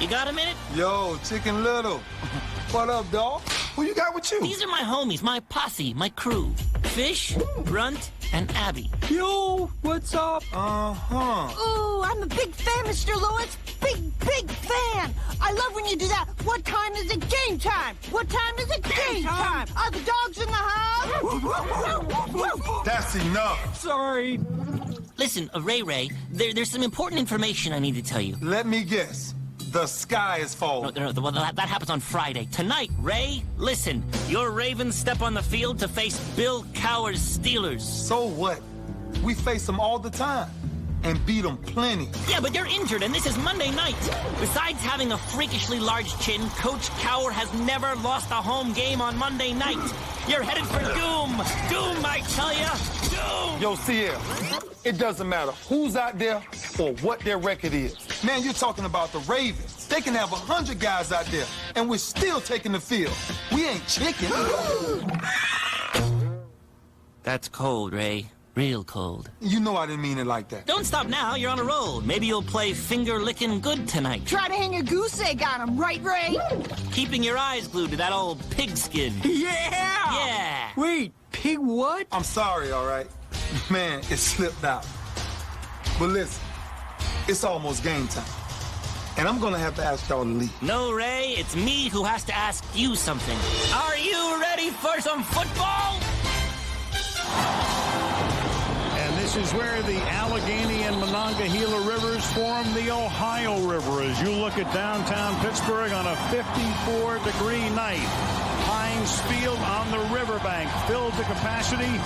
You got a minute? Yo, Chicken Little. What up, dog? Who you got with you? These are my homies, my posse, my crew. Fish, Runt, and Abby. Yo, what's up? Ooh, I'm a big fan, Mr. Lewis. Big fan. I love when you do that. What time is it? Game time. What time is it? Game time. Are the dogs in the house? That's enough. Sorry. Listen, Ray, there's some important information I need to tell you. Let me guess. The sky is falling. No, well, that happens on Friday. Tonight, Ray, listen. Your Ravens step on the field to face Bill Cowher's Steelers. So what? We face them all the time and beat them plenty. Yeah, but you're injured, and this is Monday night. Besides having a freakishly large chin, Coach Cowher has never lost a home game on Monday night. You're headed for doom. Doom, I tell ya. Doom! Yo, Sierra, it doesn't matter who's out there or what their record is. Man, you're talking about the Ravens. They can have 100 guys out there, and we're still taking the field. We ain't chicken. That's cold, Ray. Real cold. You know I didn't mean it like that. Don't stop now. You're on a roll. Maybe you'll play finger-licking good tonight. Try to hang a goose egg on him, right, Ray? Keeping your eyes glued to that old pigskin. Yeah! Yeah! Wait, pig what? I'm sorry, all right? Man, it slipped out. But listen, it's almost game time. And I'm gonna have to ask y'all to leave. No, Ray, it's me who has to ask you something. Are you ready for some football? This is where the Allegheny and Monongahela rivers form the Ohio River as you look at downtown Pittsburgh on a 54-degree night. Heinz Field on the riverbank filled to capacity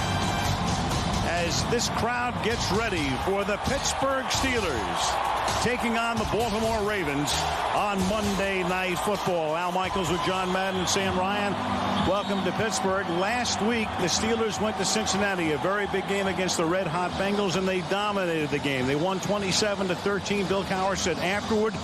as this crowd gets ready for the Pittsburgh Steelers taking on the Baltimore Ravens on Monday Night Football. Al Michaels with John Madden and Sam Ryan. Welcome to Pittsburgh. Last week, the Steelers went to Cincinnati, a very big game against the Red Hot Bengals, and they dominated the game. They won 27-13. Bill Cowher said afterward,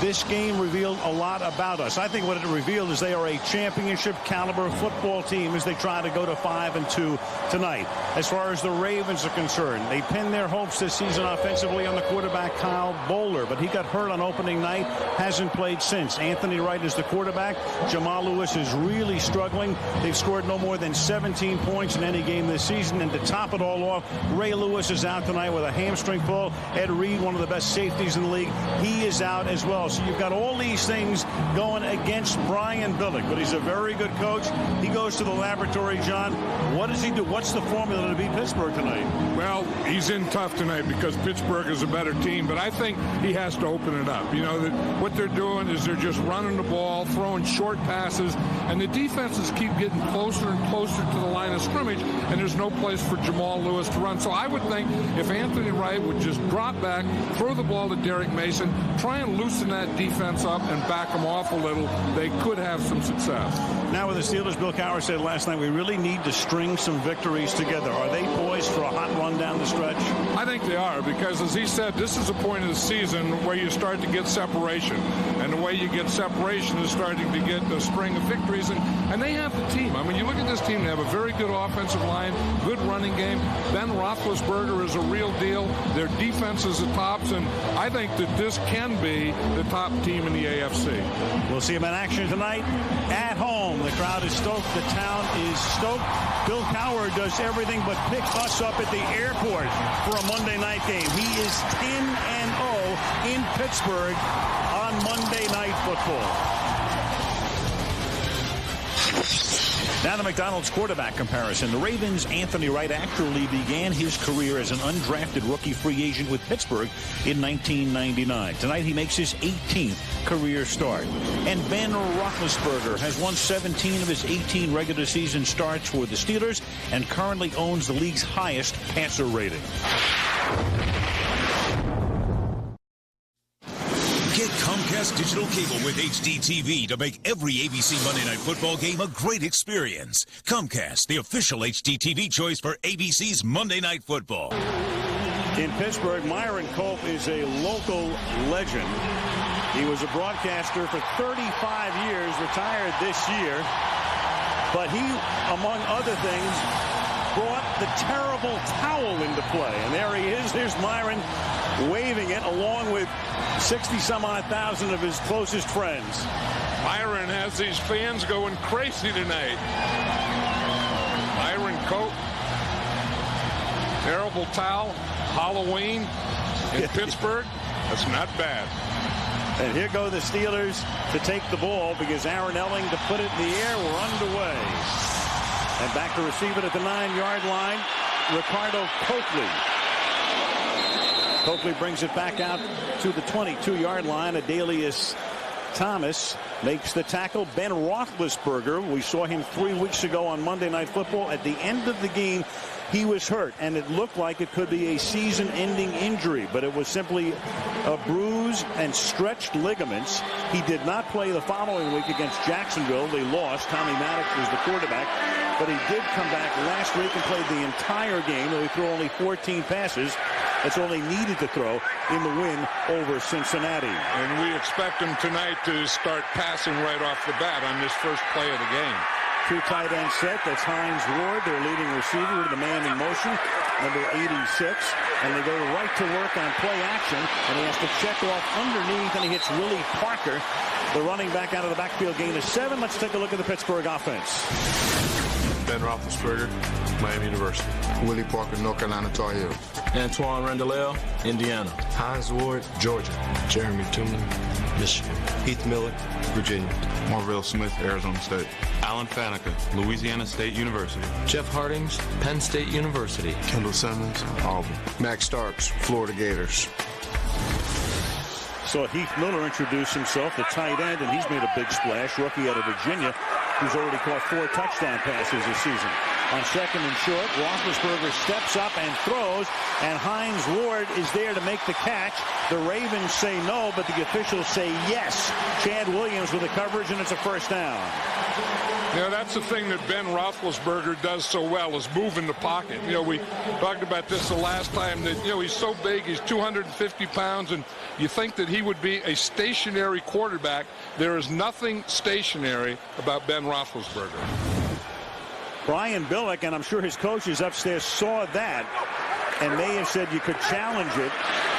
this game revealed a lot about us. I think what it revealed is they are a championship caliber football team as they try to go to 5-2 tonight. As far as the Ravens are concerned, they pinned their hopes this season offensively on the quarterback Kyle Bowler, but he got hurt on opening night, hasn't played since. Anthony Wright is the quarterback. Jamal Lewis is really struggling. They've scored no more than 17 points in any game this season, and to top it all off, Ray Lewis is out tonight with a hamstring pull. Ed Reed, one of the best safeties in the league, he is out as well. So you've got all these things going against Brian Billick, but he's a very good coach. He goes to the laboratory, John. What does he do? What's the formula to beat Pittsburgh tonight? Well, he's in tough tonight because Pittsburgh is a better team, but I think he has to open it up. You know, that what they're doing is they're just running the ball, throwing short passes, and the defenses keep getting closer and closer to the line of scrimmage, and there's no place for Jamal Lewis to run. So I would think if Anthony Wright would just drop back, throw the ball to Derek Mason, try and loosen that defense up and back them off a little, they could have some success. Now with the Steelers, Bill Cowher said last night, we really need to string some victories together. Are they poised for a hot run down the stretch? I think they are, because as he said, this is a point of the season where you start to get separation. And the way you get separation is starting to get the string of victories. And they have the team. I mean, you look at this team, they have a very good offensive line, good running game. Ben Roethlisberger is a real deal. Their defense is the tops, and I think that this can be the top team in the AFC. We'll see him in action tonight at home. The crowd is stoked. The town is stoked. Bill Cowher does everything but pick us up at the airport for a Monday night game. He is 10-0 in Pittsburgh on Monday Night Football. Now the McDonald's quarterback comparison. The Ravens' Anthony Wright actually began his career as an undrafted rookie free agent with Pittsburgh in 1999. Tonight he makes his 18th career start. And Ben Roethlisberger has won 17 of his 18 regular season starts for the Steelers and currently owns the league's highest passer rating. Get Comcast Digital Cable with HDTV to make every ABC Monday Night Football game a great experience. Comcast, the official HDTV choice for ABC's Monday Night Football. In Pittsburgh, Myron Culp is a local legend. He was a broadcaster for 35 years, retired this year. But he, among other things, brought the terrible towel into play. And there he is. There's Myron waving it along with 60-some-odd thousand of his closest friends. Myron has these fans going crazy tonight. Myron coat, terrible towel, Halloween in Pittsburgh. That's not bad. And here go the Steelers to take the ball because Aaron Elling to put it in the air. We're underway. And back to receive it at the 9-yard line, Ricardo Coakley. Coakley brings it back out to the 22-yard line. Adalius Thomas makes the tackle. Ben Roethlisberger, we saw him 3 weeks ago on Monday Night Football. At the end of the game, he was hurt, and it looked like it could be a season-ending injury, but it was simply a bruise and stretched ligaments. He did not play the following week against Jacksonville. They lost. Tommy Maddox was the quarterback, but he did come back last week and played the entire game, though he threw only 14 passes. That's all he needed to throw in the win over Cincinnati. And we expect him tonight to start passing right off the bat on this first play of the game. Two tight end set. That's Hines Ward, their leading receiver, the man in motion, number 86. And they go right to work on play action. And he has to check off underneath, and he hits Willie Parker, the running back out of the backfield, gain of 7. Let's take a look at the Pittsburgh offense. Ben Roethlisberger, Miami University. Willie Parker, North Carolina Tar Heels. Antoine Randall, Indiana. Hines Ward, Georgia. Jeremy Tooman, Michigan. Heath Miller, Virginia. Marvell Smith, Arizona State. Alan Faneca, Louisiana State University. Jeff Hardings, Penn State University. Kendall Simmons, Auburn. Max Starks, Florida Gators. So Heath Miller introduced himself, the tight end, and he's made a big splash. Rookie out of Virginia, who's already caught 4 touchdown passes this season. On second and short, Roethlisberger steps up and throws, and Hines Ward is there to make the catch. The Ravens say no, but the officials say yes. Chad Williams with the coverage, and it's a first down. You know, that's the thing that Ben Roethlisberger does so well, is move in the pocket. You know, we talked about this the last time, that, you know, he's so big, he's 250 pounds, and you think that he would be a stationary quarterback. There is nothing stationary about Ben Roethlisberger. Brian Billick, and I'm sure his coaches upstairs saw that and may have said you could challenge it.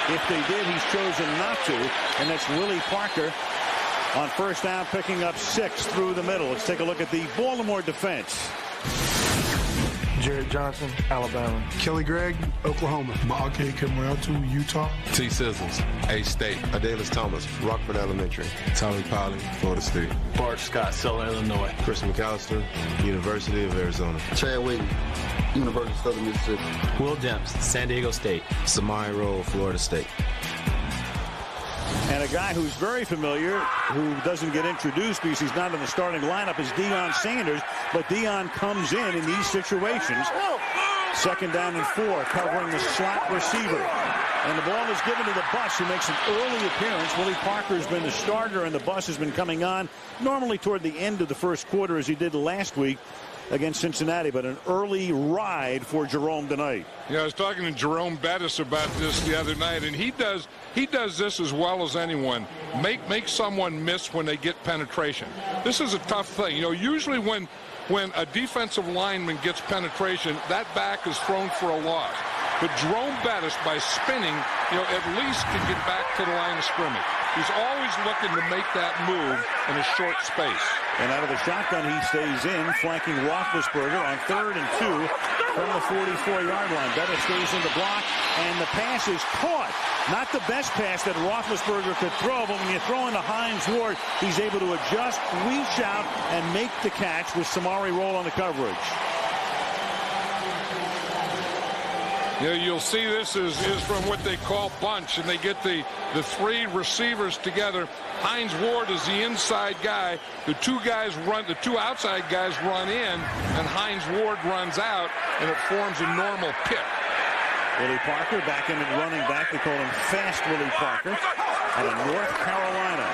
If they did, he's chosen not to, and that's Willie Parker on first down, picking up 6 through the middle. Let's take a look at the Baltimore defense. Jared Johnson, Alabama. Kelly Gregg, Oklahoma. Maake Kemoeatu, Utah. T. Sizzles, A-State. Adalis Thomas, Rockford Elementary. Tommy Polley, Florida State. Bart Scott, Southern Illinois. Chris McAllister, University of Arizona. Chad Wheaton, University of Southern Mississippi. Will Demps, San Diego State. Samai Rowe, Florida State. And a guy who's very familiar, who doesn't get introduced because he's not in the starting lineup, is Deion Sanders. But Deion comes in these situations. Second down and 4, covering the slot receiver. And the ball is given to the Bus, who makes an early appearance. Willie Parker has been the starter, and the Bus has been coming on normally toward the end of the first quarter, as he did last week against Cincinnati, but an early ride for Jerome tonight. Yeah, I was talking to Jerome Bettis about this the other night, and he does this as well as anyone. Make someone miss when they get penetration. This is a tough thing. You know, usually when a defensive lineman gets penetration, that back is thrown for a loss. But Jerome Bettis, by spinning, you know, at least can get back to the line of scrimmage. He's always looking to make that move in a short space. And out of the shotgun, he stays in, flanking Roethlisberger on 3rd and 2 from the 44-yard line. Bettis stays in the block, and the pass is caught. Not the best pass that Roethlisberger could throw, but when you throw into Hines Ward, he's able to adjust, reach out, and make the catch with Samari Rolle on the coverage. You know, you'll see this is from what they call bunch, and they get the 3 receivers together. Hines Ward is the inside guy. The 2 outside guys run in, and Hines Ward runs out, and it forms a normal pick. Willie Parker back in at running back. They call him Fast Willie Parker out of North Carolina.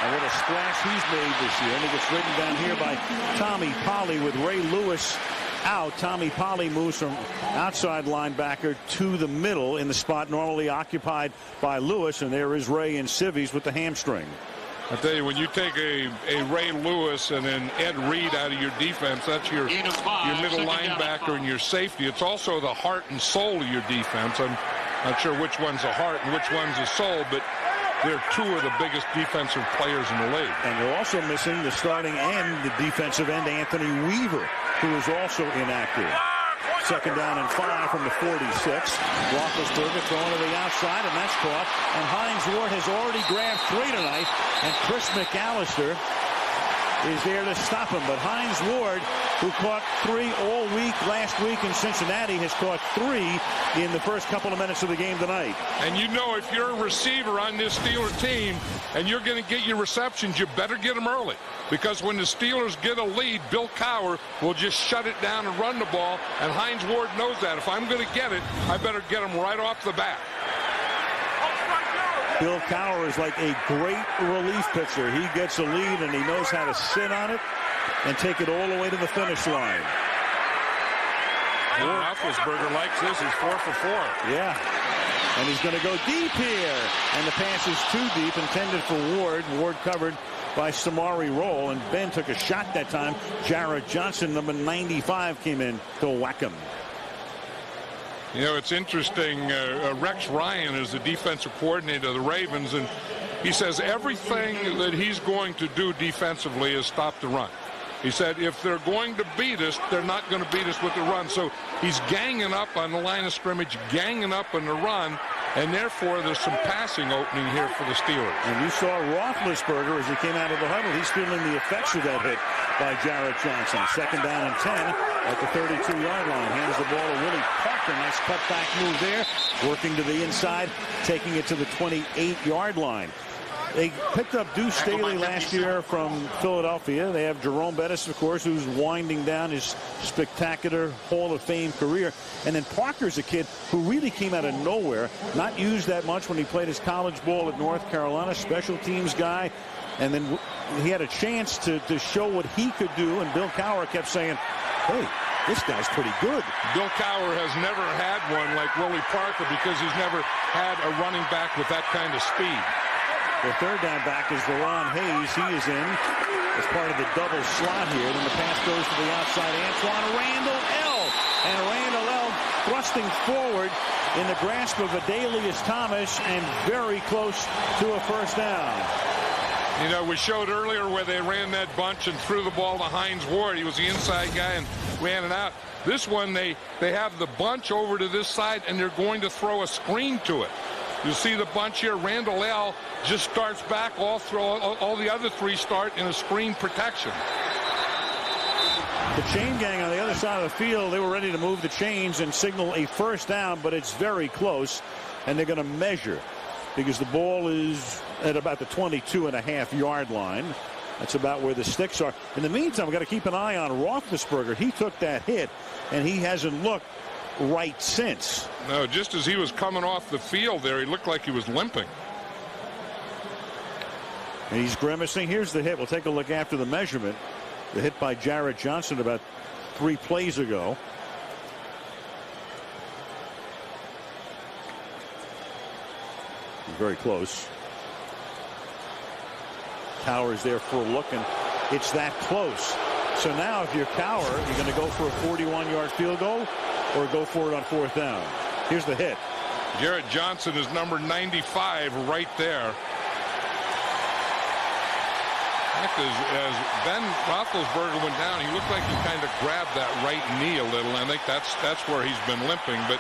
And what a splash he's made this year. And he gets ridden down here by Tommy Polley with Ray Lewis out. Tommy Polley moves from outside linebacker to the middle in the spot normally occupied by Lewis, and there is Ray and Civies with the hamstring. I tell you, when you take a Ray Lewis and an Ed Reed out of your defense, that's your middle linebacker and your safety. It's also the heart and soul of your defense. I'm not sure which one's the heart and which one's the soul, but they're two of the biggest defensive players in the league. And they're also missing the starting end, the defensive end, Anthony Weaver, who is also inactive. Second down and 5 from the 46. Roethlisberger throwing to the outside, and that's caught. And Hines Ward has already grabbed 3 tonight, and Chris McAllister is there to stop him. But Hines Ward, who caught 3 all week last week in Cincinnati, has caught 3 in the first couple of minutes of the game tonight. And you know, if you're a receiver on this Steeler team and you're going to get your receptions, you better get them early. Because when the Steelers get a lead, Bill Cowher will just shut it down and run the ball. And Hines Ward knows that. If I'm going to get it, I better get him right off the bat. Bill Cowher is like a great relief pitcher. He gets a lead and he knows how to sit on it and take it all the way to the finish line. Roethlisberger likes this. He's 4 for 4. Yeah. And he's going to go deep here. And the pass is too deep, intended for Ward. Ward covered by Samari Roll. And Ben took a shot that time. Jarrett Johnson, number 95, came in to whack him. You know, it's interesting. Rex Ryan is the defensive coordinator of the Ravens, and he says everything that he's going to do defensively is stop the run. He said if they're going to beat us, they're not going to beat us with the run. So he's ganging up on the line of scrimmage, ganging up on the run, and therefore there's some passing opening here for the Steelers. And you saw Roethlisberger as he came out of the huddle. He's feeling the effects of that hit by Jarrett Johnson. Second down and 10 at the 32-yard line. Hands the ball to Willie Parker. Nice cutback move there. Working to the inside, taking it to the 28-yard line. They picked up Deuce Staley last year from Philadelphia. They have Jerome Bettis, of course, who's winding down his spectacular Hall of Fame career. And then Parker's a kid who really came out of nowhere, not used that much when he played his college ball at North Carolina, special teams guy. And then he had a chance to show what he could do. And Bill Cowher kept saying, hey, this guy's pretty good. Bill Cowher has never had one like Willie Parker because he's never had a running back with that kind of speed. The third down back is Veron Hayes. He is in as part of the double slot here. Then the pass goes to the outside. Antoine Randall L. And Randall L. thrusting forward in the grasp of Adalius Thomas and very close to a first down. You know, we showed earlier where they ran that bunch and threw the ball to Hines Ward. He was the inside guy and ran it out. This one, they have the bunch over to this side, and they're going to throw a screen to it. You see the bunch here. Randall L. just starts back. All the other 3 start in a screen protection. The chain gang on the other side of the field, they were ready to move the chains and signal a first down, but it's very close, and they're going to measure because the ball is at about the 22.5-yard line. That's about where the sticks are. In the meantime, we've got to keep an eye on Roethlisberger. He took that hit, and he hasn't looked right since. No, just as he was coming off the field there, he looked like he was limping. And he's grimacing. Here's the hit. We'll take a look after the measurement. The hit by Jarrett Johnson about 3 plays ago. He's very close. Cowher's there for a look, and it's that close. So now if you're Cowher, you're going to go for a 41-yard field goal or go for it on 4th down. Here's the hit. Jarrett Johnson is number 95 right there. As Ben Roethlisberger went down, he looked like he kind of grabbed that right knee a little. I think that's where he's been limping, but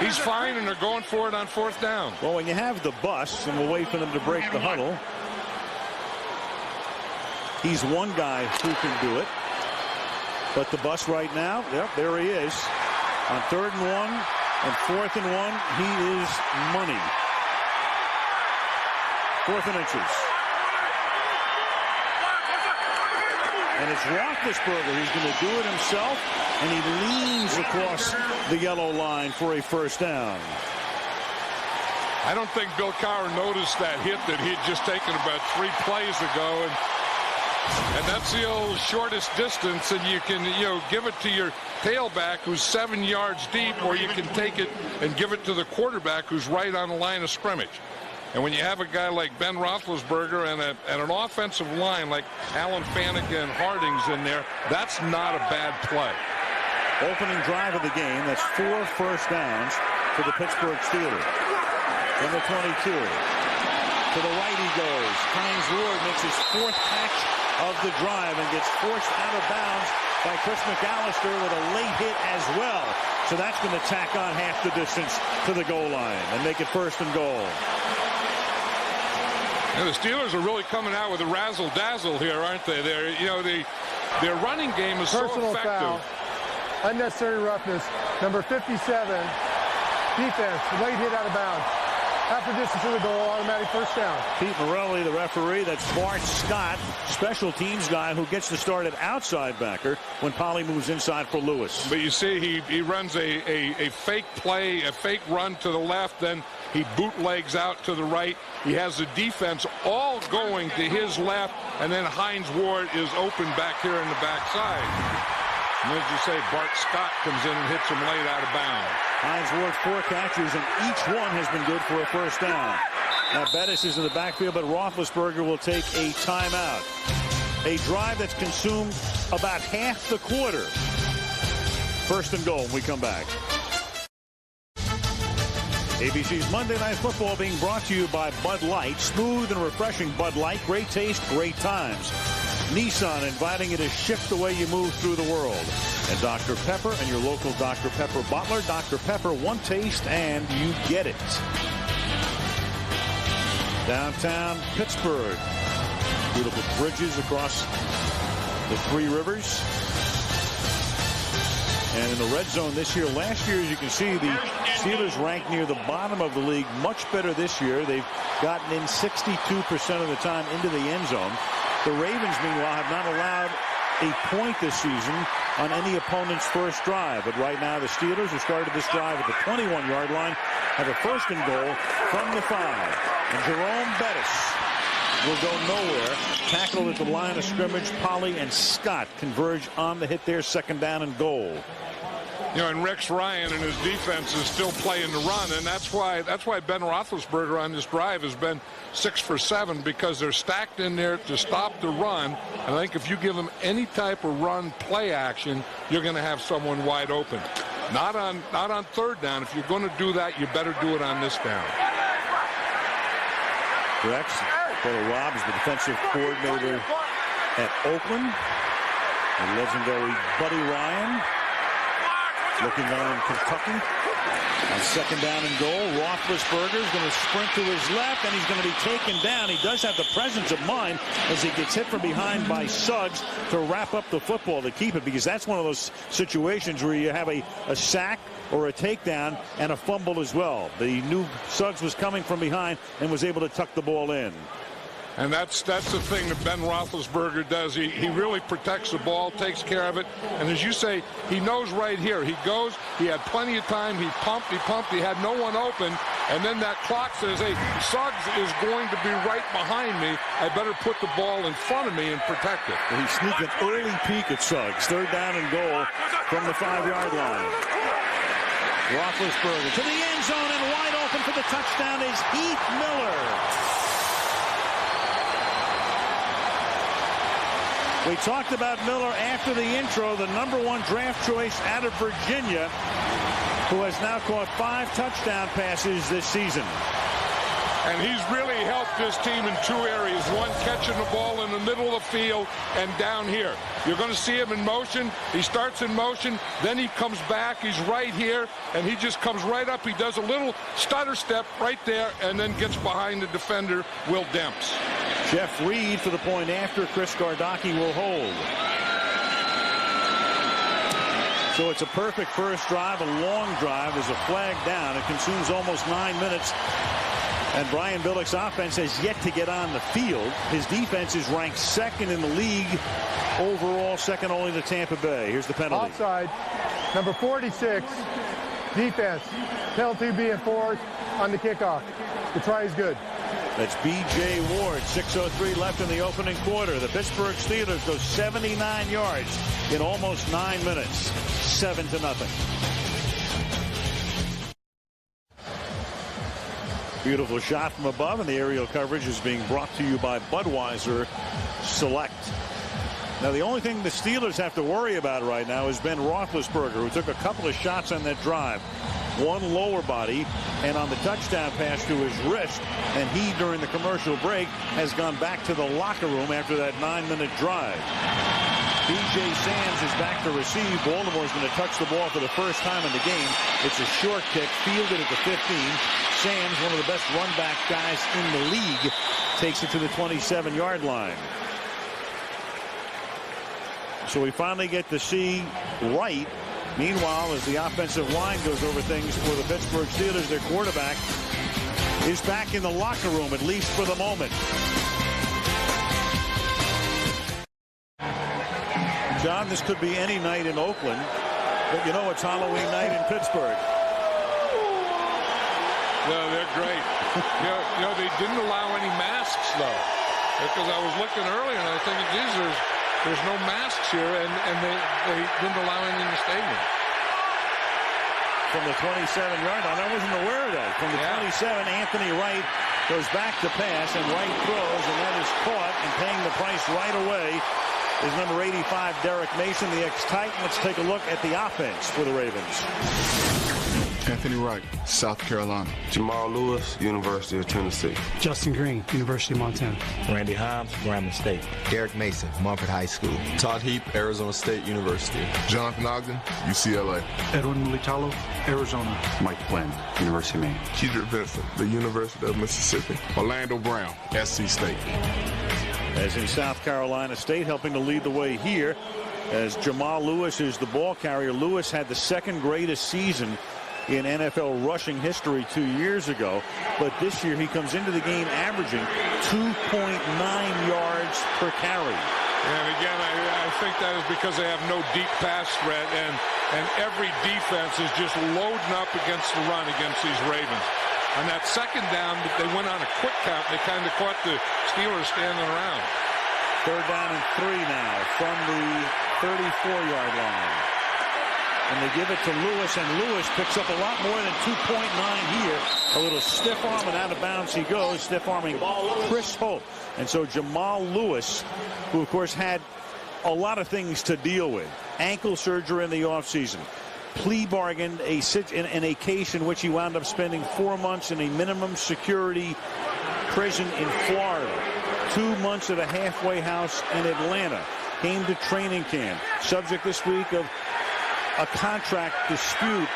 he's fine, and they're going for it on 4th down. Well, when you have the bus, and we'll wait for them to break the huddle, he's one guy who can do it. But the bus right now, yep, there he is. On 3rd and 1 and 4th and 1, he is money. 4th and inches. And it's Roethlisberger. He's going to do it himself, and he leans across the yellow line for a first down. I don't think Bill Cowher noticed that hit that he had just taken about 3 plays ago, and that's the old shortest distance, and you can, give it to your tailback who's 7 yards deep, or you can take it and give it to the quarterback who's right on the line of scrimmage. And when you have a guy like Ben Roethlisberger and an offensive line like Alan Faneca and Hardings in there, that's not a bad play. Opening drive of the game, that's 4 first downs for the Pittsburgh Steelers. From the 22. To the right he goes. Hines Ward makes his 4th catch of the drive and gets forced out of bounds by Chris McAllister with a late hit as well. So that's going to tack on half the distance to the goal line and make it 1st and goal. And the Steelers are really coming out with a razzle-dazzle here, aren't they? Their running game is so effective. Foul. Unnecessary roughness. Number 57. Defense. Late hit out of bounds. Half the distance to the goal. Automatic 1st down. Pete Morelli, the referee. That's Bart Scott, special teams guy who gets to start at outside backer when Polley moves inside for Lewis. But you see, he runs a fake play, a fake run to the left, then he bootlegs out to the right. He has the defense all going to his left, and then Hines Ward is open back here in the backside. And as you say, Bart Scott comes in and hits him late out of bounds. Hines Ward 4 catches, and each one has been good for a 1st down. Now Bettis is in the backfield, but Roethlisberger will take a timeout. A drive that's consumed about half the quarter. 1st and goal when we come back. ABC's Monday Night Football being brought to you by Bud Light. Smooth and refreshing Bud Light. Great taste, great times. Nissan inviting you to shift the way you move through the world. And Dr. Pepper and your local Dr. Pepper bottler. Dr. Pepper, one taste and you get it. Downtown Pittsburgh. Beautiful bridges across the 3 rivers. And in the red zone this year, last year, as you can see, the Steelers ranked near the bottom of the league, much better this year. They've gotten in 62% of the time into the end zone. The Ravens, meanwhile, have not allowed a point this season on any opponent's first drive. But right now, the Steelers, who started this drive at the 21-yard line, have a 1st and goal from the 5. And Jerome Bettis will go nowhere. Tackled at the line of scrimmage. Polley and Scott converge on the hit there. 2nd down and goal. You know, and Rex Ryan and his defense is still playing the run, and that's why Ben Roethlisberger on this drive has been 6 for 7, because they're stacked in there to stop the run. And I think if you give them any type of run play action, you're going to have someone wide open. Not on 3rd down. If you're going to do that, you better do it on this down. Rex, Paul Robb is the defensive coordinator at Oakland. The legendary Buddy Ryan looking on Kentucky. On 2nd down and goal, Roethlisberger is going to sprint to his left, and he's going to be taken down. He does have the presence of mind as he gets hit from behind by Suggs to wrap up the football to keep it, because that's one of those situations where you have a sack or a takedown and a fumble as well. The new Suggs was coming from behind and was able to tuck the ball in. And that's the thing that Ben Roethlisberger does. He really protects the ball, takes care of it. And as you say, he knows right here. He goes, he had plenty of time, he pumped, he had no one open. And then that clock says, hey, Suggs is going to be right behind me. I better put the ball in front of me and protect it. Well, he sneaked an early peek at Suggs. 3rd down and goal from the 5-yard line. Roethlisberger to the end zone, and wide open for the touchdown is Heath Miller. We talked about Miller after the intro, the #1 draft choice out of Virginia, who has now caught 5 touchdown passes this season. And he's really helped this team in 2 areas. One, catching the ball in the middle of the field and down here. You're going to see him in motion. He starts in motion, then he comes back. He's right here, and he just comes right up. He does a little stutter step right there and then gets behind the defender, Will Demps. Jeff Reed for the point after. Chris Gardocki will hold. So it's a perfect first drive, a long drive. There's a flag down. It consumes almost 9 minutes. And Brian Billick's offense has yet to get on the field. His defense is ranked 2nd in the league overall, 2nd only to Tampa Bay. Here's the penalty. Offside. Number 46. Defense. Penalty being enforced on the kickoff. The try is good. That's B.J. Ward. 6:03 left in the opening quarter. The Pittsburgh Steelers go 79 yards in almost 9 minutes. 7-0. Beautiful shot from above, and the aerial coverage is being brought to you by Budweiser Select. Now, the only thing the Steelers have to worry about right now is Ben Roethlisberger, who took a couple of shots on that drive. One lower body, and on the touchdown pass to his wrist, and he, during the commercial break, has gone back to the locker room after that 9-minute drive. B.J. Sams is back to receive. Baltimore's going to touch the ball for the first time in the game. It's a short kick, fielded at the 15. Sams, one of the best run-back guys in the league, takes it to the 27-yard line. So we finally get to see Wright. Meanwhile, as the offensive line goes over things for the Pittsburgh Steelers, their quarterback is back in the locker room, at least for the moment. John, this could be any night in Oakland, but you know it's Halloween night in Pittsburgh. Yeah, they're great. you know, they didn't allow any masks, though, because I was looking earlier and I was thinking, geez, there's no masks here, and they didn't allow any in the stadium. From the 27-yard line, I wasn't aware of that. From the 27, Anthony Wright goes back to pass, and Wright throws, and that is caught, and paying the price right away is number 85, Derek Mason, the ex-Titan. Let's take a look at the offense for the Ravens. Anthony Wright, South Carolina. Jamal Lewis, University of Tennessee. Justin Green, University of Montana. Randy Himes, Grambling State. Derek Mason, Mumford High School. Todd Heap, Arizona State University. Jonathan Ogden, UCLA. Edwin Militalo, Arizona. Mike Flynn, University of Maine. Kedrick Vincent, the University of Mississippi. Orlando Brown, SC State. As in South Carolina State, helping to lead the way here, as Jamal Lewis is the ball carrier. Lewis had the second greatest season in NFL rushing history 2 years ago, but this year he comes into the game averaging 2.9 yards per carry. And again, I think that is because they have no deep pass threat, and every defense is just loading up against the run against these Ravens. On that second down, they went on a quick count. They kind of caught the Steelers standing around. 3rd down and 3 now from the 34-yard line. And they give it to Lewis, and Lewis picks up a lot more than 2.9 here. A little stiff arm, and out of bounds he goes, stiff arming Chris Hope. And so Jamal Lewis, who of course had a lot of things to deal with, ankle surgery in the offseason, plea bargained in a case in which he wound up spending 4 months in a minimum security prison in Florida, 2 months at a halfway house in Atlanta, came to training camp, subject this week of a contract dispute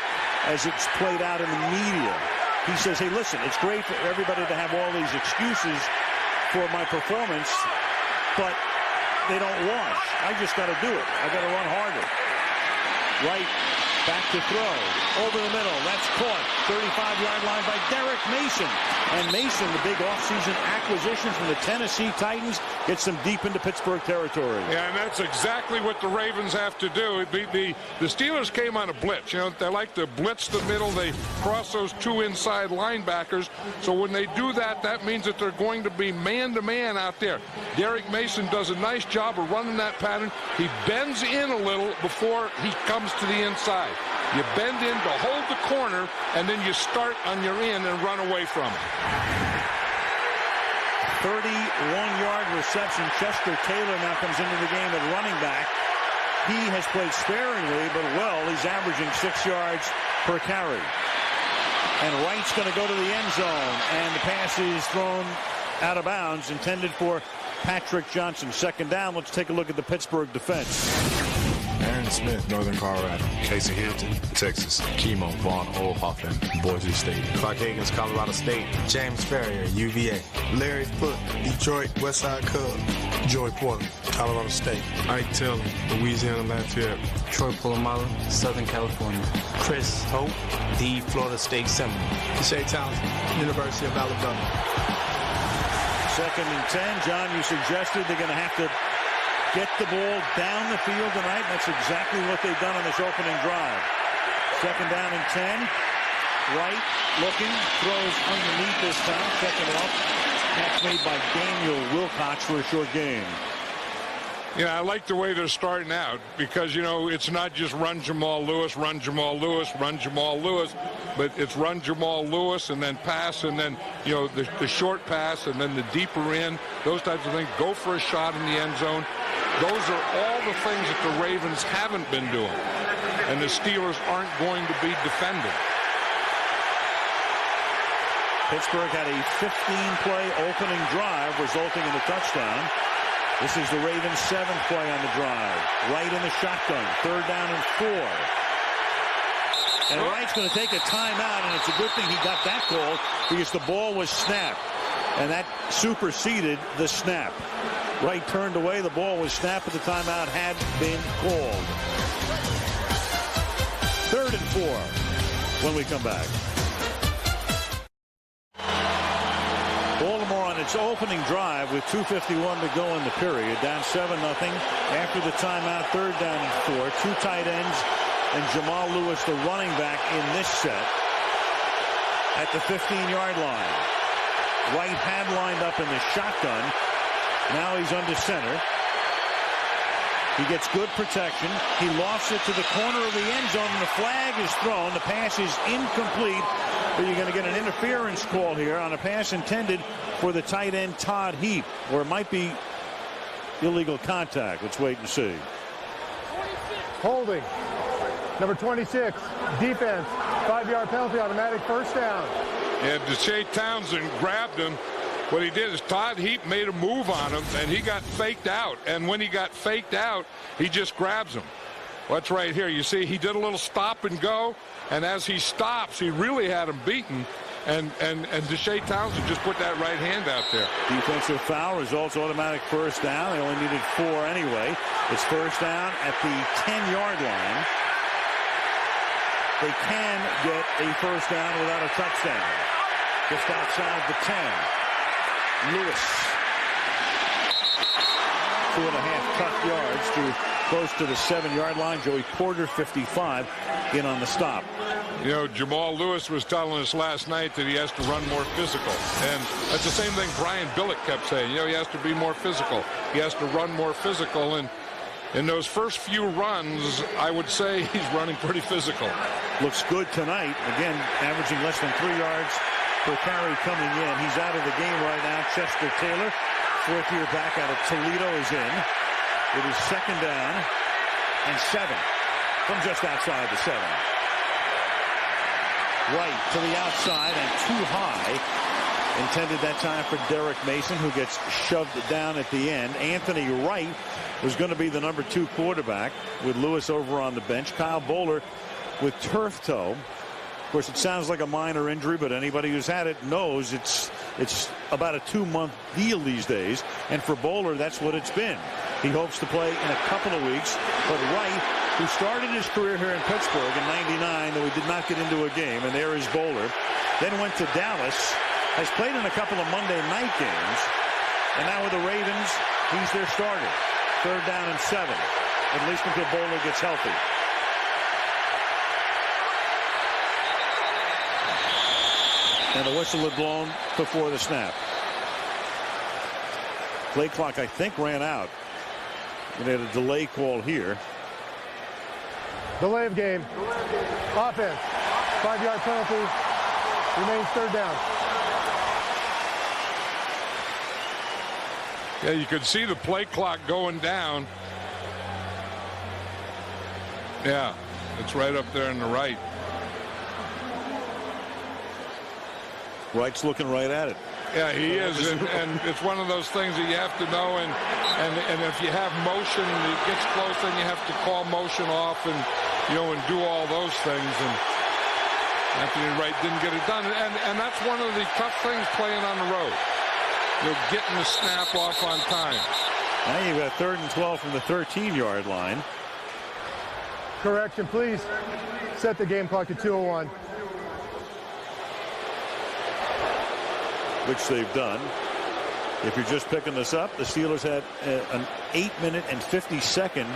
as it's played out in the media. He says, hey, listen, it's great for everybody to have all these excuses for my performance, but they don't wash. I just got to do it. I got to run harder. Right, back to throw. Over the middle. That's caught. 35-yard line by Derek Mason. And Mason, the big offseason acquisition from the Tennessee Titans, gets them deep into Pittsburgh territory. Yeah, and that's exactly what the Ravens have to do. The Steelers came on a blitz. You know, they like to blitz the middle. They cross those 2 inside linebackers. So when they do that, that means that they're going to be man-to-man out there. Derek Mason does a nice job of running that pattern. He bends in a little before he comes to the inside. You bend in to hold the corner, and then you start on your in and run away from it. 31-yard reception. Chester Taylor now comes into the game at running back. He has played sparingly, but well, he's averaging 6 yards per carry. And Wright's going to go to the end zone, and the pass is thrown out of bounds, intended for Patrick Johnson. 2nd down. Let's take a look at the Pittsburgh defense. Aaron Smith, Northern Colorado. Casey Hampton, Texas. Kimo Von Ohlhoffen, Boise State. Clark Higgins, Colorado State. James Ferrier, UVA. Larry Foote, Detroit Westside Cubs. Joey Porter, Colorado State. Ike Taylor, Louisiana Lafayette. Troy Polamalu, Southern California. Chris Hope, the Florida State Seminole. Shea Townsend, University of Alabama. 2nd and 10. John, you suggested they're going to have to get the ball down the field tonight. That's exactly what they've done on this opening drive. 2nd down and 10. Wright looking, throws underneath this time. 2nd off. Catch made by Daniel Wilcox for a short gain. Yeah, I like the way they're starting out because, you know, it's not just run Jamal Lewis, run Jamal Lewis, run Jamal Lewis, but it's run Jamal Lewis and then pass and then, you know, the short pass and then the deeper in, those types of things. Go for a shot in the end zone. Those are all the things that the Ravens haven't been doing, and the Steelers aren't going to be defending. Pittsburgh had a 15-play opening drive resulting in a touchdown. This is the Ravens' 7th play on the drive. Wright in the shotgun. 3rd down and 4. And Wright's going to take a timeout, and it's a good thing he got that call because the ball was snapped. And that superseded the snap. Wright turned away. The ball was snapped, but the timeout had been called. 3rd and 4 when we come back. Baltimore on its opening drive with 2:51 to go in the period, down 7-0 after the timeout. 3rd down and 4. 2 tight ends and Jamal Lewis, the running back in this set, at the 15-yard line. Wright had lined up in the shotgun. Now he's under center. He gets good protection. He lofts it to the corner of the end zone, and the flag is thrown. The pass is incomplete, but you're going to get an interference call here on a pass intended for the tight end Todd Heap, where it might be illegal contact. Let's wait and see. Holding. Number 26, defense. 5-yard penalty, automatic first down. Yeah, Deshae Townsend grabbed him. What he did is Todd Heap made a move on him, and he got faked out. And when he got faked out, he just grabs him. What's right here? You see, he did a little stop and go, and as he stops, he really had him beaten. And Deshae Townsend just put that right hand out there. Defensive foul results automatic first down. They only needed 4 anyway. It's first down at the 10-yard line. They can get a first down without a touchdown. Just outside the 10. Lewis. 2.5 tough yards to close to the 7-yard line. Joey Porter, 55, in on the stop. You know, Jamal Lewis was telling us last night that he has to run more physical. And that's the same thing Brian Billick kept saying. You know, he has to be more physical. He has to run more physical. And in those first few runs, I would say he's running pretty physical. Looks good tonight. Again, averaging less than 3 yards per carry coming in. He's out of the game right now. Chester Taylor, 4th-year back out of Toledo, is in. It is 2nd down and 7 from just outside the 7. Right to the outside and too high. Intended that time for Derek Mason, who gets shoved down at the end. Anthony Wright was going to be the number 2 quarterback with Lewis over on the bench. Kyle Bowler with turf toe. Of course, it sounds like a minor injury, but anybody who's had it knows it's about a 2-month deal these days. And for Bowler, that's what it's been. He hopes to play in a couple of weeks. But Wright, who started his career here in Pittsburgh in '99, though he did not get into a game, and there is Bowler, then went to Dallas, has played in a couple of Monday night games, and now with the Ravens, he's their starter. 3rd down and 7, at least until Bowler gets healthy. And the whistle had blown before the snap. Play clock, I think, ran out. And they had a delay call here. Delay of game. Offense. 5-yard penalty. Remains 3rd down. Yeah, you could see the play clock going down. Yeah, it's right up there on the right. Wright's looking right at it. Yeah, he is, and it's one of those things that you have to know, and if you have motion, it gets close, then you have to call motion off, and and do all those things. And Anthony Wright didn't get it done, and that's one of the tough things playing on the road. Getting the snap off on time. Now you've got 3rd and 12 from the 13-yard line. Correction, please. Set the game clock to 2:01. Which they've done. If you're just picking this up, the Steelers had an 8-minute and 50-second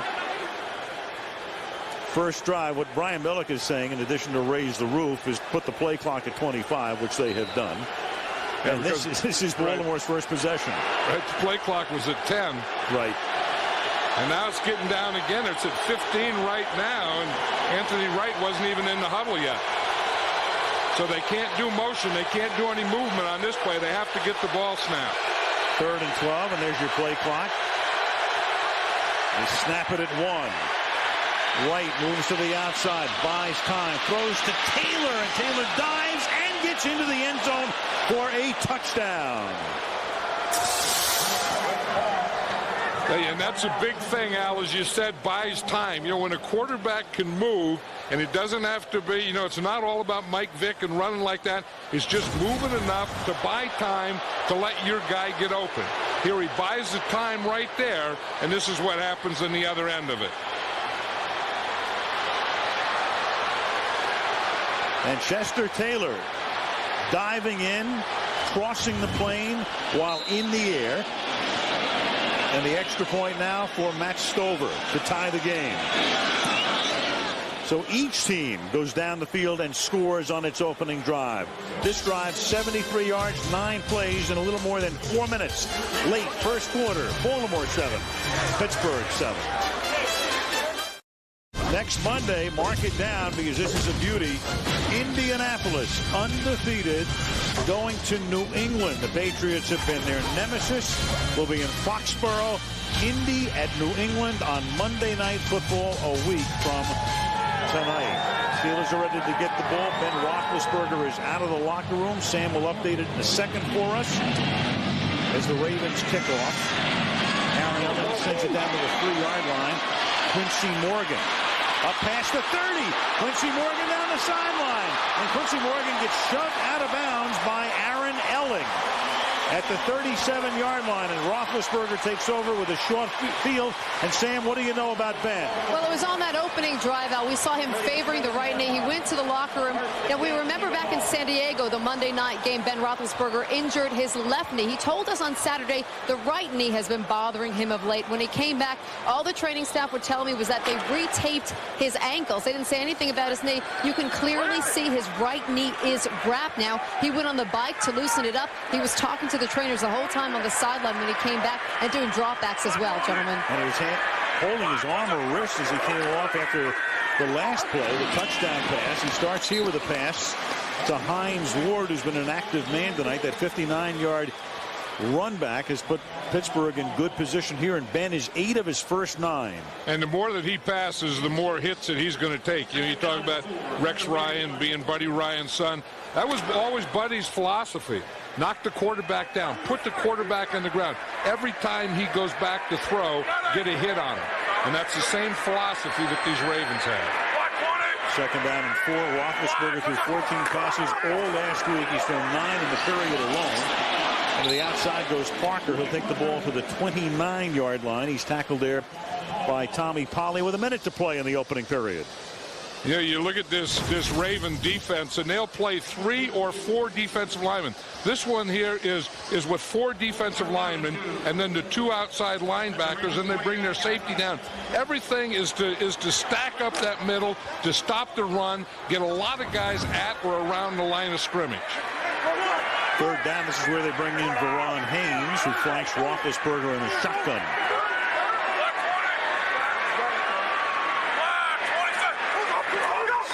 first drive. What Brian Billick is saying, in addition to raise the roof, is put the play clock at 25, which they have done. Yeah, and this is Baltimore's first possession. Right, the play clock was at 10. Right. And now it's getting down again. It's at 15 right now, and Anthony Wright wasn't even in the huddle yet. So they can't do motion. They can't do any movement on this play. They have to get the ball snapped. 3rd and 12, and there's your play clock. They snap it at 1. Wright moves to the outside, buys time, throws to Taylor, and Taylor dives and gets into the end zone for a touchdown. And that's a big thing, Al, as you said, buys time. You know, when a quarterback can move, and it doesn't have to be, you know, it's not all about Mike Vick and running like that. It's just moving enough to buy time to let your guy get open. Here he buys the time right there, and this is what happens on the other end of it. And Chester Taylor diving in, crossing the plane while in the air. And the extra point now for Matt Stover to tie the game. So each team goes down the field and scores on its opening drive. This drive, 73 yards, 9 plays in a little more than 4 minutes. Late first quarter, Baltimore 7, Pittsburgh 7. Next Monday, mark it down because this is a beauty. Indianapolis, undefeated, going to New England. The Patriots have been their nemesis. Will be in Foxborough. Indy at New England on Monday Night Football a week from tonight. Steelers are ready to get the ball. Ben Roethlisberger is out of the locker room. Sam will update it in a second for us as the Ravens kick off. Aaron Evans sends it down to the 3-yard line. Quincy Morgan up past the 30. Quincy Morgan down the sideline. And Quincy Morgan gets shoved out of bounds by Aaron Elling at the 37-yard line, and Roethlisberger takes over with a short field. And Sam, what do you know about Ben? Well, it was on that opening drive, Al. We saw him favoring the right knee. He went to the locker room. Now, we remember back in San Diego, the Monday night game, Ben Roethlisberger injured his left knee. He told us on Saturday the right knee has been bothering him of late. When he came back, all the training staff would tell me was that they retaped his ankles. They didn't say anything about his knee. You can clearly see his right knee is wrapped now. He went on the bike to loosen it up. He was talking to the trainers the whole time on the sideline when he came back and doing dropbacks as well, gentlemen. And he was holding his arm or wrist as he came off after the last play, the touchdown pass. He starts here with a pass to Hines Ward, who's been an active man tonight. That 59-yard run back has put Pittsburgh in good position here, and Ben is 8 of his first 9. And the more that he passes, the more hits that he's going to take. You know, you talk about Rex Ryan being Buddy Ryan's son. That was always Buddy's philosophy. Knock the quarterback down. Put the quarterback on the ground. Every time he goes back to throw, get a hit on him. And that's the same philosophy that these Ravens have. 2nd down and 4. Roethlisberger threw 14 passes all last week. He's thrown 9 in the period alone. And to the outside goes Parker. He'll take the ball to the 29-yard line. He's tackled there by Tommy Polley with a minute to play in the opening period. Yeah, you look at this Raven defense, and they'll play 3 or 4 defensive linemen. This one here is with 4 defensive linemen, and then the 2 outside linebackers, and they bring their safety down. Everything is to stack up that middle, to stop the run, get a lot of guys at or around the line of scrimmage. 3rd down, this is where they bring in Veron Haynes, who flanks Roethlisberger in a shotgun.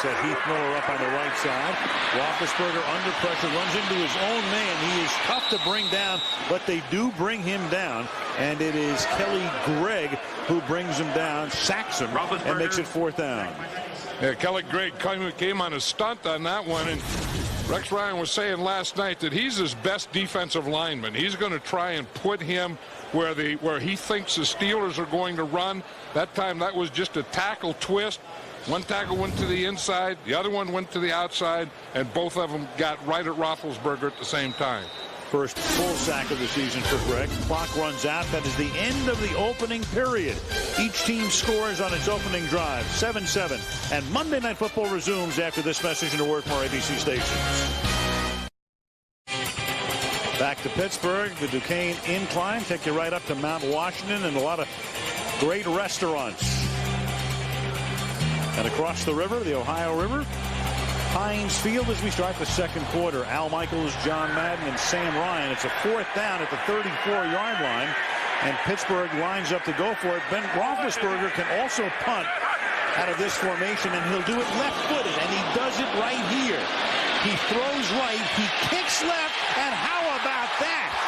Set Heath Miller up on the right side. Roethlisberger under pressure, runs into his own man. He is tough to bring down, but they do bring him down. And it is Kelly Gregg who brings him down, sacks him, and makes it 4th down. Yeah, Kelly Gregg came on a stunt on that one, and Rex Ryan was saying last night that he's his best defensive lineman. He's going to try and put him where he thinks the Steelers are going to run. That time that was just a tackle twist. One tackle went to the inside, the other one went to the outside, and both of them got right at Roethlisberger at the same time. First full sack of the season for Gregg. Clock runs out. That is the end of the opening period. Each team scores on its opening drive, 7-7. And Monday Night Football resumes after this message and a word from our ABC stations. Back to Pittsburgh, the Duquesne Incline. Take you right up to Mount Washington and a lot of great restaurants. And across the river, the Ohio River, Heinz Field as we start the second quarter. Al Michaels, John Madden, and Sam Ryan. It's a 4th down at the 34-yard line. And Pittsburgh lines up to go for it. Ben Roethlisberger can also punt out of this formation, and he'll do it left-footed, and he does it right here. He throws right, he kicks left, and how about that?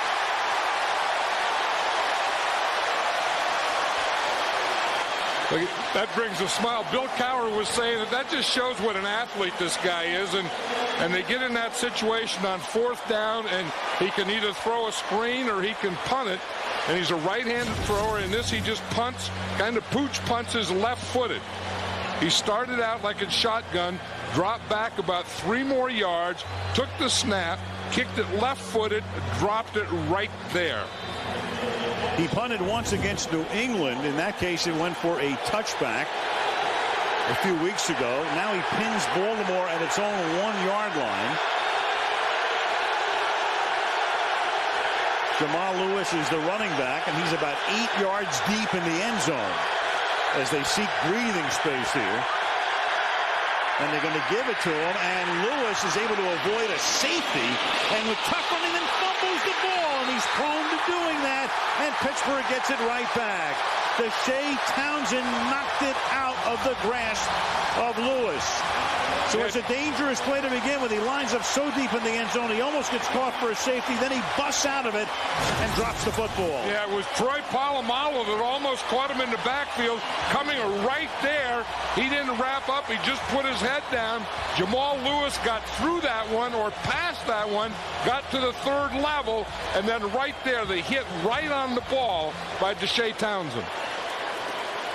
That brings a smile. Bill Cowher was saying that just shows what an athlete this guy is, and they get in that situation on 4th down, and he can either throw a screen or he can punt it, and he's a right-handed thrower. In this, he just punts, kind of pooch punts his left-footed. He started out like a shotgun, dropped back about 3 more yards, took the snap, kicked it left-footed, dropped it right there. He punted once against New England. In that case, it went for a touchback a few weeks ago. Now he pins Baltimore at its own 1-yard line. Jamal Lewis is the running back, and he's about 8 yards deep in the end zone as they seek breathing space here. And they're going to give it to him, and Lewis is able to avoid a safety, and with tough running, then fumbles the ball, and he's prone to doing that, and Pittsburgh gets it right back. Deshae Townsend knocked it out of the grasp of Lewis. So it's a dangerous play to begin with. He lines up so deep in the end zone, he almost gets caught for a safety, then he busts out of it and drops the football. Yeah, it was Troy Polamalu that almost caught him in the backfield, coming right there. He didn't wrap up, he just put his head down. Jamal Lewis got through that one, or past that one, got to the 3rd level, and then right there, they hit right on the ball by Deshae Townsend.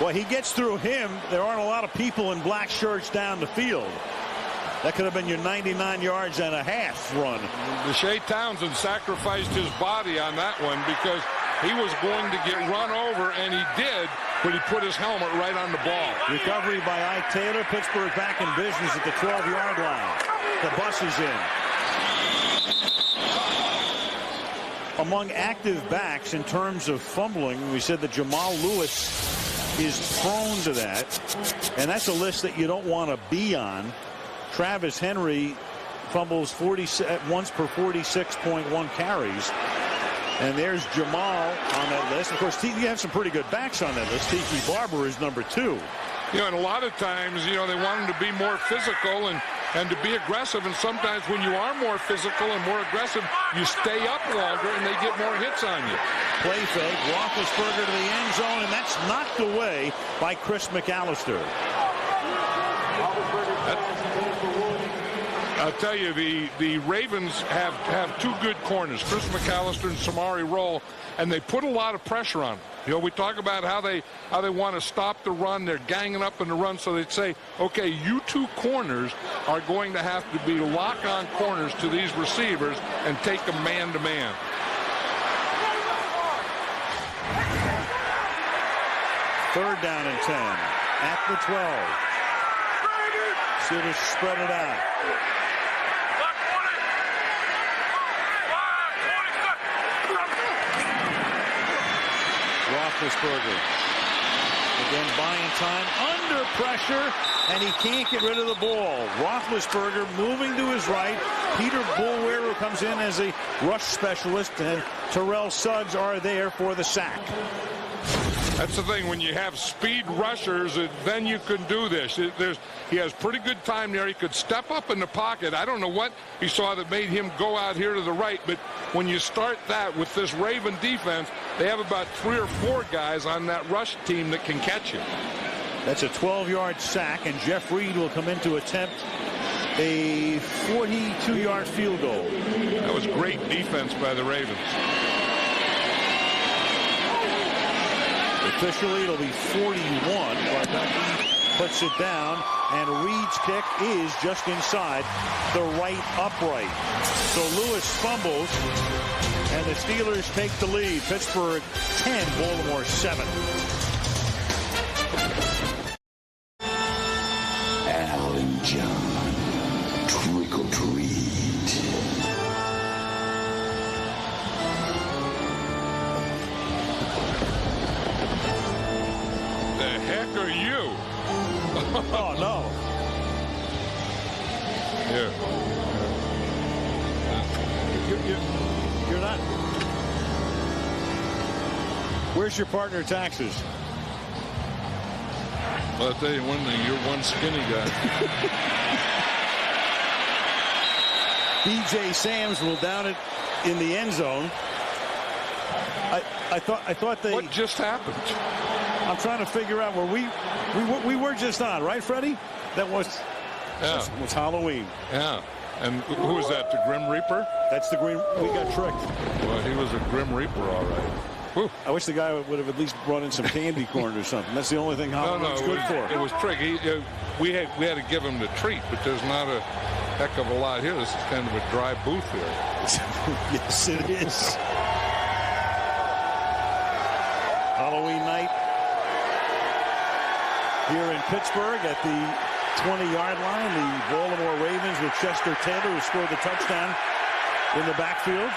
Well, he gets through him. There aren't a lot of people in black shirts down the field. That could have been your 99 yards and a half run. Deshae Townsend sacrificed his body on that one because he was going to get run over, and he did, but he put his helmet right on the ball. Recovery by Ike Taylor. Pittsburgh back in business at the 12-yard line. The bus is in. Among active backs in terms of fumbling, we said that Jamal Lewis is prone to that, and that's a list that you don't want to be on. Travis Henry fumbles once per 46.1 carries. And there's Jamal on that list. Of course, you have some pretty good backs on that list. Tiki Barber is number 2. You know, and a lot of times, you know, they want him to be more physical and to be aggressive. And sometimes when you are more physical and more aggressive, you stay up longer and they get more hits on you. Play fake, Roethlisberger to the end zone, and that's knocked away by Chris McAllister. I'll tell you, the Ravens have 2 good corners, Chris McAllister and Samari Rolle, and they put a lot of pressure on them. You know, we talk about how they want to stop the run. They're ganging up in the run, so they'd say, okay, you 2 corners are going to have to be lock-on corners to these receivers and take them man-to-man. Third down and 10 at the 12. Steelers spread it out. Roethlisberger again buying time under pressure, and he can't get rid of the ball. Roethlisberger moving to his right. Peter Bullware comes in as a rush specialist, and Terrell Suggs are there for the sack. That's the thing, when you have speed rushers, then you can do this. He has pretty good time there. He could step up in the pocket. I don't know what he saw that made him go out here to the right, but when you start that with this Raven defense, they have about 3 or 4 guys on that rush team that can catch you. That's a 12-yard sack, and Jeff Reed will come in to attempt a 42-yard field goal. That was great defense by the Ravens. Officially, it'll be 41. Bartocchi puts it down, and Reed's kick is just inside the right upright. So Lewis fumbles, and the Steelers take the lead. Pittsburgh 10, Baltimore 7. Al and John, trick or treat. Heck are you? Oh, no. Here. You're not. Where's your partner taxes? Well, I'll tell you one thing, you're one skinny guy. B.J. Sams will down it in the end zone. I thought they. What just happened? I'm trying to figure out where we were just on, right, Freddie? That was Halloween. Yeah. And who was that? The Grim Reaper? That's the Grim. We got tricked. Well, he was a Grim Reaper, all right. Whew. I wish the guy would have at least brought in some candy corn or something. That's the only thing Halloween's good for. It was trick. We had to give him the treat, but there's not a heck of a lot here. This is kind of a dry booth here. Yes, it is. Halloween night here in Pittsburgh at the 20-yard line. The Baltimore Ravens with Chester Taylor, who scored the touchdown in the backfield.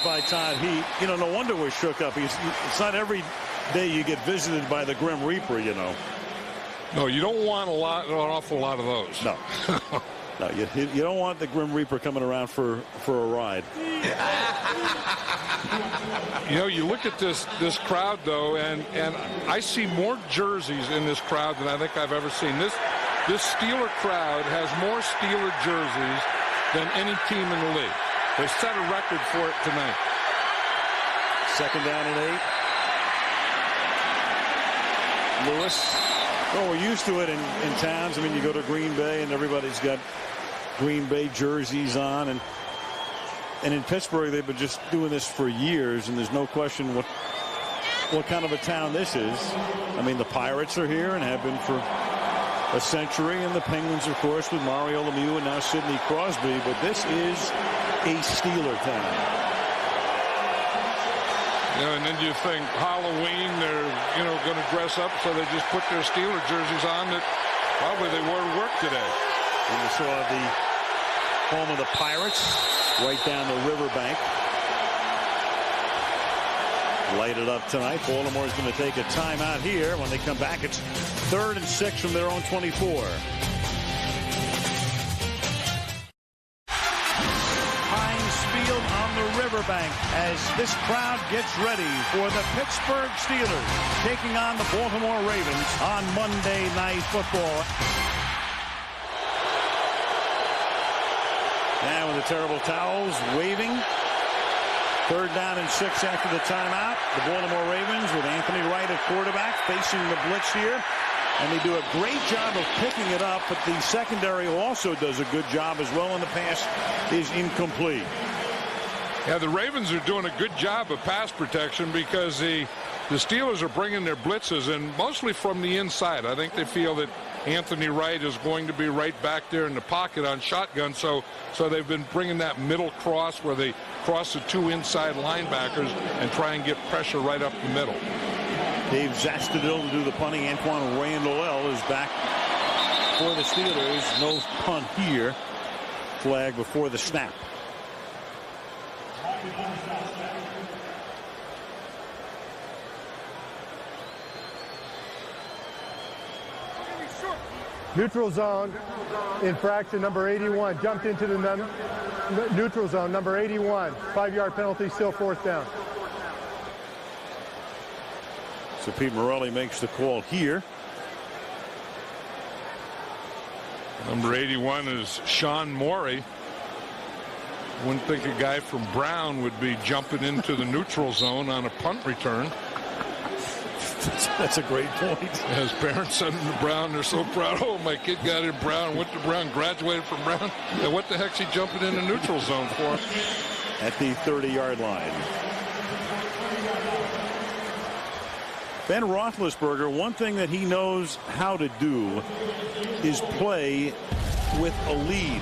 By Todd Heap. You know, no wonder we're shook up. It's not every day you get visited by the Grim Reaper, you know. No, you don't want an awful lot of those. No. No, you don't want the Grim Reaper coming around for a ride. You know, you look at this crowd, though, and I see more jerseys in this crowd than I think I've ever seen. This Steeler crowd has more Steeler jerseys than any team in the league. They set a record for it tonight. 2nd down and 8. Lewis. Well, we're used to it in towns. I mean, you go to Green Bay and everybody's got Green Bay jerseys on. And in Pittsburgh, they've been just doing this for years. And there's no question what kind of a town this is. I mean, the Pirates are here and have been for a century. And the Penguins, of course, with Mario Lemieux and now Sidney Crosby. But this is a Steeler town. Yeah, and then you think Halloween, they're going to dress up, so they just put their Steeler jerseys on that probably they wore to work today. And you saw the home of the Pirates right down the riverbank. Lighted up tonight. Baltimore's going to take a timeout here. When they come back, it's 3rd and 6 from their own 24. Riverbank as this crowd gets ready for the Pittsburgh Steelers taking on the Baltimore Ravens on Monday Night Football. Now with the terrible towels waving. 3rd down and 6 after the timeout. The Baltimore Ravens with Anthony Wright at quarterback facing the blitz here. And they do a great job of picking it up, but the secondary also does a good job as well, and the pass is incomplete. Yeah, the Ravens are doing a good job of pass protection because the Steelers are bringing their blitzes in mostly from the inside. I think they feel that Anthony Wright is going to be right back there in the pocket on shotgun, so they've been bringing that middle cross where they cross the 2 inside linebackers and try and get pressure right up the middle. Dave Zastudil to do the punting. Antoine Randall is back for the Steelers. No punt here. Flag before the snap. Neutral zone, infraction number 81, jumped into the neutral zone, number 81, 5-yard penalty, still 4th down. So Pete Morelli makes the call here. Number 81 is Sean Morey. Wouldn't think a guy from Brown would be jumping into the neutral zone on a punt return. That's a great point. His parents sent him to Brown. They're so proud. Oh, my kid got in Brown, went to Brown, graduated from Brown. And what the heck's he jumping in the neutral zone for? At the 30-yard line. Ben Roethlisberger, one thing that he knows how to do is play with a lead.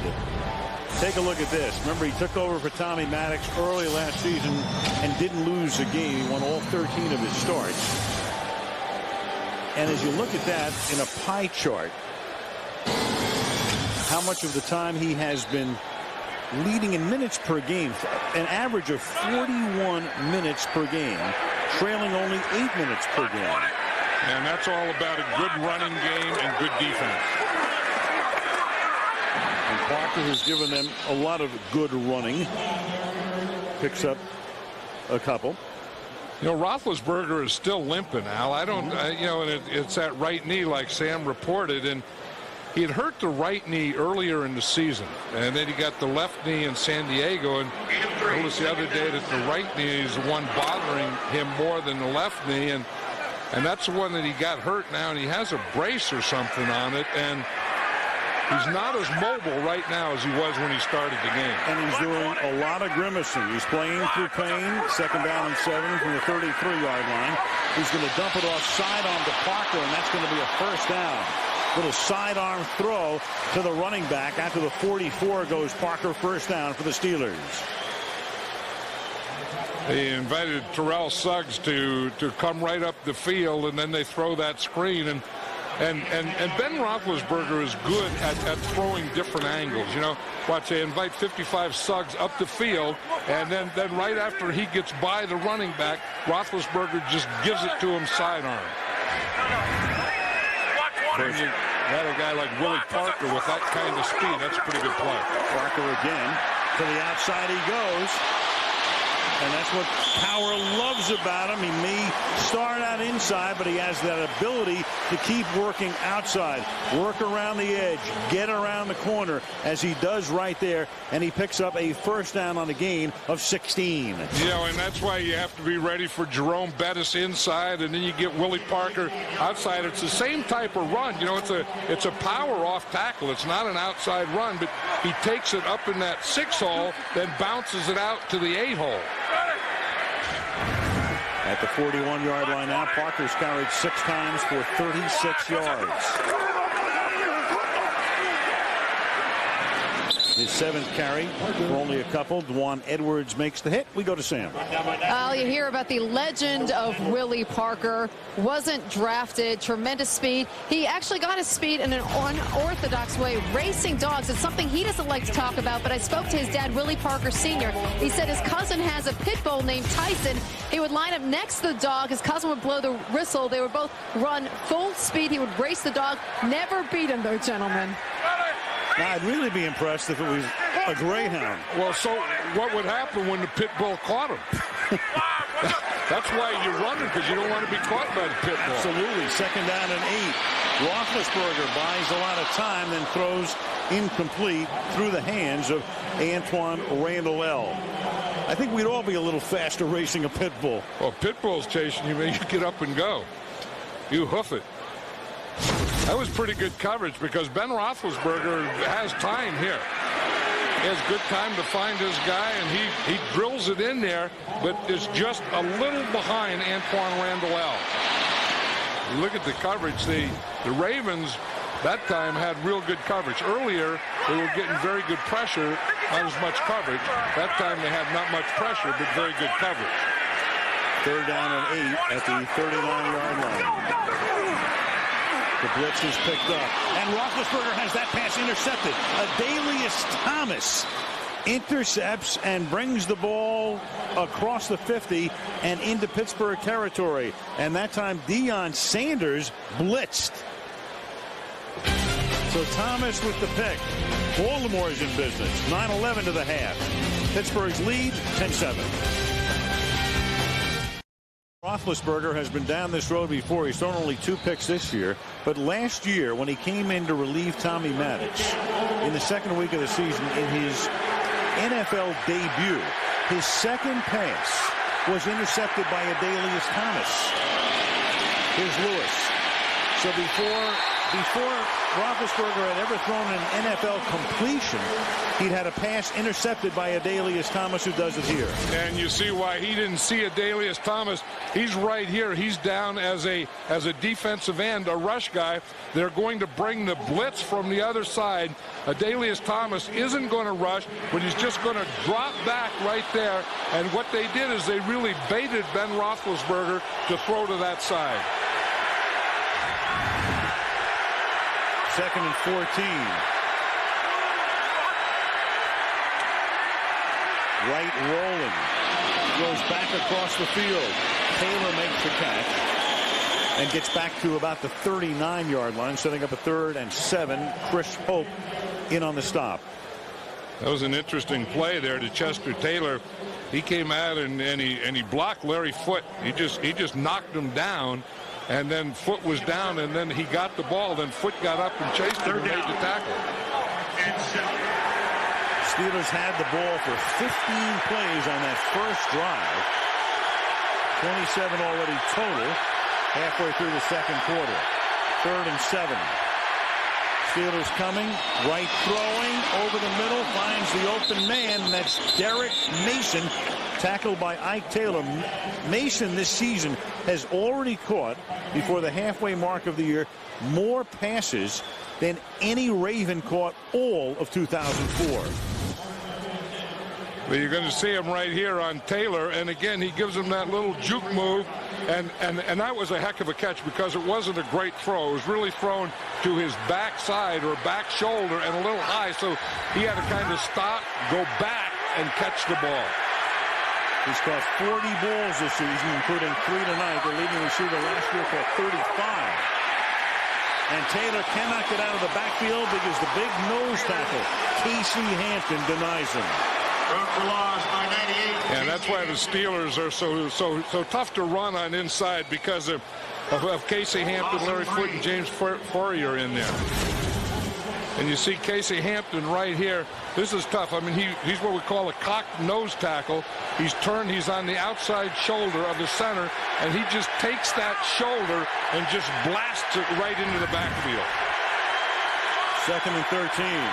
Take a look at this. Remember, he took over for Tommy Maddox early last season and didn't lose a game. He won all 13 of his starts. And as you look at that in a pie chart, how much of the time he has been leading in minutes per game, an average of 41 minutes per game, trailing only 8 minutes per game. And that's all about a good running game and good defense. And Parker has given them a lot of good running. Picks up a couple. You know, Roethlisberger is still limping, Al. I don't, you know, and it's that right knee like Sam reported. And he had hurt the right knee earlier in the season. And then he got the left knee in San Diego. And I noticed the other day that the right knee is the one bothering him more than the left knee. And that's the one that he got hurt now. And he has a brace or something on it. And he's not as mobile right now as he was when he started the game. And he's doing a lot of grimacing. He's playing through pain. 2nd down and 7 from the 33-yard line. He's going to dump it off sidearm to Parker, and that's going to be a first down. Little sidearm throw to the running back. After the 44 goes Parker, first down for the Steelers. They invited Terrell Suggs to come right up the field, and then they throw that screen. And Ben Roethlisberger is good at throwing different angles. You know, watch, they invite 55 Suggs up the field, and then right after he gets by the running back, Roethlisberger just gives it to him sidearm. You had a guy like Willie Parker with that kind of speed. That's a pretty good play. Parker again. To the outside he goes. And that's what Cowher loves about him. He may start out inside, but he has that ability to keep working outside, work around the edge, get around the corner, as he does right there. And he picks up a first down on a gain of 16. You know, and that's why you have to be ready for Jerome Bettis inside, and then you get Willie Parker outside. It's the same type of run. You know, it's a power off tackle. It's not an outside run, but he takes it up in that 6 hole, then bounces it out to the 8 hole. At the 41-yard line now, Parker's carried 6 times for 36 yards. His 7th carry for only a couple. Dwan Edwards makes the hit. We go to Sam. You hear about the legend of Willie Parker. Wasn't drafted. Tremendous speed. He actually got his speed in an unorthodox way. Racing dogs is something he doesn't like to talk about, but I spoke to his dad, Willie Parker Sr. He said his cousin has a pit bull named Tyson. He would line up next to the dog. His cousin would blow the whistle. They would both run full speed. He would race the dog. Never beat him, though, gentlemen. Now, I'd really be impressed if it was a greyhound. Well, so what would happen when the pit bull caught him? That's why you're running, because you don't want to be caught by the pit bull. Absolutely. 2nd down and 8. Roethlisberger buys a lot of time, then throws incomplete through the hands of Antoine Randall. I think we'd all be a little faster racing a pit bull. Well, pit bull's chasing you, man. You get up and go. You hoof it. That was pretty good coverage, because Ben Roethlisberger has time here. He has good time to find his guy, and he drills it in there, but is just a little behind Antoine Randall. Look at the coverage. The Ravens that time had real good coverage. Earlier, they were getting very good pressure, not as much coverage. That time they had not much pressure, but very good coverage. 3rd down and 8 at the 39-yard line. The blitz is picked up, and Roethlisberger has that pass intercepted. Adalius Thomas intercepts and brings the ball across the 50 and into Pittsburgh territory. And that time, Deion Sanders blitzed. So Thomas with the pick. Baltimore is in business. 9-11 to the half. Pittsburgh's lead, 10-7. Roethlisberger has been down this road before. He's thrown only 2 picks this year. But last year, when he came in to relieve Tommy Maddox in the 2nd week of the season, in his NFL debut, his 2nd pass was intercepted by Adalius Thomas. Here's Lewis. So before Roethlisberger had ever thrown an NFL completion, he'd had a pass intercepted by Adalius Thomas, who does it here. And you see why he didn't see Adalius Thomas. He's right here. He's down as a defensive end, a rush guy. They're going to bring the blitz from the other side. Adalius Thomas isn't going to rush, but he's just going to drop back right there. And what they did is they really baited Ben Roethlisberger to throw to that side. 2nd and 14. Right rolling. Goes back across the field. Taylor makes the catch and gets back to about the 39-yard line, setting up a 3rd and 7. Chris Hope in on the stop. That was an interesting play there to Chester Taylor. He came out and he blocked Larry Foote. He just knocked him down, and then Foote was down, and then he got the ball. Then Foote got up and chased him and made the tackle. Steelers had the ball for 15 plays on that first drive. 27 already total halfway through the second quarter. 3rd and 7. Steelers coming, right throwing, over the middle, finds the open man, and that's Derek Mason, tackled by Ike Taylor. Mason this season has already caught, before the halfway mark of the year, more passes than any Raven caught all of 2004. Well, you're going to see him right here on Taylor, and again, he gives him that little juke move, and that was a heck of a catch because it wasn't a great throw. It was really thrown to his backside or back shoulder and a little high, so he had to kind of stop, go back, and catch the ball. He's caught 40 balls this season, including 3 tonight. The leading receiver last year caught 35. And Taylor cannot get out of the backfield because the big nose tackle, Casey Hampton, denies him. And that's why the Steelers are so tough to run on inside, because of Casey Hampton, Larry Foote, and James Fourier in there. And you see Casey Hampton right here. This is tough. I mean, he's what we call a cocked nose tackle. He's turned. He's on the outside shoulder of the center, and he just takes that shoulder and just blasts it right into the backfield. 2nd and 13.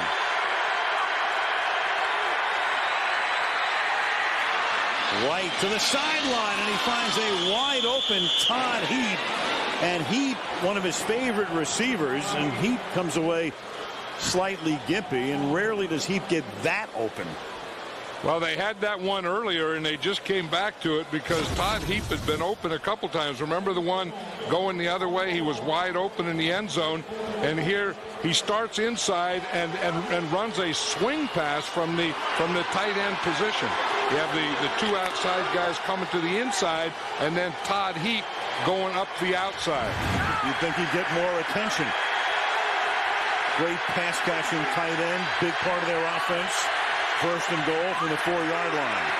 Right to the sideline, and he finds a wide open Todd Heap. And Heap, one of his favorite receivers, and Heap comes away slightly gimpy, and rarely does Heap get that open. Well, they had that one earlier, and they just came back to it because Todd Heap had been open a couple times. Remember the one going the other way? He was wide open in the end zone, and here he starts inside and runs a swing pass from the tight end position. You have the 2 outside guys coming to the inside, and then Todd Heap going up the outside. You'd think he'd get more attention. Great pass catching tight end, big part of their offense. 1st and goal from the 4-yard line.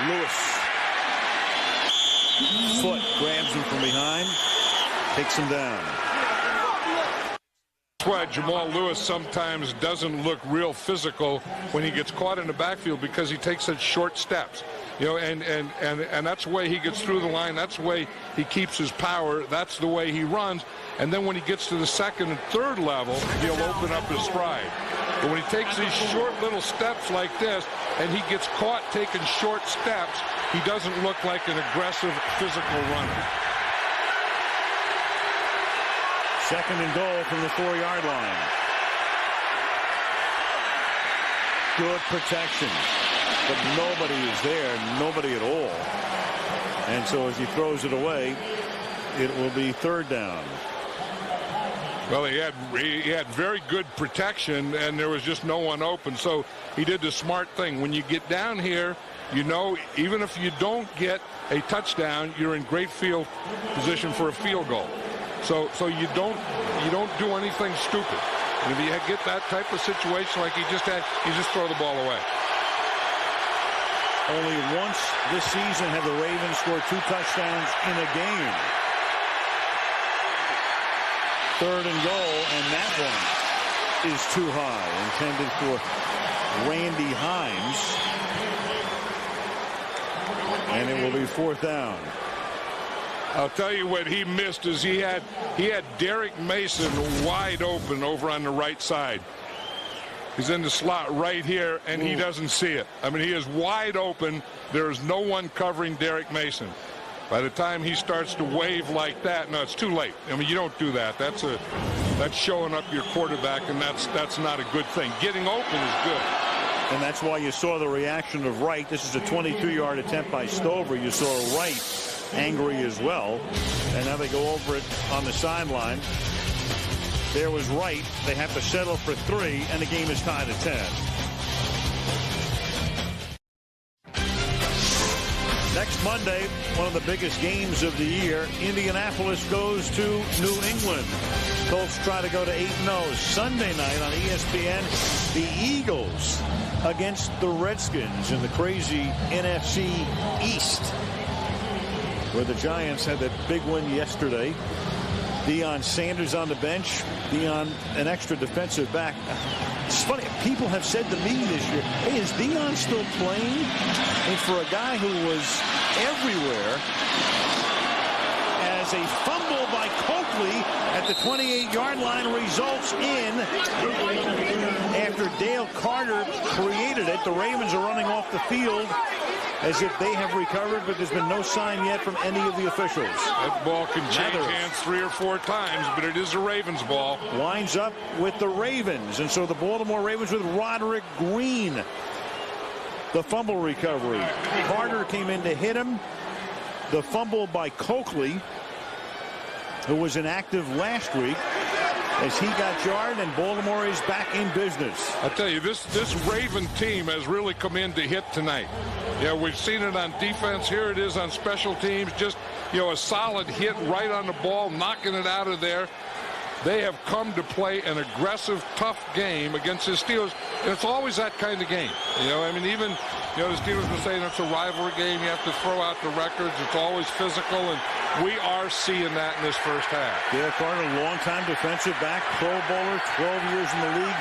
Lewis. Foote grabs him from behind, takes him down. That's why Jamal Lewis sometimes doesn't look real physical when he gets caught in the backfield, because he takes such short steps. You know, and that's the way he gets through the line. That's the way he keeps his power. That's the way he runs. And then when he gets to the 2nd and 3rd level, he'll open up his stride. But when he takes these short little steps like this, and he gets caught taking short steps, he doesn't look like an aggressive physical runner. 2nd and goal from the 4-yard line. Good protection, but nobody is there, nobody at all. And so as he throws it away, it will be 3rd down. Well, he had very good protection, and there was just no one open. So he did the smart thing. When you get down here, you know, even if you don't get a touchdown, you're in great field position for a field goal. So you don't do anything stupid. And if you get that type of situation like he just had, you just throw the ball away. Only once this season have the Ravens scored 2 touchdowns in a game. 3rd and goal, and that one is too high, intended for Randy Hines. And it will be 4th down. I'll tell you what he missed is he had Derek Mason wide open over on the right side. He's in the slot right here, and he doesn't see it. I mean, he is wide open. There is no one covering Derek Mason. By the time he starts to wave like that, no, it's too late. I mean, you don't do that. That's showing up your quarterback, and that's not a good thing. Getting open is good. And that's why you saw the reaction of Wright. This is a 22-yard attempt by Stover. You saw Wright angry as well. And now they go over it on the sideline. There was Wright. They have to settle for 3, and the game is tied at 10. Next Monday, one of the biggest games of the year, Indianapolis goes to New England. Colts try to go to 8-0. Sunday night on ESPN, the Eagles against the Redskins in the crazy NFC East, where the Giants had that big win yesterday. Deion Sanders on the bench. Deion, an extra defensive back. It's funny. People have said to me this year, hey, is Deion still playing? And for a guy who was everywhere, as a fumble by Coakley at the 28-yard line results in, after Dale Carter created it, the Ravens are running off the field as if they have recovered, but there's been no sign yet from any of the officials. That ball can change hands 3 or 4 times, but it is a Ravens ball. Lines up with the Ravens, and so the Baltimore Ravens with Roderick Green. The fumble recovery. Carter came in to hit him. The fumble by Coakley, who was inactive last week, as he got jarred, and Baltimore is back in business. I tell you, this Raven team has really come in to hit tonight. Yeah, we've seen it on defense. Here it is on special teams. Just, a solid hit right on the ball, knocking it out of there. They have come to play an aggressive, tough game against the Steelers, and it's always that kind of game. Even the Steelers were saying it's a rivalry game. You have to throw out the records. It's always physical, and we are seeing that in this first half. Dale Carter, longtime defensive back, Pro Bowler, 12 years in the league.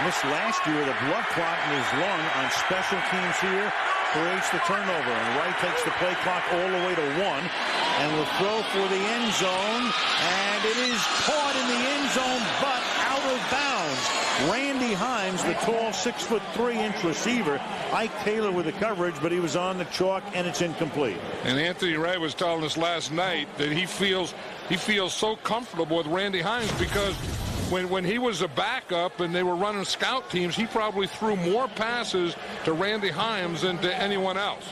Missed last year with a blood clot in his lung on special teams here. Creates the turnover, and Wright takes the play clock all the way to 1 and will throw for the end zone, and it is caught in the end zone but out of bounds. Randy Himes, the tall 6'3" receiver. Ike Taylor with the coverage, but he was on the chalk, and it's incomplete. And Anthony Wright was telling us last night that he feels so comfortable with Randy Himes because when he was a backup and they were running scout teams, he probably threw more passes to Randy Himes than to anyone else.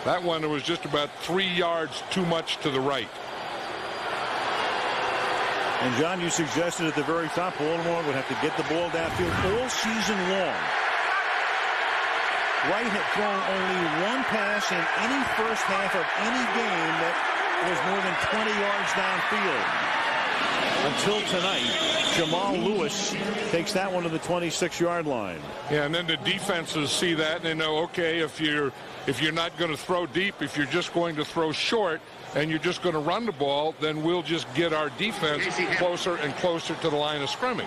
That one was just about 3 yards too much to the right. And John, you suggested at the very top, Baltimore would have to get the ball downfield all season long. Wright had thrown only one pass in any first half of any game that was more than 20 yards downfield. Until tonight, Jamal Lewis takes that one to the 26-yard line. Yeah, and then the defenses see that and they know, okay, if you're not going to throw deep, if you're just going to throw short and you're just going to run the ball, then we'll just get our defense closer and closer to the line of scrimmage.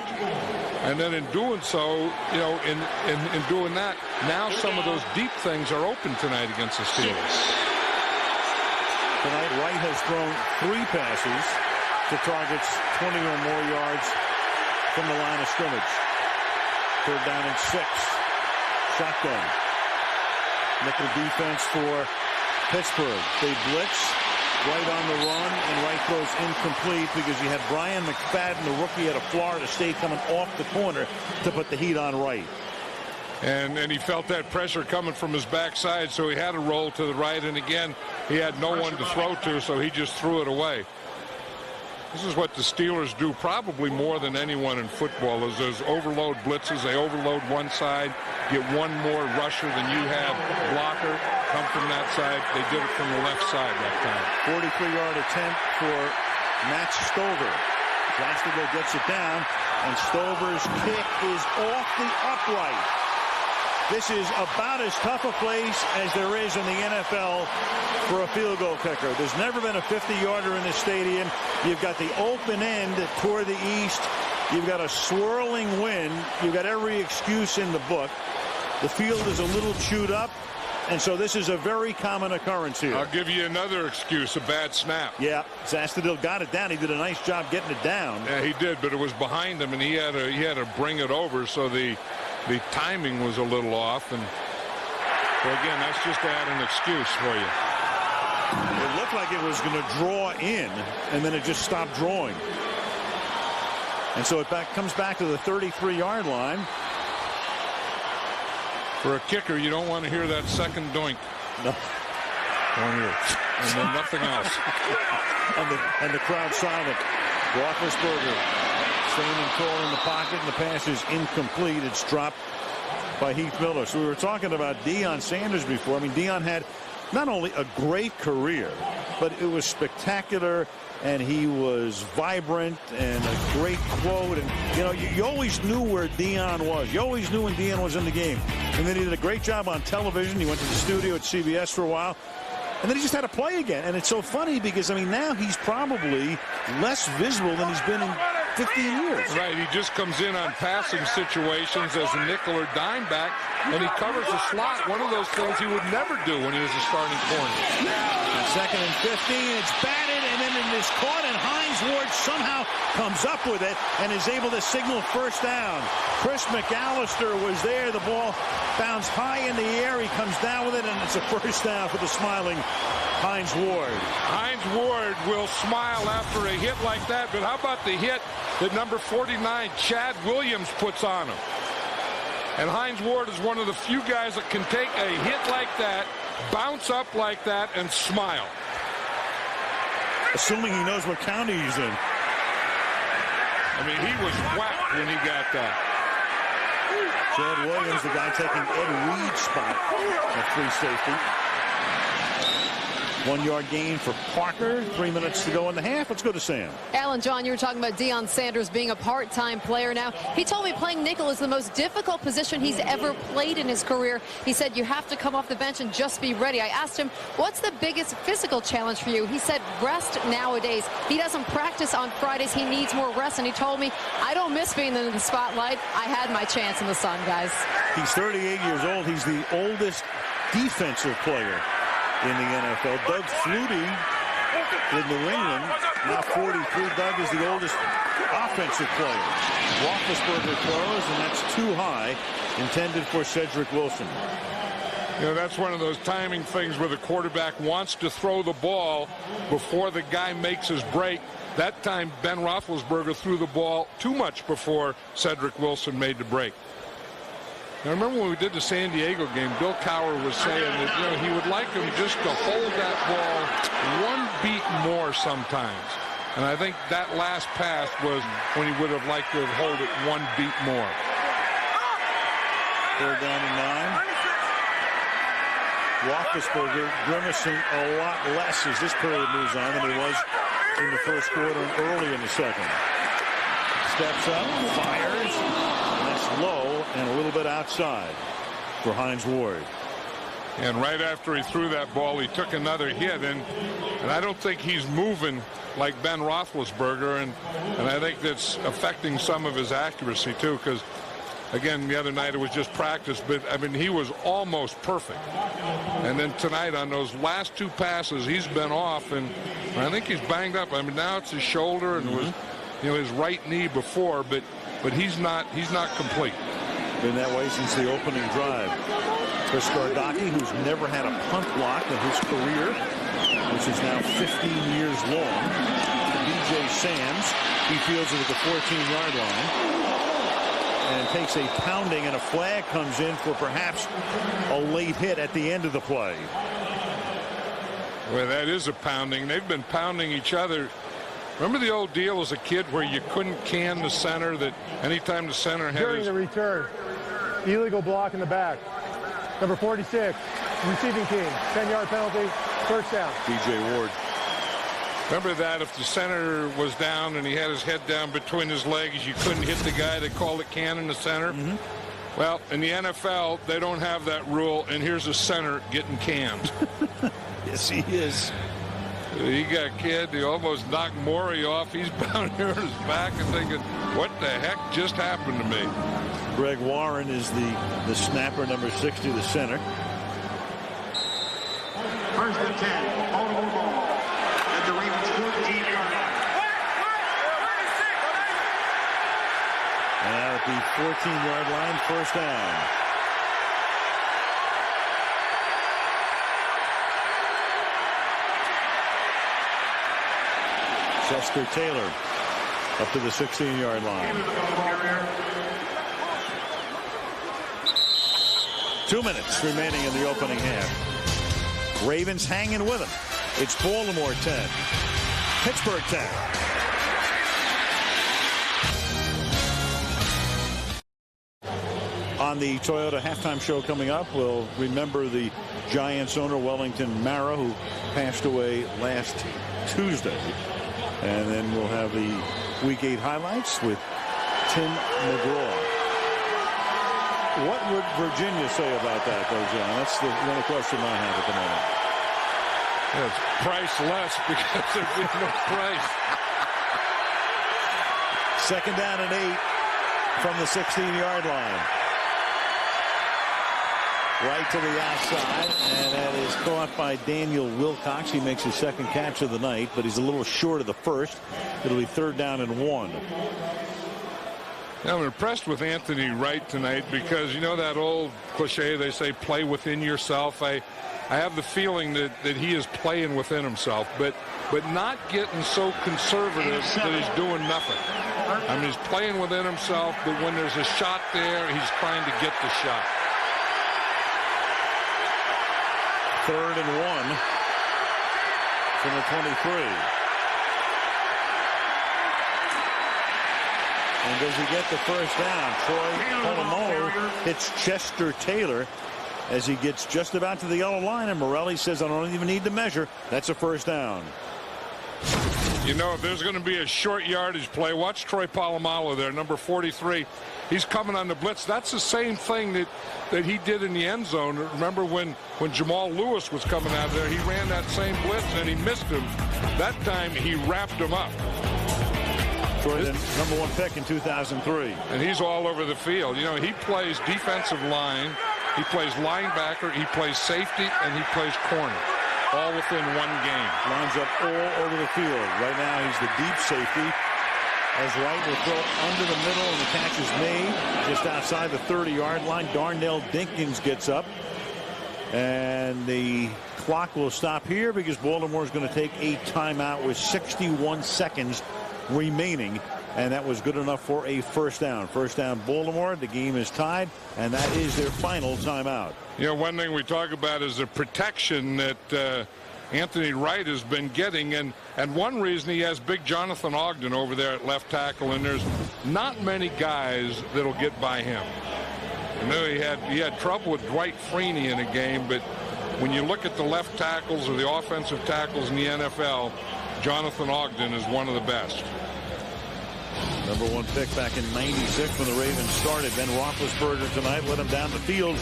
And then in doing so, in doing that, now some of those deep things are open tonight against the Steelers. Tonight, Wright has thrown 3 passes to targets 20 or more yards from the line of scrimmage. 3rd down and 6. Shotgun. Nickel defense for Pittsburgh. They blitz. Wright on the run, and Wright throws incomplete because you had Brian McFadden, the rookie out of Florida State, coming off the corner to put the heat on Wright. And he felt that pressure coming from his backside, so he had to roll to the right, and again, he had no one to throw to, so he just threw it away. This is what the Steelers do probably more than anyone in football, is those overload blitzes. They overload one side, get one more rusher than you have, blocker, come from that side. They did it from the left side that time. 43-yard attempt for Matt Stover. Plastico gets it down, and Stover's kick is off the upright. This is about as tough a place as there is in the NFL for a field goal kicker. There's never been a 50-yarder in this stadium. You've got the open end toward the east. You've got a swirling wind. You've got every excuse in the book. The field is a little chewed up, and so this is a very common occurrence here. I'll give you another excuse, a bad snap. Yeah, Zastudil got it down. He did a nice job getting it down. Yeah, he did, but it was behind him, and he had to bring it over, so the timing was a little off. And so again, that's just to add an excuse for you. It looked like it was going to draw in, and then it just stopped drawing. And so it comes back to the 33-yard line. For a kicker, you don't want to hear that second doink. No. Don't hear it. And then nothing else. and the crowd silent. Roethlisberger standing tall in the pocket, and the pass is incomplete. It's dropped by Heath Miller. So we were talking about Deion Sanders before. I mean, Deion had not only a great career, but it was spectacular, and he was vibrant and a great quote. And, you know, you always knew where Deion was. You always knew when Deion was in the game. And then he did a great job on television. He went to the studio at CBS for a while. And then he just had to play again. And it's so funny because, I mean, now he's probably less visible than he's been in 15 years. Right, he just comes in on passing situations as a nickel or dime back, and he covers the slot, one of those things he would never do when he was a starting corner. Second and 15, it's batted, and then it is caught, and Hines Ward somehow comes up with it and is able to signal first down. Chris McAllister was there. The ball bounced high in the air. He comes down with it, and it's a first down for the smiling Hines Ward. Hines Ward will smile after a hit like that, but how about the hit that number 49, Chad Williams, puts on him? And Hines Ward is one of the few guys that can take a hit like that, bounce up like that, and smile. Assuming he knows what county he's in. I mean, he was whacked when he got that. Chad Williams, the guy taking Ed Reed's spot at free safety. 1 yard gain for Parker. 3 minutes to go in the half. Let's go to Sam. Alan, John, you were talking about Deion Sanders being a part-time player now. He told me playing nickel is the most difficult position he's ever played in his career. He said you have to come off the bench and just be ready. I asked him, what's the biggest physical challenge for you? He said rest nowadays. He doesn't practice on Fridays. He needs more rest. And he told me, I don't miss being in the spotlight. I had my chance in the sun, guys. He's 38 years old. He's the oldest defensive player in the NFL. Doug Flutie in New England, now 43. Doug is the oldest offensive player. Roethlisberger throws, and that's too high, intended for Cedric Wilson. You know, that's one of those timing things where the quarterback wants to throw the ball before the guy makes his break. That time, Ben Roethlisberger threw the ball too much before Cedric Wilson made the break. I remember when we did the San Diego game, Bill Cowher was saying that, you know, he would like him just to hold that ball one beat more sometimes. And I think that last pass was when he would have liked to have held it one beat more. 3rd down and 9. Roethlisberger grimacing a lot less as this period moves on than he was in the first quarter and early in the second. Steps up, fires, and that's low and a little bit outside for Hines Ward. And right after he threw that ball, he took another hit, and I don't think he's moving like Ben Roethlisberger, and I think that's affecting some of his accuracy too, because again, the other night it was just practice, but I mean, he was almost perfect. And then tonight on those last two passes, he's been off, and I think he's banged up. I mean, now it's his shoulder, and it was, you know, his right knee before, but he's not complete. Been that way since the opening drive. Chris Gardocki, who's never had a punt block in his career, which is now 15 years long. B.J. Sands, he fields it at the 14-yard line. And takes a pounding, and a flag comes in for perhaps a late hit at the end of the play. Well, that is a pounding. They've been pounding each other. Remember the old deal as a kid where you couldn't can the center, that anytime the center had During his... the return, illegal block in the back. Number 46, receiving team, 10-yard penalty, first down. B.J. Ward. Remember that if the center was down and he had his head down between his legs, you couldn't hit the guy. They called it can in the center. Well, in the NFL, they don't have that rule, and here's a center getting canned. Yes, he is. He got kid. He almost knocked Morey off. He's down here on his back and thinking, what the heck just happened to me? Greg Warren is the snapper, number 60, the center. First and 10, Baltimore ball. At the Ravens 14-yard line. And at the 14-yard line, first down. Chester Taylor up to the 16-yard line. 2 minutes remaining in the opening half. Ravens hanging with them. It's Baltimore 10, Pittsburgh 10. On On the Toyota halftime show coming up, we'll remember the Giants owner, Wellington Mara, who passed away last Tuesday. And then we'll have the Week 8 highlights with Tim McGraw. What would Virginia say about that, though, John? That's the only question I have at the moment. Yeah, it's priceless because there's no price. Second down and 8 from the 16-yard line. Right to the outside, and that is caught by Daniel Wilcox. He makes his second catch of the night, but he's a little short of the first. It'll be 3rd down and 1. I'm impressed with Anthony Wright tonight because, you know, that old cliche, they say play within yourself. I have the feeling that he is playing within himself, but not getting so conservative that he's doing nothing. I mean, he's playing within himself, but when there's a shot there, he's trying to get the shot. 3rd and 1 from the 23. And does he get the first down? Troy Polamalu hits Chester Taylor as he gets just about to the yellow line, and Morelli says, I don't even need to measure. That's a first down. You know, if there's going to be a short yardage play, watch Troy Polamalu there, number 43. He's coming on the blitz. That's the same thing that he did in the end zone. Remember when Jamal Lewis was coming out there, he ran that same blitz and he missed him. That time he wrapped him up. For the number 1 pick in 2003. And he's all over the field. You know, he plays defensive line, he plays linebacker, he plays safety, and he plays corner. All within one game. Lines up all over the field. Right now he's the deep safety. As Wright will throw it under the middle, and the catch is made just outside the 30-yard line. Darnell Dinkins gets up. And the clock will stop here because Baltimore is going to take a timeout with 61 seconds remaining, and that was good enough for a first down. First down, Baltimore. The game is tied, and that is their final timeout. You know, one thing we talk about is the protection that Anthony Wright has been getting, and one reason he has big Jonathan Ogden over there at left tackle, and there's not many guys that'll get by him. I know he had trouble with Dwight Freeney in a game, but when you look at the left tackles or the offensive tackles in the NFL, Jonathan Ogden is one of the best. Number 1 pick back in '96 when the Ravens started. Ben Roethlisberger tonight led him down the field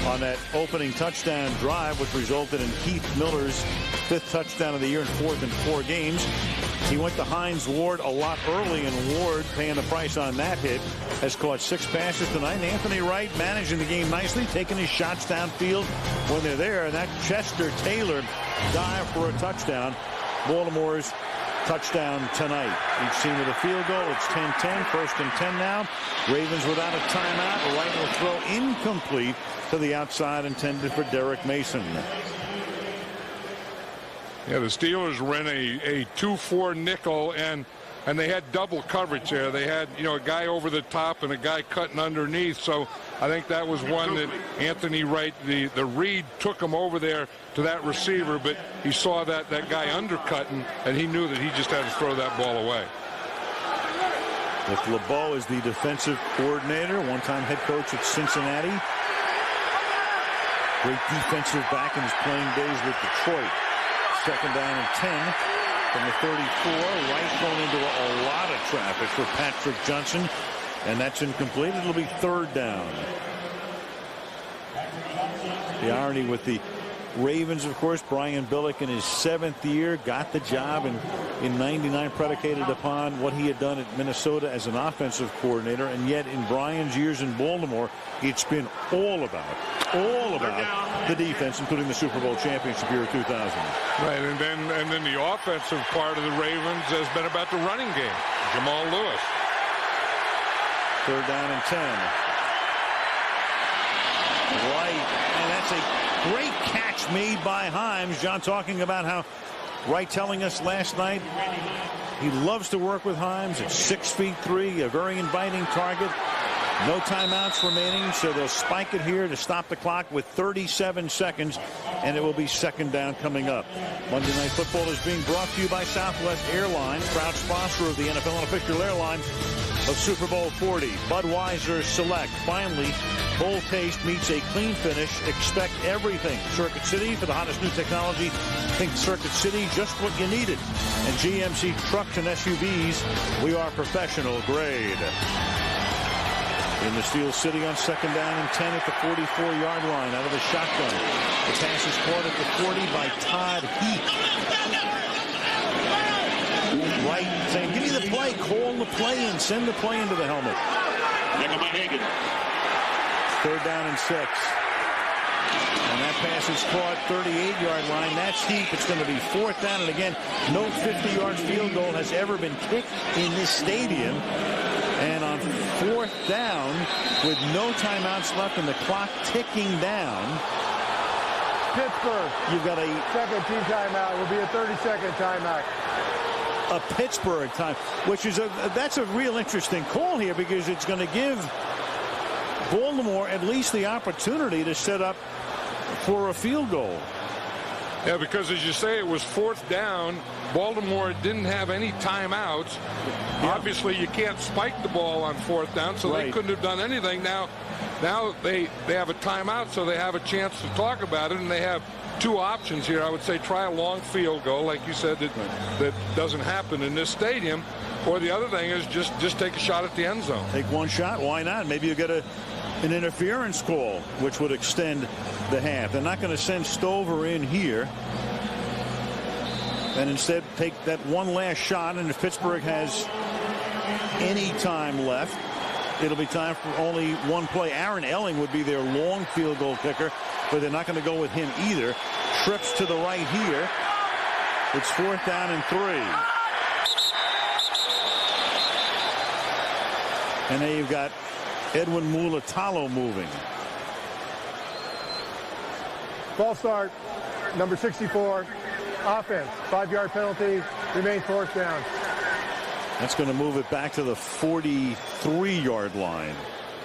on that opening touchdown drive, which resulted in Keith Miller's 5th touchdown of the year in 4th in 4 games. He went to Hines Ward a lot early, and Ward, paying the price on that hit, has caught 6 passes tonight. And Anthony Wright managing the game nicely, taking his shots downfield when they're there. And that Chester Taylor dive for a touchdown. Baltimore's touchdown tonight. Each team with a field goal. It's 10-10. 1st and 10 now. Ravens without a timeout. Wright will throw incomplete to the outside, intended for Derek Mason. Yeah, the Steelers ran a 2-4 nickel, and they had double coverage there. They had, you know, a guy over the top and a guy cutting underneath. So I think that was one that Anthony Wright, the read took him over there to that receiver, but he saw that guy undercutting, and he knew that he just had to throw that ball away. With LeBeau as the defensive coordinator, one-time head coach at Cincinnati. Great defensive back in his playing days with Detroit. 2nd down and 10 from the 34. Wright going into a lot of traffic for Patrick Johnson, and that's incomplete. It'll be 3rd down. The irony with the Ravens, of course, Brian Billick in his 7th year got the job in '99, predicated upon what he had done at Minnesota as an offensive coordinator, and yet in Brian's years in Baltimore, it's been all about the defense, including the Super Bowl championship year of 2000. Right, and then the offensive part of the Ravens has been about the running game. Jamal Lewis. 3rd down and 10. Right, and that's a great catch made by Himes. John talking about how Wright telling us last night he loves to work with Himes at 6'3", a very inviting target. No timeouts remaining, so they'll spike it here to stop the clock with 37 seconds, and it will be second down coming up. Monday Night Football is being brought to you by Southwest Airlines, proud sponsor of the NFL and official airline of Super Bowl 40. Budweiser Select. Finally, bold taste meets a clean finish. Expect everything. Circuit City for the hottest new technology. Think Circuit City, just what you needed. And GMC trucks and SUVs, we are professional grade. In the Steel City on second down and 10 at the 44-yard line out of the shotgun. The pass is caught at the 40 by Todd Heap. Right, saying, give me the play, call the play, and send the play into the helmet. Third down and 6. And that pass is caught 38-yard line. That's Heap. It's going to be fourth down. And again, no 50-yard field goal has ever been kicked in this stadium. And on fourth down, with no timeouts left and the clock ticking down, Pittsburgh. You've got a second team timeout. Will be a 30-second timeout. A Pittsburgh time, which is that's a real interesting call here, because it's going to give Baltimore at least the opportunity to set up for a field goal. Yeah, because as you say, it was fourth down. Baltimore didn't have any timeouts. Yeah. Obviously, you can't spike the ball on fourth down, so They couldn't have done anything. Now they have a timeout, so they have a chance to talk about it, and they have two options here. I would say try a long field goal, like you said, that doesn't happen in this stadium. Or the other thing is just take a shot at the end zone. Take one shot. Why not? Maybe you get an interference call, which would extend the half. They're not going to send Stover in here. And instead take that one last shot. And if Pittsburgh has any time left, it'll be time for only one play. Aaron Elling would be their long field goal kicker, but they're not going to go with him either. Trips to the right here. It's fourth down and 3. And then you've got Edwin Mulatalo moving. False start, number 64. Offense, 5-yard penalty, remains fourth down. That's going to move it back to the 43-yard line.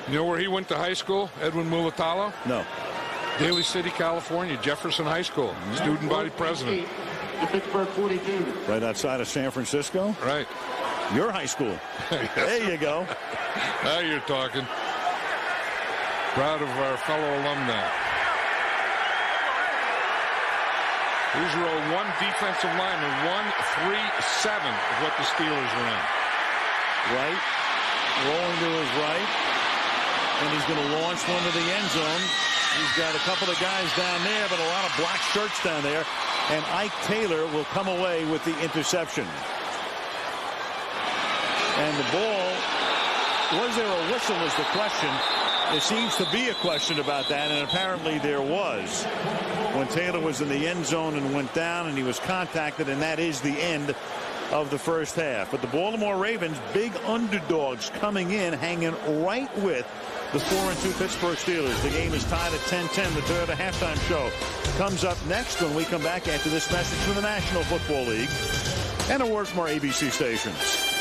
You know where he went to high school, Edwin Mulatalo? No. Daly City, California, Jefferson High School, student body president. Pittsburgh 42. Right outside of San Francisco? Right. Your high school. Yes. There you go. Now you're talking. Proud of our fellow alumni. Here's row one defensive lineman, 1-3-7 is what the Steelers run. Right. Rolling to his right. And he's going to launch one to the end zone. He's got a couple of guys down there, but a lot of black shirts down there. And Ike Taylor will come away with the interception. And the ball, was there a whistle is the question. There seems to be a question about that, and apparently there was. When Taylor was in the end zone and went down and he was contacted, and that is the end of the first half. But the Baltimore Ravens, big underdogs coming in, hanging right with the 4-2 Pittsburgh Steelers. The game is tied at 10-10. The Toyota halftime show comes up next when we come back after this message from the National Football League and a word from our ABC stations.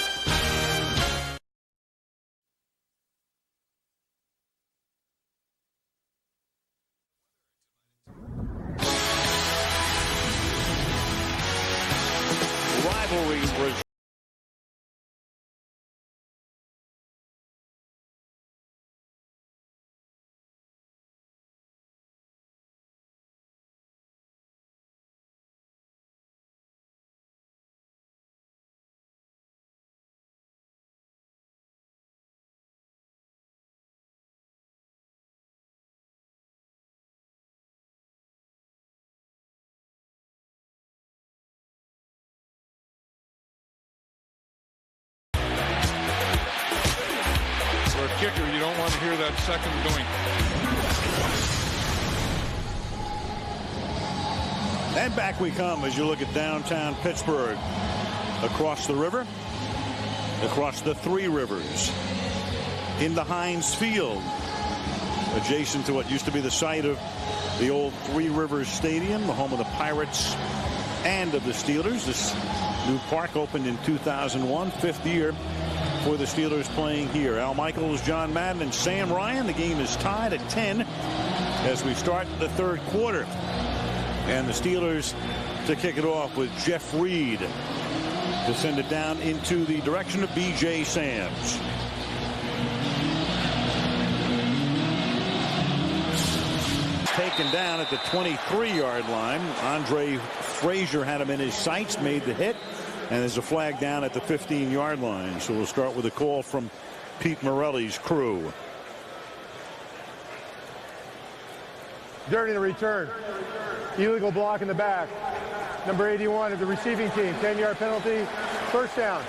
Kicker, you don't want to hear that second doink. And back we come as you look at downtown Pittsburgh. Across the river, across the three rivers, in the Heinz Field, adjacent to what used to be the site of the old Three Rivers Stadium, the home of the Pirates and of the Steelers. This new park opened in 2001, fifth year for the Steelers playing here. Al Michaels, John Madden, and Sam Ryan. The game is tied at 10 as we start the third quarter. And the Steelers to kick it off with Jeff Reed to send it down into the direction of B.J. Sams. Taken down at the 23-yard line. Andre Frazier had him in his sights, made the hit, and there's a flag down at the 15-yard line. So we'll start with a call from Pete Morelli's crew. During the return, illegal block in the back. Number 81 of the receiving team, 10-yard penalty, first down.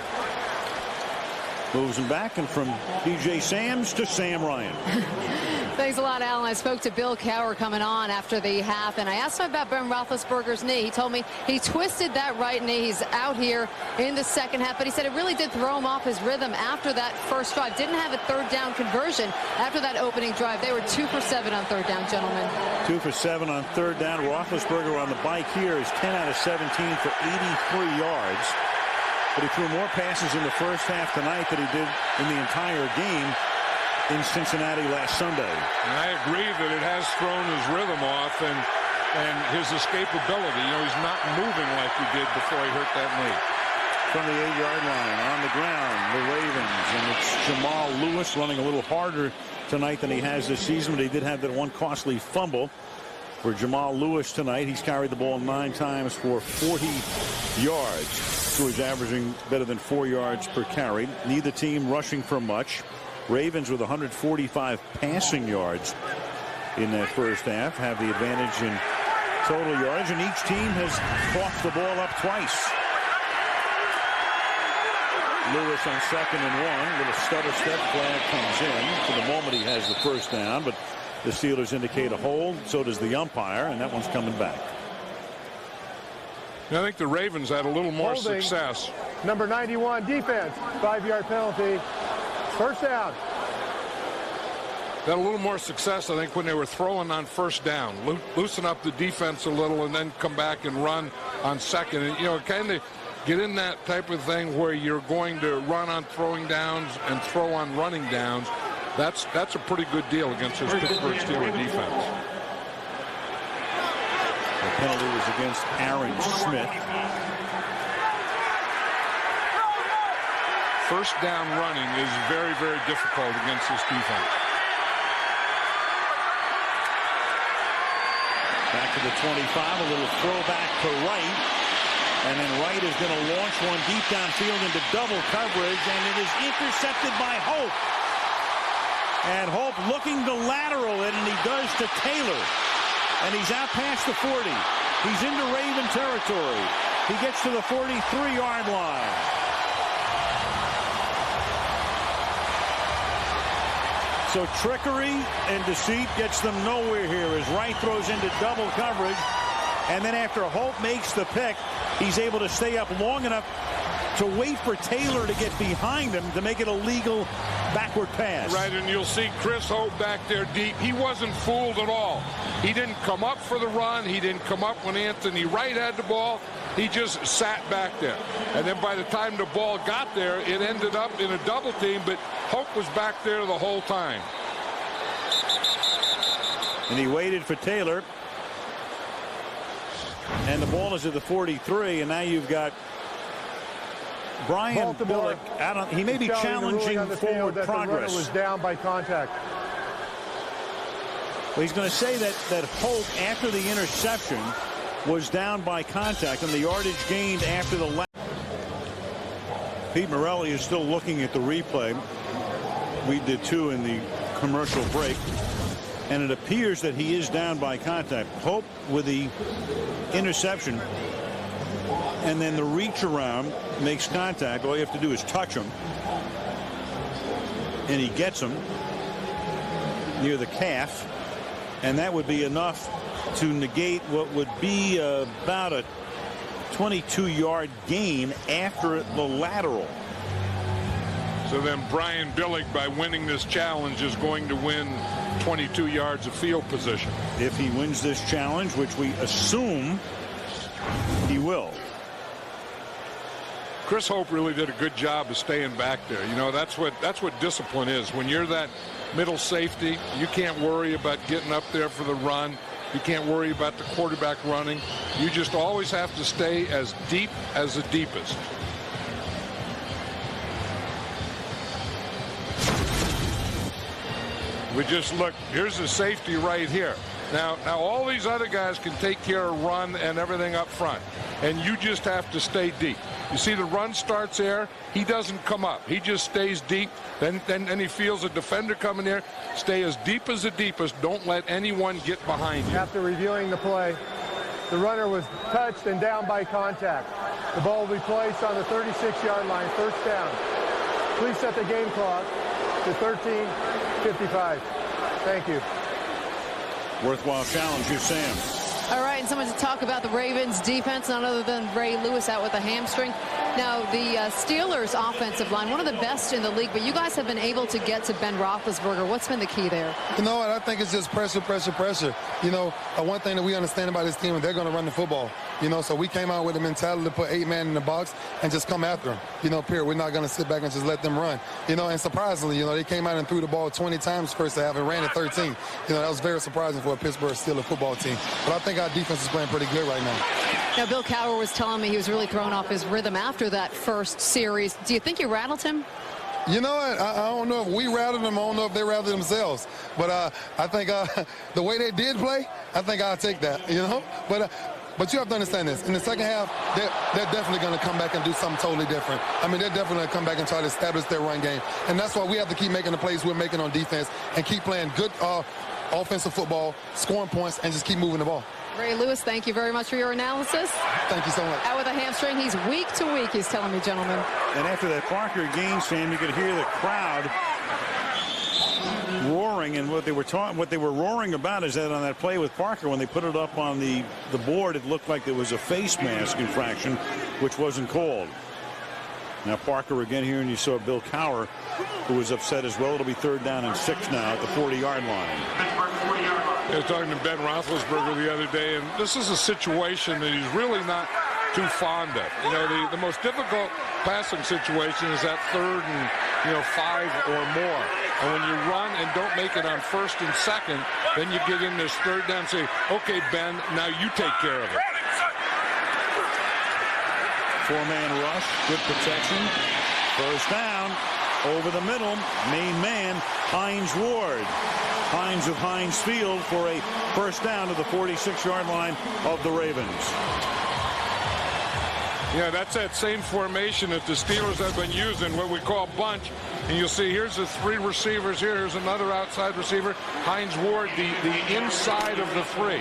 Moves him back, and from B.J. Sams to Sam Ryan. Thanks a lot, Alan. I spoke to Bill Cowher coming on after the half, and I asked him about Ben Roethlisberger's knee. He told me he twisted that right knee. He's out here in the second half, but he said it really did throw him off his rhythm after that first drive. Didn't have a third down conversion after that opening drive. They were 2 for 7 on third down, gentlemen. 2 for 7 on third down. Roethlisberger on the bike here is 10 out of 17 for 83 yards. But he threw more passes in the first half tonight than he did in the entire game in Cincinnati last Sunday. And I agree that it has thrown his rhythm off and his escapability. You know, he's not moving like he did before he hurt that knee. From the 8-yard line, on the ground, the Ravens, and it's Jamal Lewis running a little harder tonight than he has this season, but he did have that one costly fumble for Jamal Lewis tonight. He's carried the ball 9 times for 40 yards. So he's averaging better than 4 yards per carry. Neither team rushing for much. Ravens with 145 passing yards in that first half have the advantage in total yards, and each team has coughed the ball up twice. Lewis on 2nd and 1. Little stutter step flag comes in. For the moment he has the first down, but the Steelers indicate a hold. So does the umpire, and that one's coming back. I think the Ravens had a little more Holding. success. Number 91, defense, 5-yard penalty, first down. They had a little more success, I think, when they were throwing on first down. Loosen up the defense a little and then come back and run on second. And, you know, kind of get in that type of thing where you're going to run on throwing downs and throw on running downs. That's a pretty good deal against this Pittsburgh Steelers defense. The penalty was against Aaron Smith. First down running is very, very difficult against this defense. Back to the 25, a little throwback to Wright. And then Wright is going to launch one deep downfield into double coverage, and it is intercepted by Hope. And Hope looking to lateral it, and he does to Taylor. And he's out past the 40. He's into Raven territory. He gets to the 43-yard line. So trickery and deceit gets them nowhere here as Wright throws into double coverage. And then after Hope makes the pick, he's able to stay up long enough to wait for Taylor to get behind him to make it a legal backward pass. Right, and you'll see Chris Hope back there deep. He wasn't fooled at all. He didn't come up for the run. He didn't come up when Anthony Wright had the ball. He just sat back there. And then by the time the ball got there, it ended up in a double team, but Hope was back there the whole time. And he waited for Taylor. And the ball is at the 43, and now you've got Brian Bullock out on, he may be challenging forward progress. The was down by contact. Well, he's going to say that Hope, after the interception, was down by contact, and the yardage gained after the last. Pete Morelli is still looking at the replay. We did too in the commercial break. And it appears that he is down by contact. Hope with the interception. And then the reach around makes contact. All you have to do is touch him. And he gets him near the calf. And that would be enough to negate what would be about a 22-yard gain after the lateral. So then Brian Billick, by winning this challenge, is going to win 22 yards of field position. If he wins this challenge, which we assume he will. Chris Hope really did a good job of staying back there. You know, that's what discipline is. When you're that middle safety, you can't worry about getting up there for the run. You can't worry about the quarterback running. You just always have to stay as deep as the deepest. We just look, here's the safety right here. Now all these other guys can take care of run and everything up front. And you just have to stay deep. You see the run starts there. He doesn't come up. He just stays deep. Then he feels a defender coming there. Stay as deep as the deepest. Don't let anyone get behind you. After reviewing the play, the runner was touched and down by contact. The ball will be placed on the 36-yard line, first down. Please set the game clock to 13:55. Thank you. Worthwhile challenge, you, Sam. All right, and someone to talk about the Ravens defense, none other than Ray Lewis out with a hamstring. Now, the Steelers offensive line, one of the best in the league, but you guys have been able to get to Ben Roethlisberger. What's been the key there? You know what? I think it's just pressure, pressure, pressure. You know, one thing that we understand about this team is they're going to run the football. You know, so we came out with the mentality to put 8 men in the box and just come after them. You know, period. We're not going to sit back and just let them run. You know, and surprisingly, you know, they came out and threw the ball 20 times first half and ran it 13. You know, that was very surprising for a Pittsburgh Steelers football team. But I think our defense is playing pretty good right now. Now, Bill Cowher was telling me he was really thrown off his rhythm after that first series. Do you think you rattled him? You know what? I don't know if we rattled them. I don't know if they rattled themselves. But I think the way they did play, I think I'll take that, you know? But you have to understand this. In the second half, they're definitely going to come back and do something totally different. I mean, they're definitely going to come back and try to establish their run game. And that's why we have to keep making the plays we're making on defense and keep playing good offensive football, scoring points, and just keep moving the ball. Ray Lewis, thank you very much for your analysis. Thank you so much. Out with a hamstring, he's week to week, he's telling me, gentlemen. And after that Parker game, Sam, you could hear the crowd roaring, and what they were roaring about is that on that play with Parker, when they put it up on the board, it looked like there was a face mask infraction, which wasn't called. Now Parker again here, and you saw Bill Cowher, who was upset as well. It'll be 3rd down and 6 now at the 40-yard line. I was talking to Ben Roethlisberger the other day, and this is a situation that he's really not too fond of. You know, the most difficult passing situation is that 3rd and 5 or more. And when you run and don't make it on 1st and 2nd, then you get in this 3rd down and say, okay, Ben, now you take care of it. 4-man rush, good protection. First down, over the middle, main man, Hines Ward. Hines of Heinz Field for a first down to the 46-yard line of the Ravens. Yeah, that's that same formation that the Steelers have been using, what we call bunch. And you'll see here's the 3 receivers here. Here's another outside receiver. Hines Ward, the inside of the 3.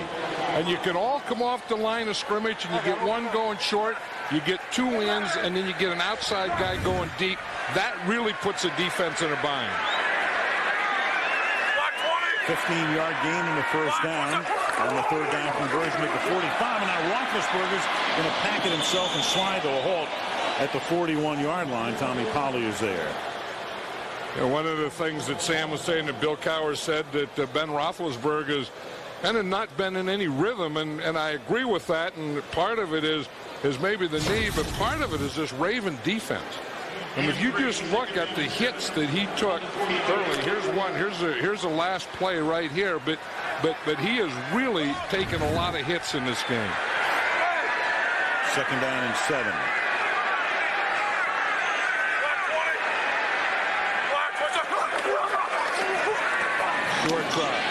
And you can all come off the line of scrimmage, and you get one going short. You get 2 ends, and then you get an outside guy going deep. That really puts a defense in a bind. 15-yard gain in the first down. On the 3rd down conversion at the 45. And now Roethlisberger's going to pack it himself and slide to a halt at the 41-yard line. Tommy Polley is there. Yeah, one of the things that Sam was saying, that Bill Cowher said, that Ben Roethlisberger has kind of not been in any rhythm, and I agree with that. And part of it is maybe the knee, but part of it is this Raven defense. And if you just look at the hits that he took early, here's one, here's the last play right here, but he has really taken a lot of hits in this game. 2nd down and 7. Short drop,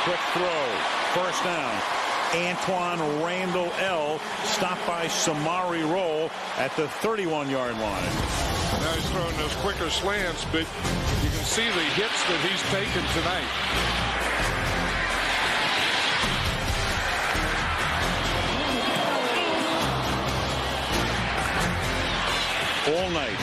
quick throw, first down. Antoine Randall L. stopped by Samari Roll at the 31-yard line. Now he's throwing those quicker slants, but you can see the hits that he's taken tonight. All night.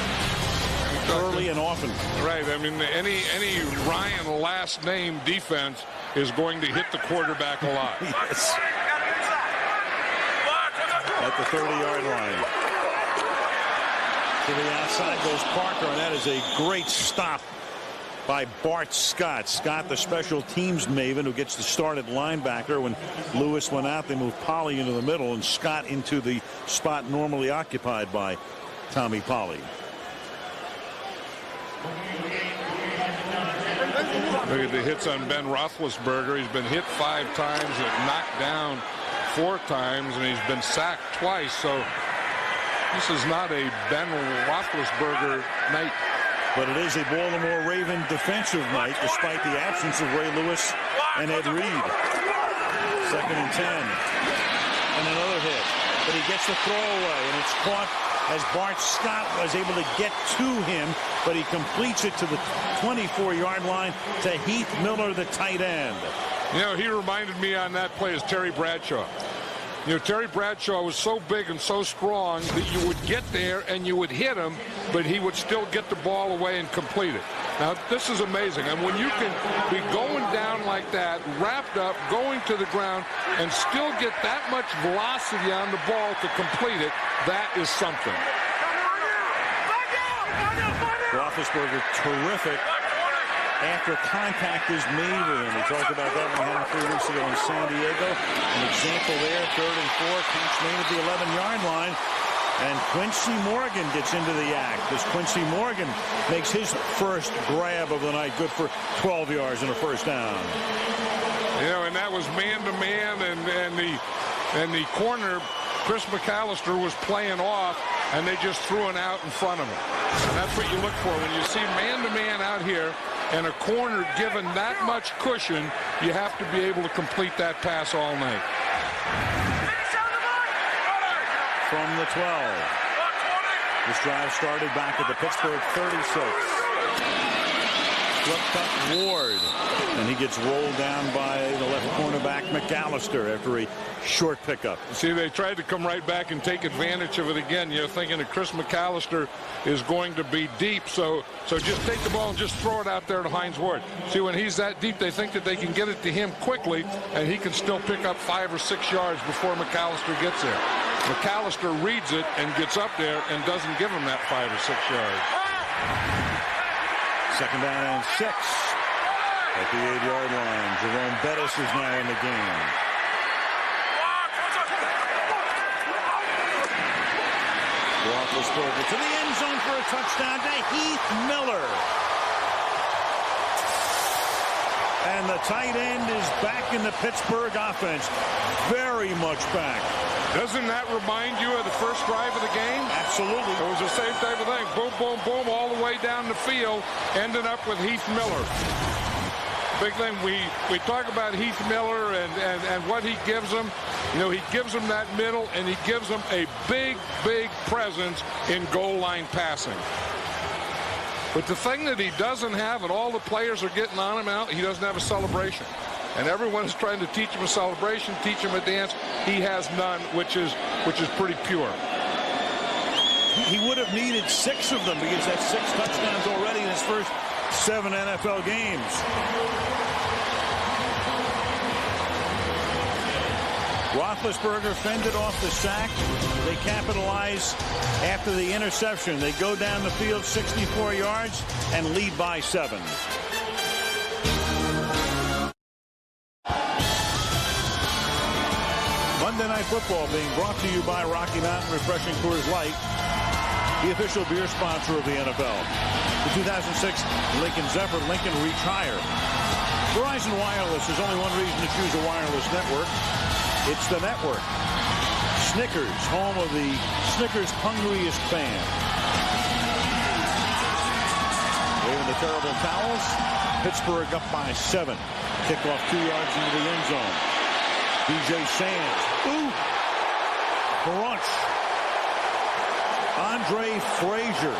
Early and often. Right. I mean, any Ryan last name defense is going to hit the quarterback a lot. Yes. At the 30-yard line. To the outside goes Parker, and that is a great stop by Bart Scott. Scott, the special teams maven who gets the start at linebacker. When Lewis went out, they moved Polley into the middle and Scott into the spot normally occupied by Tommy Polley. Look at the hits on Ben Roethlisberger. He's been hit 5 times and knocked down 4 times, and he's been sacked twice. So this is not a Ben Roethlisberger night. But it is a Baltimore Raven defensive night, despite the absence of Ray Lewis and Ed Reed. 2nd and 10. And another hit. But he gets the throw away, and it's caught as Bart Scott was able to get to him, but he completes it to the 24-yard line to Heath Miller, the tight end. You know, he reminded me on that play as Terry Bradshaw. You know, Terry Bradshaw was so big and so strong that you would get there and you would hit him, but he would still get the ball away and complete it. Now, this is amazing. And when you can be going down like that, wrapped up, going to the ground, and still get that much velocity on the ball to complete it, that is something. Roethlisberger, terrific after contact is made with him. We talked about that when we had him 3 weeks ago in San Diego. An example there, 3rd and 4, catch made at the 11-yard line. And Quincy Morgan gets into the act as Quincy Morgan makes his first grab of the night, good for 12 yards and a first down. You know, and that was man-to-man, and the corner, Chris McAllister, was playing off, and they just threw an out in front of him. And that's what you look for when you see man-to-man out here and a corner given that much cushion. You have to be able to complete that pass all night. From the 12. This drive started back at the Pittsburgh 36. Flip cut Ward, and he gets rolled down by the left cornerback McAllister after a short pickup. See, they tried to come right back and take advantage of it again. You're thinking that Chris McAllister is going to be deep, so just take the ball and just throw it out there to Hines Ward. See, when he's that deep, they think that they can get it to him quickly, and he can still pick up 5 or 6 yards before McAllister gets there. McAllister reads it and gets up there and doesn't give him that 5 or 6 yards. 2nd down and 6 at the 8-yard line. Jerome Bettis is now in the game. Roethlisberger to the end zone for a touchdown to Heath Miller. And the tight end is back in the Pittsburgh offense. Very much back. Doesn't that remind you of the first drive of the game? Absolutely. It was the same type of thing. Boom, boom, boom, all the way down the field, ended up with Heath Miller. Big thing, we talk about Heath Miller and what he gives them. You know, he gives them that middle, and he gives them a big, big presence in goal line passing. But the thing that he doesn't have, and all the players are getting on him out, he doesn't have a celebration. And everyone is trying to teach him a celebration, teach him a dance. He has none, which is pretty pure. He would have needed 6 of them because that's 6 touchdowns already in his first 7 NFL games. Roethlisberger fended off the sack. They capitalize after the interception. They go down the field 64 yards and lead by 7. Monday Night Football being brought to you by Rocky Mountain Refreshing Coors Light, the official beer sponsor of the NFL. The 2006 Lincoln Zephyr, Lincoln Reach Higher. Verizon Wireless, there's only one reason to choose a wireless network. It's the network. Snickers, home of the Snickers hungriest fan. Waving the terrible towels. Pittsburgh up by 7. Kickoff 2 yards into the end zone. DJ Sands. Ooh. Brunch. Andre Frazier.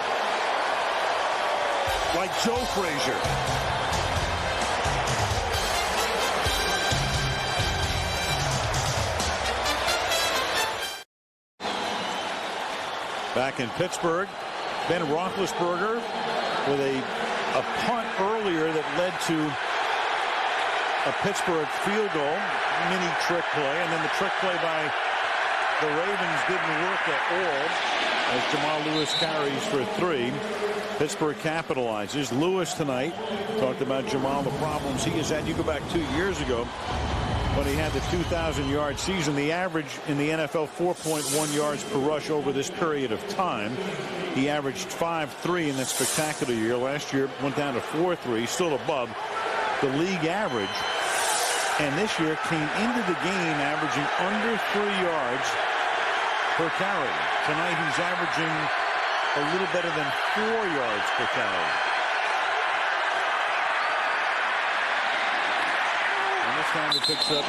Like Joe Frazier. Back in Pittsburgh, Ben Roethlisberger with a punt earlier that led to a Pittsburgh field goal, mini trick play, and then the trick play by the Ravens didn't work at all as Jamal Lewis carries for 3. Pittsburgh capitalizes. Lewis tonight talked about Jamal, the problems he has had. You go back 2 years ago, when he had the 2,000-yard season. The average in the NFL, 4.1 yards per rush over this period of time. He averaged 5.3 in that spectacular year. Last year went down to 4.3, still above the league average. And this year came into the game averaging under 3 yards per carry. Tonight he's averaging a little better than 4 yards per carry. And this time he picks up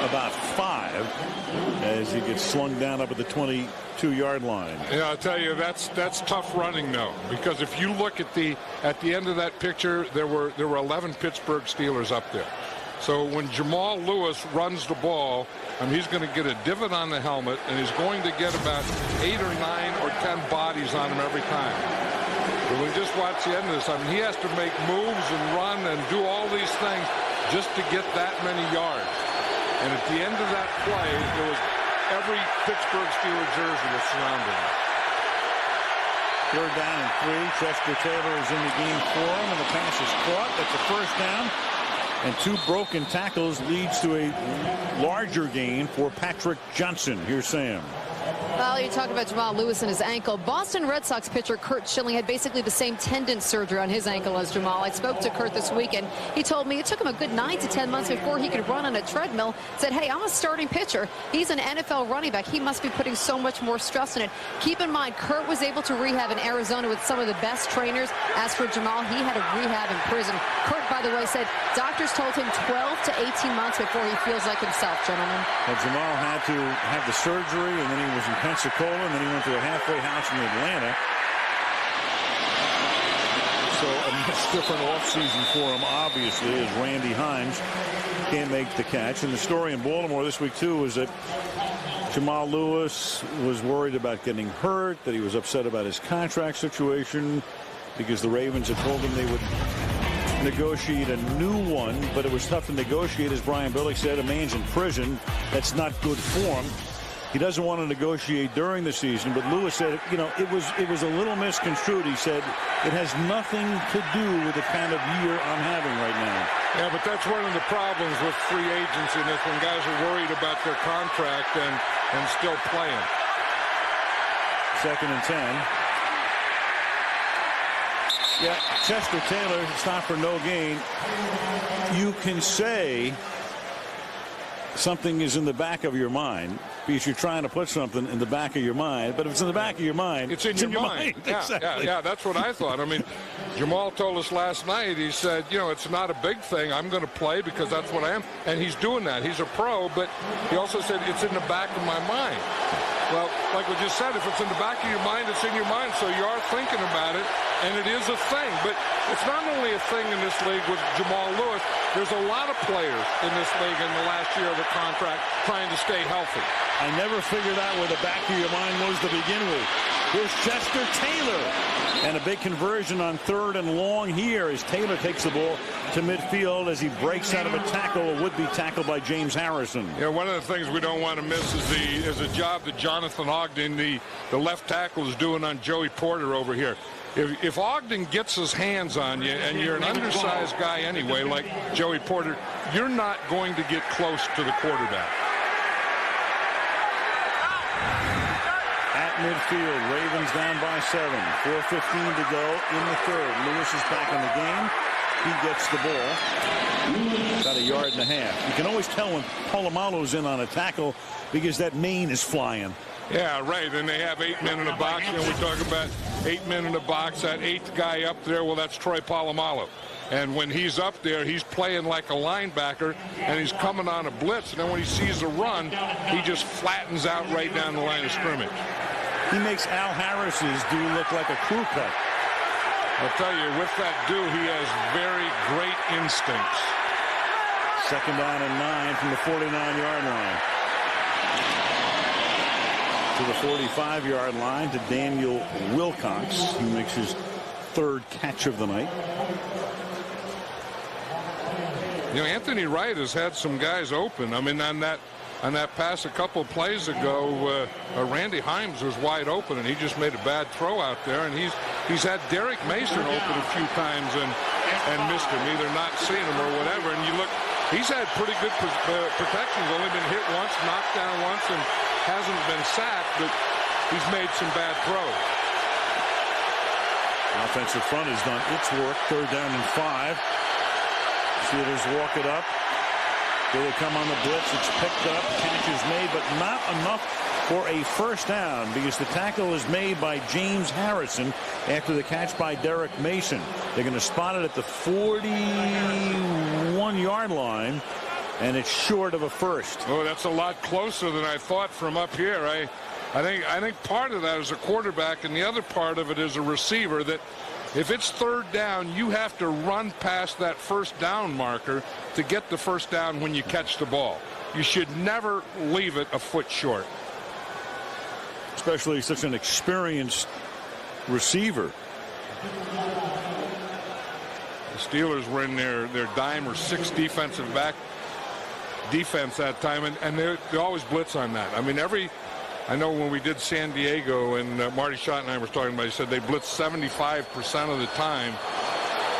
about 5 as he gets slung down up at the 22-yard line. Yeah, I'll tell you, that's tough running though, because if you look at the end of that picture, there were 11 Pittsburgh Steelers up there. So when Jamal Lewis runs the ball, he's going to get a divot on the helmet, and he's going to get about 8 or 9 or 10 bodies on him every time. But when you just watch the end of this, he has to make moves and run and do all these things just to get that many yards. And at the end of that play, there was every Pittsburgh Steelers jersey was surrounding him. 3rd down and 3. Chester Taylor is in the game for him, and the pass is caught. That's a 1st down. And 2 broken tackles leads to a larger gain for Patrick Johnson. Here's Sam. Well, you talk about Jamal Lewis and his ankle. Boston Red Sox pitcher Curt Schilling had basically the same tendon surgery on his ankle as Jamal. I spoke to Curt this week, and he told me it took him a good 9 to 10 months before he could run on a treadmill. Said, hey, I'm a starting pitcher. He's an NFL running back. He must be putting so much more stress on it. Keep in mind, Curt was able to rehab in Arizona with some of the best trainers. As for Jamal, he had a rehab in prison. Curt, by the way, said doctors told him 12 to 18 months before he feels like himself, gentlemen. Well, Jamal had to have the surgery, and then he was in Pensacola, and then he went to a halfway house in Atlanta. So a much different offseason for him, obviously, as Randy Himes can't make the catch. And the story in Baltimore this week, too, is that Jamal Lewis was worried about getting hurt, that he was upset about his contract situation because the Ravens had told him they would negotiate a new one, but it was tough to negotiate. As Brian Billick said, a man's in prison. That's not good form. He doesn't want to negotiate during the season, but Lewis said, you know, it was a little misconstrued. He said it has nothing to do with the kind of year I'm having right now. Yeah, but that's one of the problems with free agency, and that's when guys are worried about their contract and still playing. 2nd and 10. Yeah, Chester Taylor stopped for no gain. You can say something is in the back of your mind because you're trying to put something in the back of your mind, but if it's in the back of your mind, it's in your mind. Yeah, exactly. Yeah, that's what I thought. I mean, Jamal told us last night, he said, you know, it's not a big thing. I'm going to play because that's what I am. And he's doing that. He's a pro, but he also said it's in the back of my mind. Well, like we just said, if it's in the back of your mind, it's in your mind. So you are thinking about it, and it is a thing. But it's not only a thing in this league with Jamal Lewis. There's a lot of players in this league in the last year of the contract trying to stay healthy. I never figured out where the back of your mind was to begin with. Here's Chester Taylor. And a big conversion on 3rd and long here as Taylor takes the ball to midfield as he breaks out of a tackle, a would-be tackle by James Harrison. Yeah, one of the things we don't want to miss is the job that Jonathan Ogden, the left tackle, is doing on Joey Porter over here. If Ogden gets his hands on you and you're an undersized guy anyway, like Joey Porter, you're not going to get close to the quarterback. At midfield, Ravens down by 7. 4:15 to go in the 3rd. Lewis is back in the game. He gets the ball about 1.5 yards. You can always tell when Polamalu's in on a tackle because that mane is flying. Yeah, right. And they have 8 men in the box. You know, we talk about 8 men in the box. That 8th guy up there, well, that's Troy Polamalu. And when he's up there, he's playing like a linebacker, and he's coming on a blitz. And then when he sees a run, he just flattens out right down the line of scrimmage. He makes Al Harris's do look like a crew cut. I'll tell you, with that do, he has very great instincts. 2nd down and 9 from the 49-yard line. To the 45-yard line to Daniel Wilcox, who makes his 3rd catch of the night. You know, Anthony Wright has had some guys open. I mean, on that pass a couple of plays ago, Randy Himes was wide open, and he just made a bad throw out there. And he's had Derek Mason open a few times and missed him, either not seeing him or whatever. And you look He's had pretty good protections. Only been hit once, knocked down once, and hasn't been sacked, but he's made some bad throws. Offensive front has done its work. 3rd down and 5. Steelers walk it up. Here they come on the blitz. It's picked up. Catch is made, but not enough for a first down because the tackle is made by James Harrison after the catch by Derek Mason. They're going to spot it at the 41-yard line, and it's short of a first. Oh, that's a lot closer than I thought from up here. I think part of that is a quarterback, and the other part of it is a receiver that if it's 3rd down, you have to run past that first down marker to get the first down when you catch the ball. You should never leave it a foot short. Especially such an experienced receiver. The Steelers were in their dime or 6 defensive back defense that time, and they always blitz on that. I mean, I know when we did San Diego, and Marty Schottenheimer was talking about, he said they blitzed 75% of the time.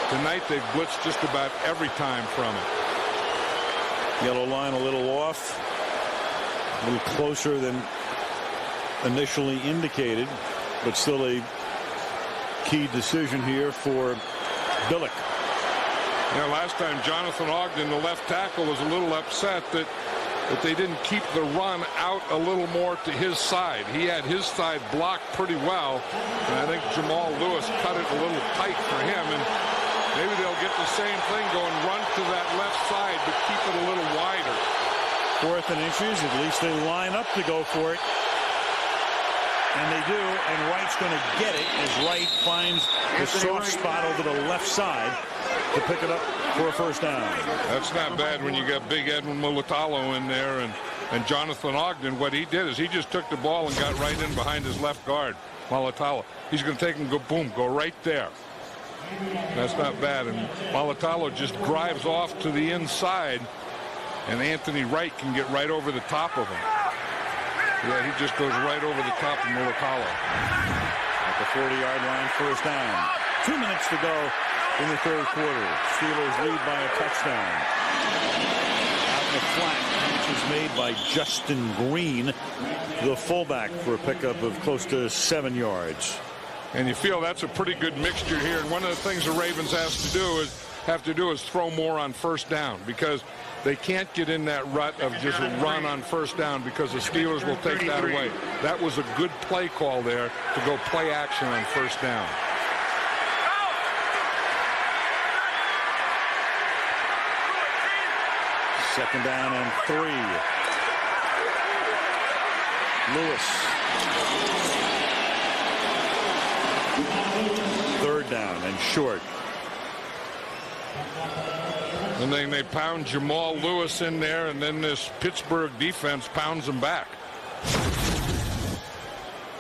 Tonight they've blitzed just about every time from it. Yellow line a little off, a little closer than initially indicated, but still a key decision here for Billick. Last time Jonathan Ogden, the left tackle, was a little upset that they didn't keep the run out a little more to his side. He had his side blocked pretty well, and I think Jamal Lewis cut it a little tight for him, and maybe they'll get the same thing going, run to that left side, but keep it a little wider. 4th and inches, at least they line up to go for it. And they do, and Wright's going to get it as Wright finds the soft spot over the left side to pick it up for a first down. That's not bad when you got big Edwin Mulitalo in there, and Jonathan Ogden. What he did is he just took the ball and got right in behind his left guard, Mulitalo. He's going to take and go boom, go right there. That's not bad, and Mulitalo just drives off to the inside, and Anthony Wright can get right over the top of him. Yeah, he just goes right over the top of Mulitalo. At the 40-yard line, first down. 2 minutes to go in the 3rd quarter. Steelers lead by a touchdown. Out in the flat, which is made by Justin Green, the fullback, for a pickup of close to 7 yards. And you feel that's a pretty good mixture here. And one of the things the Ravens have to do is throw more on first down, because they can't get in that rut of just run on first down, because the Steelers will take that away. That was a good play call there to go play action on first down. Second down and 3. Lewis. 3rd down and short. And then they pound Jamal Lewis in there, and then this Pittsburgh defense pounds him back.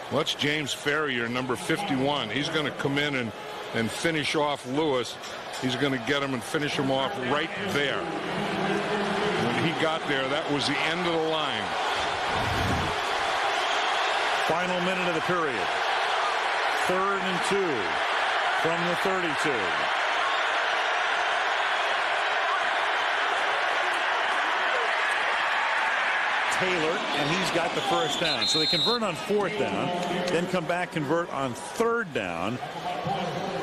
What's James Ferrier, number 51? He's going to come in and finish off Lewis. He's going to get him and finish him off right there. When he got there, that was the end of the line. Final minute of the period. 3rd and 2 from the 32. Taylor, and he's got the first down. So they convert on 4th down, then come back, convert on 3rd down,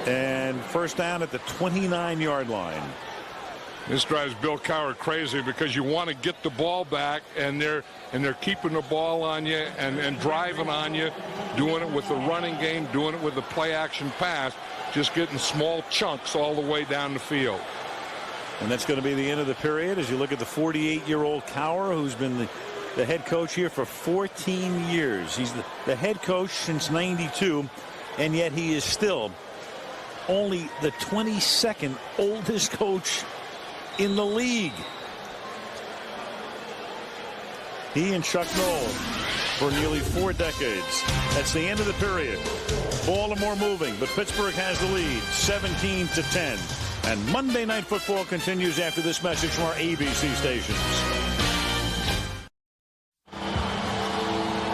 and first down at the 29-yard line. This drives Bill Cowher crazy, because you want to get the ball back, and they're keeping the ball on you and driving on you, doing it with the running game, doing it with the play-action pass, just getting small chunks all the way down the field. And that's going to be the end of the period as you look at the 48-year-old Cowher, who's been the head coach here for 14 years. He's the head coach since '92, and yet he is still only the 22nd oldest coach in the league. He and Chuck Noll for nearly 4 decades. That's the end of the period. Baltimore moving, but Pittsburgh has the lead, 17-10. And Monday Night Football continues after this message from our ABC stations.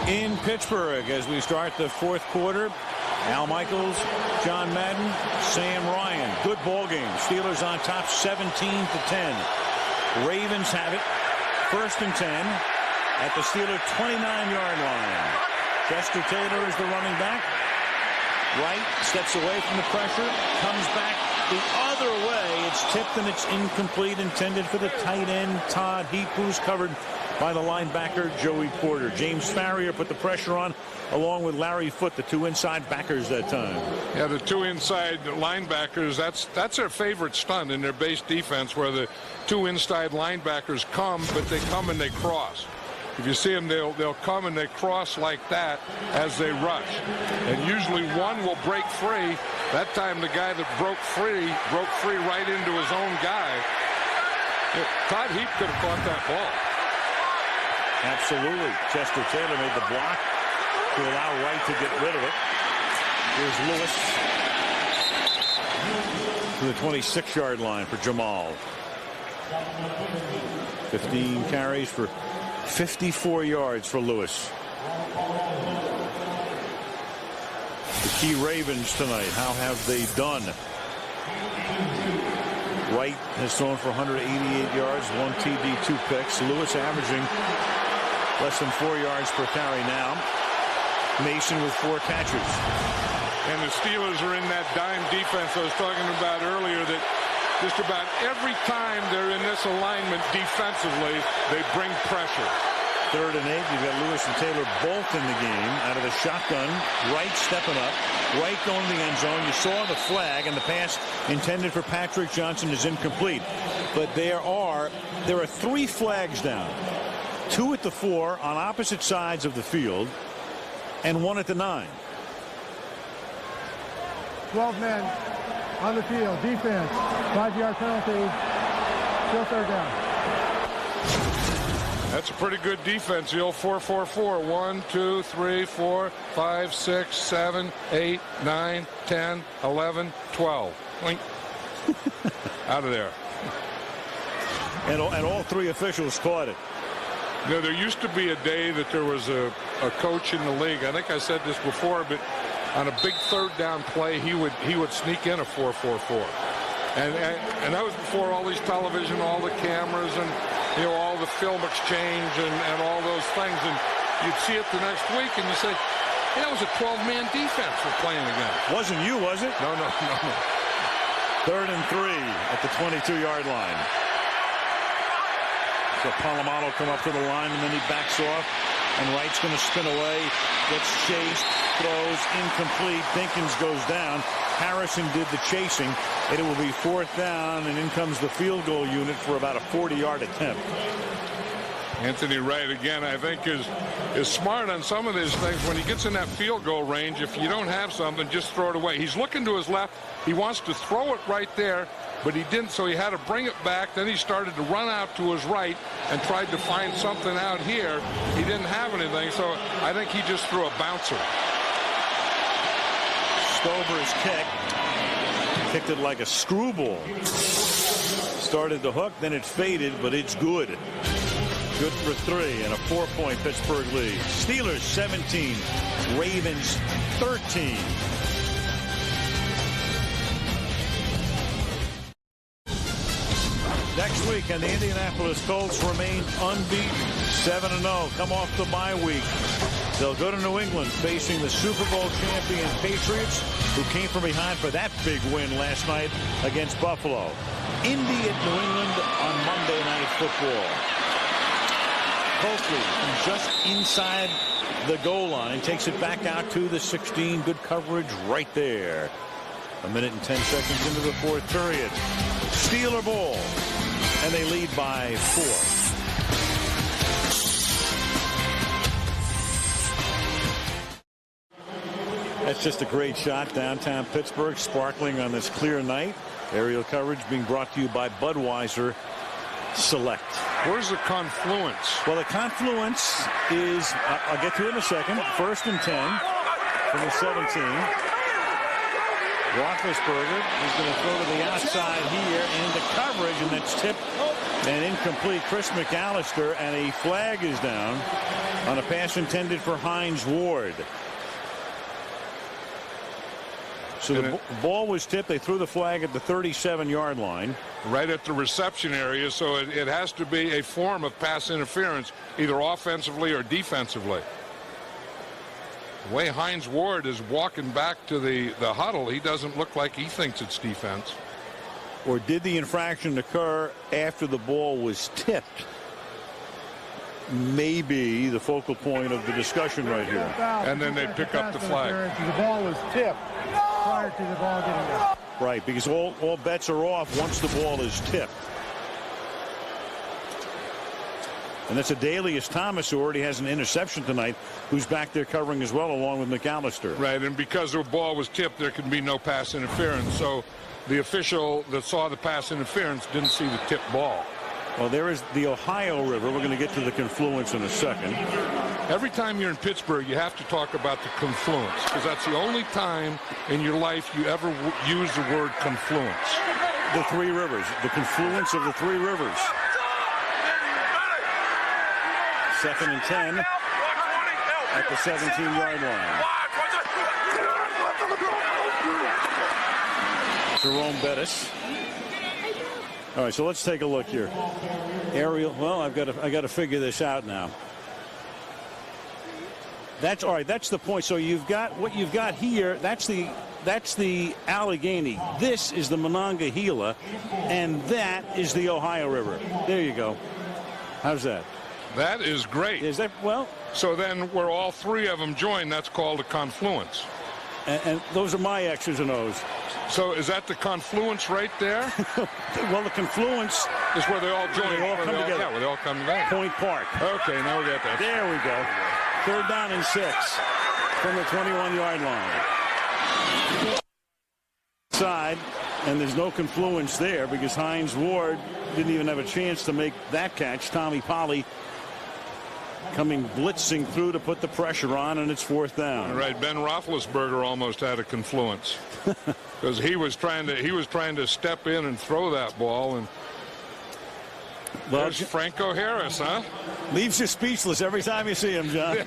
In Pittsburgh, as we start the 4th quarter, Al Michaels, John Madden, Sam Ryan. Good ball game. Steelers on top 17-10. Ravens have it. 1st and 10 at the Steeler 29-yard line. Chester Taylor is the running back. Wright steps away from the pressure, comes back the other way. It's tipped and it's incomplete, intended for the tight end Todd Heap, who's covered by the linebacker Joey Porter. James Farrior put the pressure on along with Larry Foote, the 2 inside backers that time. Yeah, the 2 inside linebackers, that's their favorite stunt in their base defense, where the 2 inside linebackers come, but they come and they cross. If you see them, they'll come and they cross like that as they rush. And usually one will break free. That time the guy that broke free right into his own guy. Todd Heap could have caught that ball. Absolutely. Chester Taylor made the block to allow Wright to get rid of it. Here's Lewis to the 26-yard line for Jamal. 15 carries for 54 yards for Lewis. The key Ravens tonight. How have they done? Wright has thrown for 188 yards, 1 TD, 2 picks. Lewis averaging less than 4 yards per carry now. Mason with 4 catches. And the Steelers are in that dime defense I was talking about earlier, that just about every time they're in this alignment defensively, they bring pressure. 3rd and 8. You've got Lewis and Taylor both in the game out of the shotgun. Wright stepping up. Wright going to the end zone. You saw the flag, and the pass intended for Patrick Johnson is incomplete. But there are 3 flags down. 2 at the 4 on opposite sides of the field, and 1 at the 9. 12 men on the field. Defense. 5-yard penalty. Still 3rd down. That's a pretty good defense. The old 4-4-4. 1, 2, 3, 4, 5, 6, 7, 8, 9, 10, 11, 12. Out of there. And all 3 officials caught it. You know, there used to be a day that there was a coach in the league. I think I said this before, but on a big 3rd down play, he would sneak in a 4-4-4. And that was before all these television, all the cameras, and all the film exchange and all those things. And you'd see it the next week, and you say, hey, that was a 12-man defense we're playing against. Wasn't you, was it? No. 3rd and 3 at the 22-yard line. So Polamalu come up to the line, and then he backs off. And Wright's going to spin away, gets chased, throws, incomplete. Dinkins goes down. Harrison did the chasing, and it will be 4th down, and in comes the field goal unit for about a 40-yard attempt. Anthony Wright, again, I think is smart on some of these things. When he gets in that field goal range, if you don't have something, just throw it away. He's looking to his left. He wants to throw it right there, but he didn't, so he had to bring it back. Then he started to run out to his right and tried to find something out here. He didn't have anything, so I think he just threw a bouncer. Stover's kicked it like a screwball. Started to hook, then it faded, but it's good. Good for 3 and a 4-point Pittsburgh lead. Steelers 17, Ravens 13. Next week, and the Indianapolis Colts remain unbeaten, 7-0, come off the bye week. They'll go to New England facing the Super Bowl champion Patriots, who came from behind for that big win last night against Buffalo. Indy at New England on Monday Night Football. Coakley from just inside the goal line takes it back out to the 16. Good coverage right there. 1 minute and 10 seconds into the 4th period. Steeler ball, and they lead by 4. That's just a great shot. Downtown Pittsburgh sparkling on this clear night. Aerial coverage being brought to you by Budweiser Select. Where's the confluence? Well, the confluence is, I'll get to it in a second. 1st and 10 from the 17. Roethlisberger is going to throw to the outside here into coverage, and that's tipped and incomplete. Chris McAllister, and a flag is down on a pass intended for Hines Ward. So the ball was tipped. They threw the flag at the 37-yard line. Right at the reception area, so it has to be a form of pass interference, either offensively or defensively. The way Hines Ward is walking back to the huddle, he doesn't look like he thinks it's defense. Or did the infraction occur after the ball was tipped? Maybe the focal point of the discussion right here. And then they pick up the flag. The ball was tipped prior to the ball getting there. Right, because all bets are off once the ball is tipped. And that's Adalius Thomas, who already has an interception tonight, who's back there covering as well, along with McAllister. Right, and because the ball was tipped, there can be no pass interference. So the official that saw the pass interference didn't see the tipped ball. Well, there is the Ohio River. We're going to get to the confluence in a second. Every time you're in Pittsburgh, you have to talk about the confluence, because that's the only time in your life you ever use the word confluence. The three rivers, the confluence of the three rivers. 2nd and 10 at the 17-yard line. Jerome Bettis. All right, so let's take a look here. Aerial. Well, I got to figure this out now. That's all right. That's the point. So you've got what you've got here. That's the Allegheny. This is the Monongahela, and that is the Ohio River. There you go. How's that? That is great. Is that well? So then, where all three of them join, that's called a confluence. And those are my X's and O's. So is that the confluence right there? Well, the confluence is where they all join. They all come together. Yeah, where they all come together. Point Park. Okay, now we got that. There we go. 3rd down and 6 from the 21-yard line. Side, and there's no confluence there because Hines Ward didn't even have a chance to make that catch. Tommy Polley coming blitzing through to put the pressure on, and it's 4th down. All right, Ben Roethlisberger almost had a confluence because he was trying to step in and throw that ball, and there's Franco Harris, huh? Leaves you speechless every time you see him, John.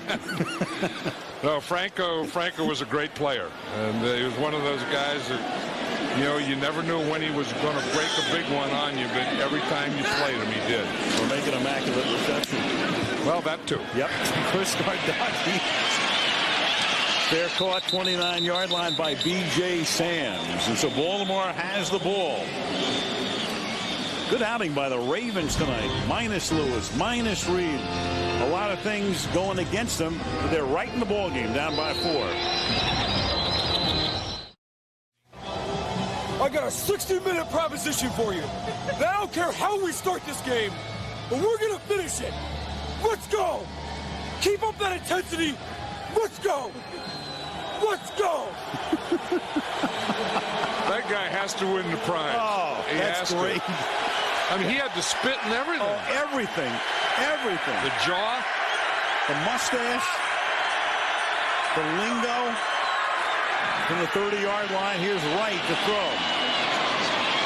No, Franco was a great player, and he was one of those guys that, you know, you never knew when he was going to break a big one on you, but every time you played him, he did. Or make an immaculate reception. Well, that too. Yep. Chris Gardocki. Fair caught, 29-yard line by B.J. Sams. And so Baltimore has the ball. Good outing by the Ravens tonight. Minus Lewis, minus Reed. A lot of things going against them, but they're right in the ball game, down by 4. I got a 60-minute proposition for you. I don't care how we start this game, but we're going to finish it. Let's go. Keep up that intensity. Let's go. Let's go. That guy has to win the prize. Oh, that's great. I mean, he had the spit and everything. Oh, everything. Everything. The jaw. The mustache. The lingo. From the 30-yard line, here's Wright to throw.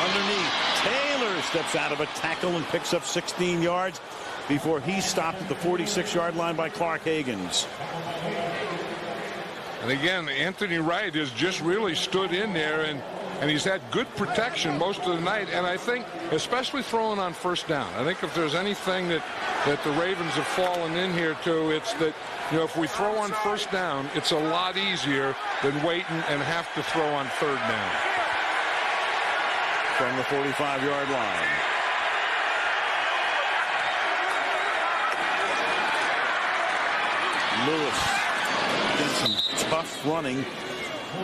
Underneath, Taylor steps out of a tackle and picks up 16 yards before he stopped at the 46-yard line by Clark Hagans. And again, Anthony Wright has just really stood in there, and he's had good protection most of the night. And I think, especially throwing on 1st down, I think if there's anything that the Ravens have fallen in here to, it's that, you know, if we throw on 1st down, it's a lot easier than waiting and have to throw on 3rd down. From the 45-yard line. Lewis did some tough running.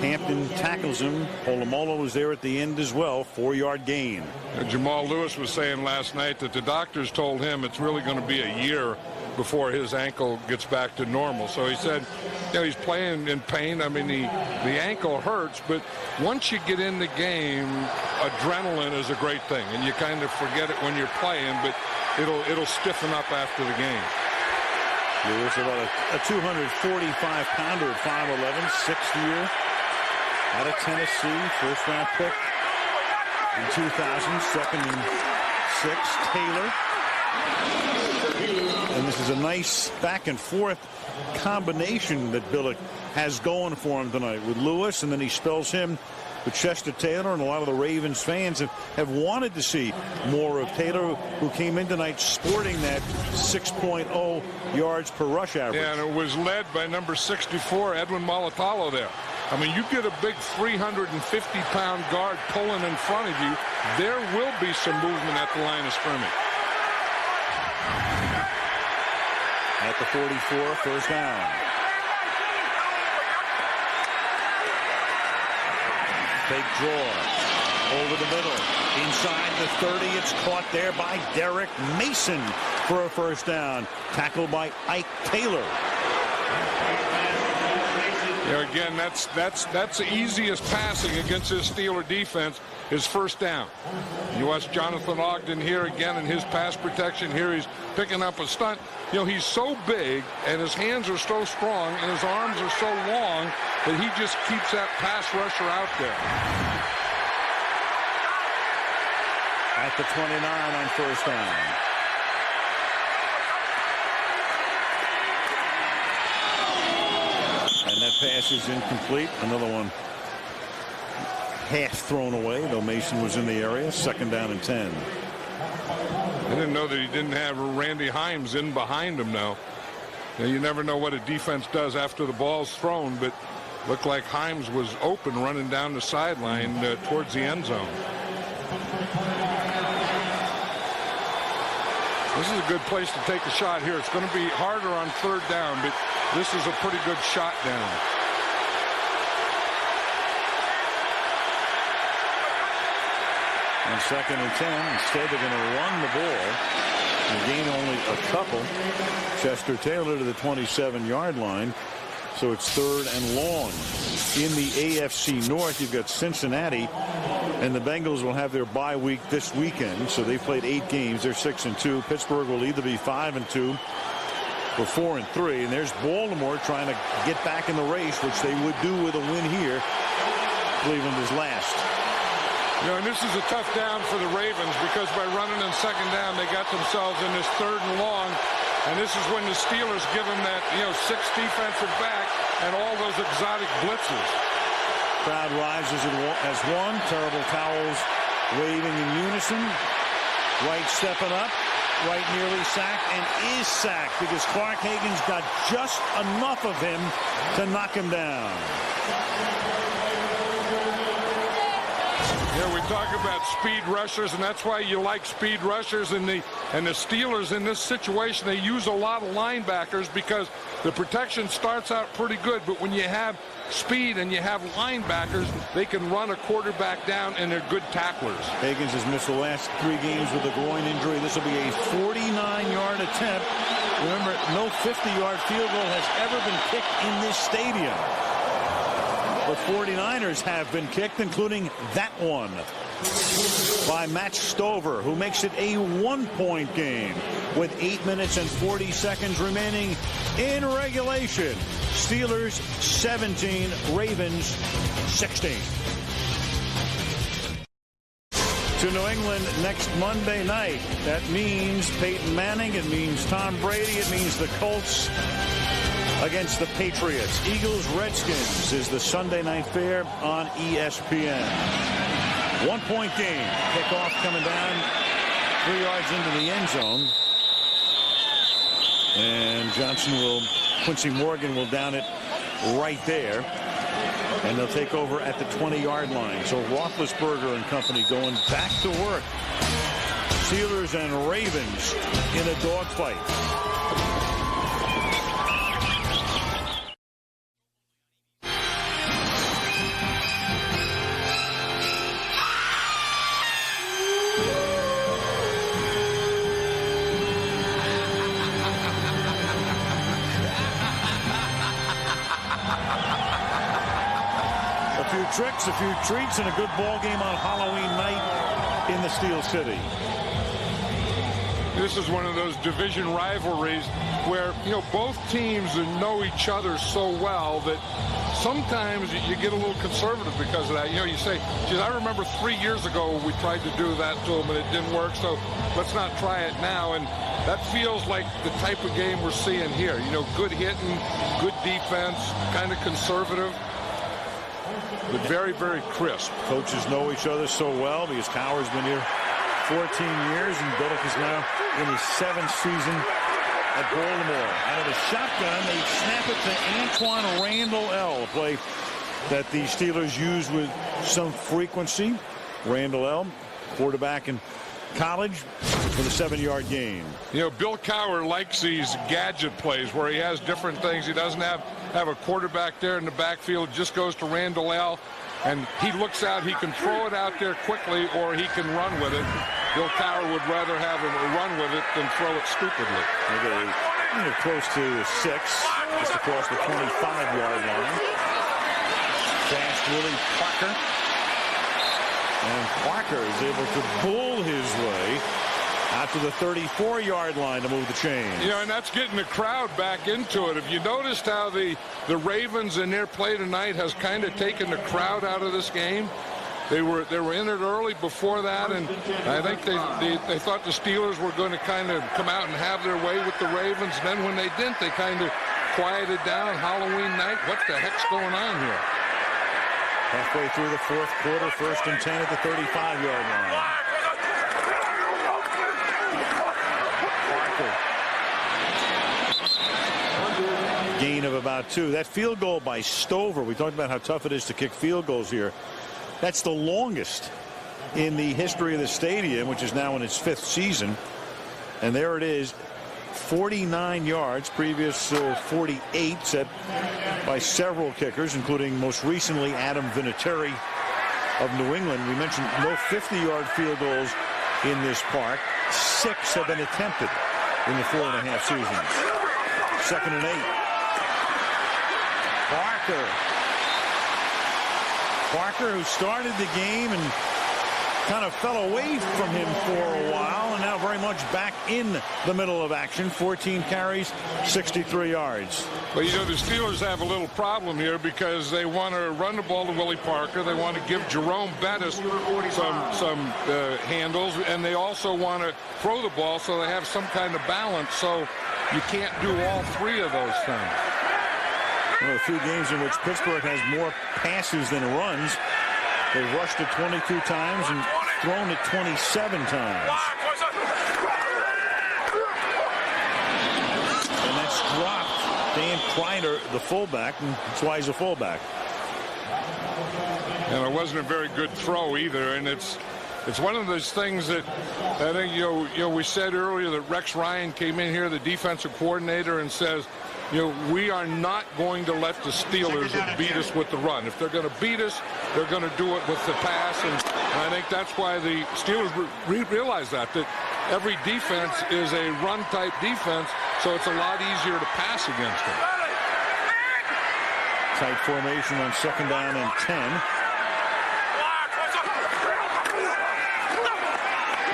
Hampton tackles him. Polamalu was there at the end as well. 4-yard gain. Jamal Lewis was saying last night that the doctors told him it's really going to be a year before his ankle gets back to normal. So he said, you know, he's playing in pain. I mean, the ankle hurts, but once you get in the game, adrenaline is a great thing, and you kind of forget it when you're playing, but it'll stiffen up after the game. Lewis, about a 245-pounder at 5'11", 6th year out of Tennessee, 1st-round pick in 2000, 2nd and 6. Taylor. And the This is a nice back and forth combination that Billick has going for him tonight with Lewis, and then he spells him with Chester Taylor, and a lot of the Ravens fans have wanted to see more of Taylor, who came in tonight sporting that 6.0 yards per rush average. Yeah, and it was led by number 64, Edwin Molitalo there. I mean, you get a big 350-pound guard pulling in front of you, there will be some movement at the line of scrimmage. At the 44, first down. Fake draw over the middle. Inside the 30, it's caught there by Derek Mason for a first down. Tackled by Ike Taylor. Yeah, again, that's the easiest passing against this Steeler defense is first down. You watch Jonathan Ogden here again in his pass protection. Here he's picking up a stunt. You know, he's so big and his hands are so strong and his arms are so long that he just keeps that pass rusher out there. At the 29 on first down. And that pass is incomplete. Another one half thrown away, though Mason was in the area. Second down and 10. I didn't know that he didn't have Randy Himes in behind him now. You never know what a defense does after the ball's thrown, but looked like Himes was open running down the sideline towards the end zone. This is a good place to take a shot here. It's going to be harder on third down, but this is a pretty good shot down. On second and 10, instead they're going to run the ball. They gain only a couple. Chester Taylor to the 27-yard line. So it's third and long. In the AFC North, you've got Cincinnati, and the Bengals will have their bye week this weekend. So they played 8 games. They're 6-2. Pittsburgh will either be 5-2 or 4-3. And there's Baltimore trying to get back in the race, which they would do with a win here. Cleveland is last. You know, and this is a tough down for the Ravens because by running in second down, they got themselves in this third and long. And this is when the Steelers give them that, 6 defensive back and all those exotic blitzes. Crowd rises as one. Terrible towels waving in unison. Wright stepping up. Wright nearly sacked and is sacked because Clark Hagan's got just enough of him to knock him down. Yeah, we talk about speed rushers, and that's why you like speed rushers. And the Steelers in this situation, they use a lot of linebackers because the protection starts out pretty good. But when you have speed and you have linebackers, they can run a quarterback down, and they're good tacklers. Higgins has missed the last 3 games with a groin injury. This will be a 49-yard attempt. Remember, no 50-yard field goal has ever been kicked in this stadium. The 49ers have been kicked, including that one by Matt Stover, who makes it a 1-point game with 8 minutes and 40 seconds remaining in regulation. Steelers 17, Ravens 16. To New England next Monday night. That means Peyton Manning. It means Tom Brady. It means the Colts against the Patriots. Eagles-Redskins is the Sunday night fair on ESPN. 1-point game. Kickoff coming down 3 yards into the end zone. And Quincy Morgan will down it right there. And they'll take over at the 20-yard line. So Roethlisberger and company going back to work. Steelers and Ravens in a dogfight. Tricks, a few treats, and a good ball game on Halloween night in the Steel City. This is one of those division rivalries where, both teams know each other so well that sometimes you get a little conservative because of that. You know, you say, geez, I remember 3 years ago we tried to do that to him and it didn't work, so let's not try it now. And that feels like the type of game we're seeing here. You know, good hitting, good defense, kind of conservative, but very, very crisp. Coaches know each other so well because Cowher's been here 14 years and Billick is now in his 7th season at Baltimore. Out of the shotgun, they snap it to Antwaan Randle El, a play that the Steelers use with some frequency. Randle El, quarterback in college, for the 7-yard gain. You know, Bill Cowher likes these gadget plays where he has different things. He doesn't have a quarterback there in the backfield. Just goes to Randle El, and he looks out. He can throw it out there quickly, or he can run with it. Bill Cowher would rather have him run with it than throw it stupidly. They're close to 6, just across the 25-yard line. Fast Willie Parker. And Parker is able to bull his way out to the 34-yard line to move the chains. You know, and that's getting the crowd back into it. Have you noticed how the Ravens in their play tonight has kind of taken the crowd out of this game? They were in it early before that, and I think they thought the Steelers were going to kind of come out and have their way with the Ravens. And then when they didn't, they kind of quieted down. Halloween night, what the heck's going on here? Halfway through the 4th quarter, 1st and 10 at the 35-yard line. Parker. Gain of about 2. That field goal by Stover, we talked about how tough it is to kick field goals here. That's the longest in the history of the stadium, which is now in its 5th season. And there it is, 49 yards, previous 48 set by several kickers, including most recently Adam Vinatieri of New England. We mentioned no 50-yard field goals in this park. 6 have been attempted in the 4.5 seasons. 2nd and 8. Parker, who started the game and kind of fell away from him for a while, and now very much back in the middle of action. 14 carries, 63 yards. Well, you know, the Steelers have a little problem here because they want to run the ball to Willie Parker. They want to give Jerome Bettis some handles, and they also want to throw the ball so they have some kind of balance. So you can't do all 3 of those things. One of the few games in which Pittsburgh has more passes than runs. They've rushed it 22 times and thrown it 27 times. And that's dropped Dan Kreider, the fullback, and that's why he's a fullback. And it wasn't a very good throw either, and it's one of those things that I think, you know, we said earlier that Rex Ryan came in here, the defensive coordinator, and says, you know, we are not going to let the Steelers beat us with the run. If they're going to beat us, they're going to do it with the pass. And I think that's why the Steelers realize that every defense is a run-type defense, so it's a lot easier to pass against them. Tight formation on 2nd down and 10.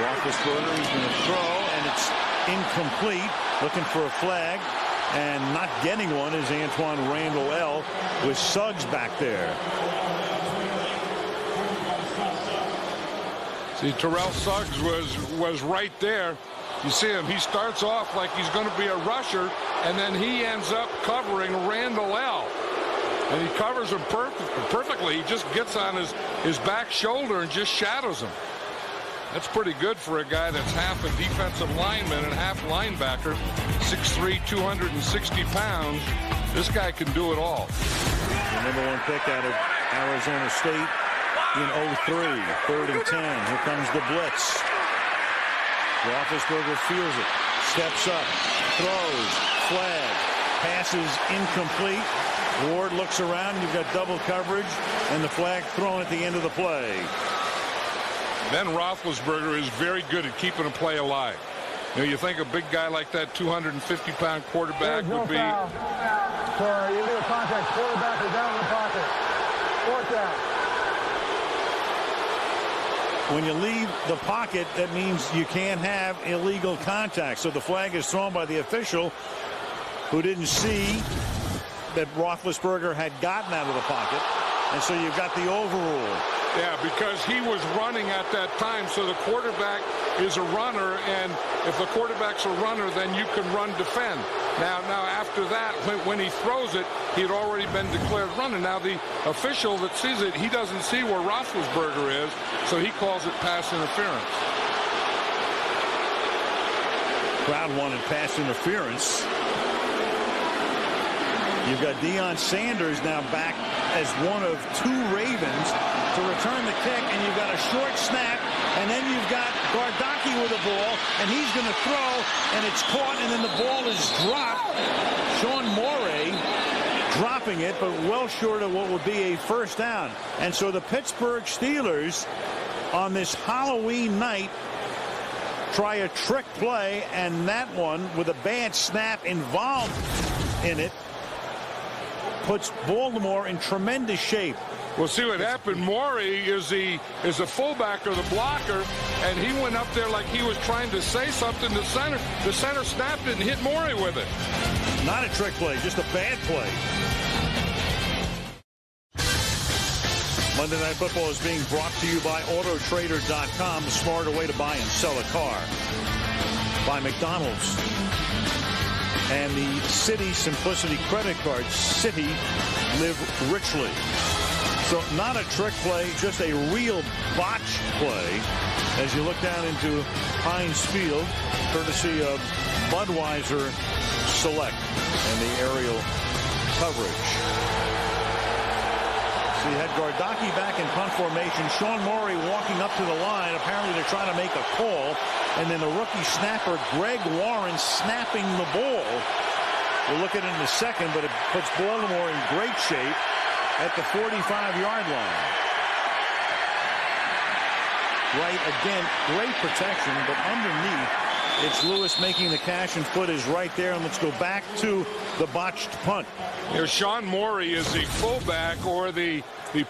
Roethlisberger, he's going to throw, and it's incomplete. Looking for a flag. And not getting one is Antwaan Randle El with Suggs back there. See, Terrell Suggs was right there. You see him. He starts off like he's going to be a rusher, and then he ends up covering Randle El. And he covers him perfectly. He just gets on his back shoulder and just shadows him. That's pretty good for a guy that's half a defensive lineman and half linebacker. 6'3", 260 pounds. This guy can do it all. The #1 pick out of Arizona State in 03. 3rd and 10. Here comes the blitz. Roethlisberger feels it. Steps up. Throws. Flag. Passes incomplete. Ward looks around. You've got double coverage. And the flag thrown at the end of the play. Ben Roethlisberger is very good at keeping a play alive. You know, you think a big guy like that, 250-pound quarterback would be. Sorry, illegal contact. Quarterback is down in the pocket. 4th down. When you leave the pocket, that means you can't have illegal contact. So the flag is thrown by the official who didn't see that Roethlisberger had gotten out of the pocket. And so you've got the overrule. Yeah, because he was running at that time, so the quarterback is a runner, and if the quarterback's a runner, then you can run defend. Now after that, when he throws it, he had already been declared running. Now the official that sees it, he doesn't see where Roethlisberger is, so he calls it pass interference. Crowd wanted pass interference. You've got Deion Sanders now back as one of 2 Ravens to return the kick, and you've got a short snap, and then you've got Gardocki with the ball, and he's going to throw, and it's caught, and then the ball is dropped. Sean Morey dropping it, but well short of what would be a first down. And so the Pittsburgh Steelers on this Halloween night try a trick play, and that one with a bad snap involved in it puts Baltimore in tremendous shape. We'll see what happened. Morey is a fullback or the blocker, and he went up there like he was trying to say something to center. The center snapped it and hit Morey with it. Not a trick play, just a bad play. Monday Night Football is being brought to you by Autotrader.com, the smarter way to buy and sell a car. By McDonald's. And the Citi Simplicity credit card. Citi, live richly. So not a trick play, just a real botch play as you look down into Heinz Field, courtesy of Budweiser Select and the aerial coverage. So you had Gardocki back in punt formation. Sean Morey walking up to the line. Apparently they're trying to make a call. And then the rookie snapper, Greg Warren, snapping the ball. We'll look at it in a second, but it puts Baltimore in great shape at the 45-yard line. Right, again, great protection, but underneath, it's Lewis making the catch, and foot is right there. And let's go back to the botched punt. You know, Sean Morey is the fullback or the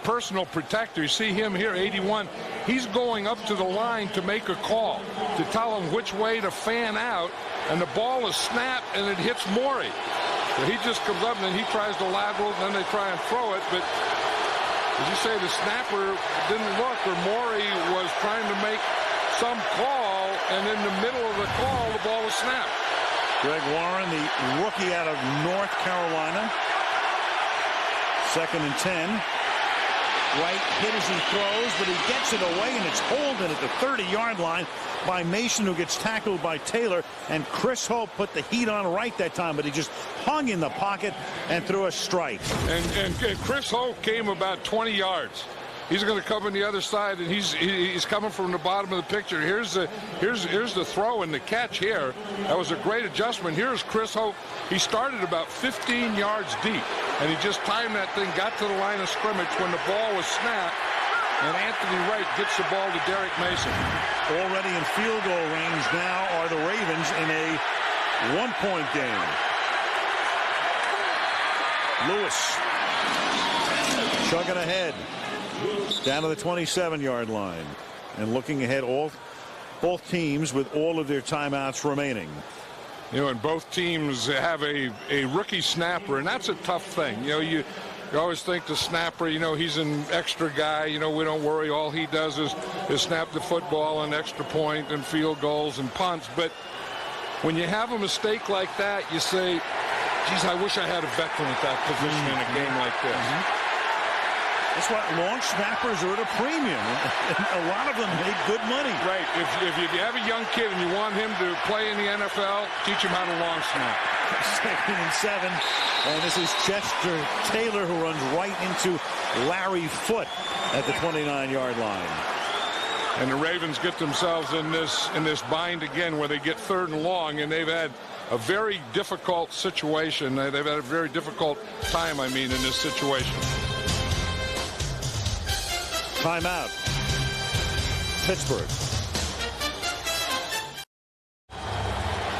personal protector. You see him here, 81. He's going up to the line to make a call, to tell him which way to fan out, and the ball is snapped, and it hits Morey. So he just comes up, and then he tries to lateral, and then they try and throw it. But as you say, the snapper didn't look, or Morey was trying to make some call, and in the middle of the call, the ball was snapped. Greg Warren, the rookie out of North Carolina. 2nd and 10. Right hit as he throws, but he gets it away, and it's holding at the 30-yard line by Mason, who gets tackled by Taylor. And Chris Hope put the heat on right that time, but he just hung in the pocket and threw a strike. And Chris Hope came about 20 yards. He's going to come on the other side, and he's coming from the bottom of the picture. Here's the throw and the catch here. That was a great adjustment. Here's Chris Hope. He started about 15 yards deep, and he just timed that thing, got to the line of scrimmage when the ball was snapped, and Anthony Wright gets the ball to Derek Mason. Already in field goal range now are the Ravens in a one-point game. Lewis chugging ahead. Down to the 27-yard line. And looking ahead, both teams with all of their timeouts remaining. You know, and both teams have a rookie snapper, and that's a tough thing. You know, you always think the snapper, you know, he's an extra guy. You know, we don't worry. All he does is snap the football and extra point and field goals and punts. But when you have a mistake like that, you say, geez, I wish I had a veteran at that position in a game like this. That's why long snappers are at a premium. A lot of them make good money. Right. If you have a young kid and you want him to play in the NFL, teach him how to long snap. 2nd and 7. And this is Chester Taylor, who runs right into Larry Foote at the 29-yard line. And the Ravens get themselves in this bind again, where they get 3rd and long, and they've had a very difficult situation. They've had a very difficult time, in this situation. Timeout. Pittsburgh.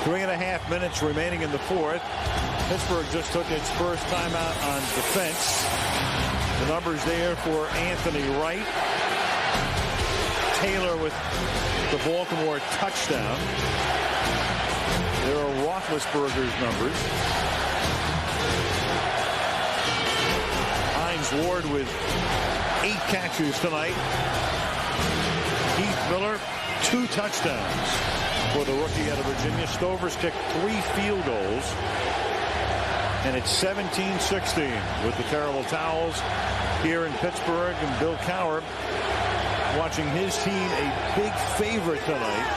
3.5 minutes remaining in the 4th. Pittsburgh just took its first timeout on defense. The numbers there for Anthony Wright. Taylor with the Baltimore touchdown. There are Roethlisberger's numbers. Dennis Ward with 8 catches tonight. Keith Miller, 2 touchdowns for the rookie out of Virginia. Stover's kicked 3 field goals. And it's 17-16 with the Terrible Towels here in Pittsburgh. And Bill Cowher, watching his team, a big favorite tonight,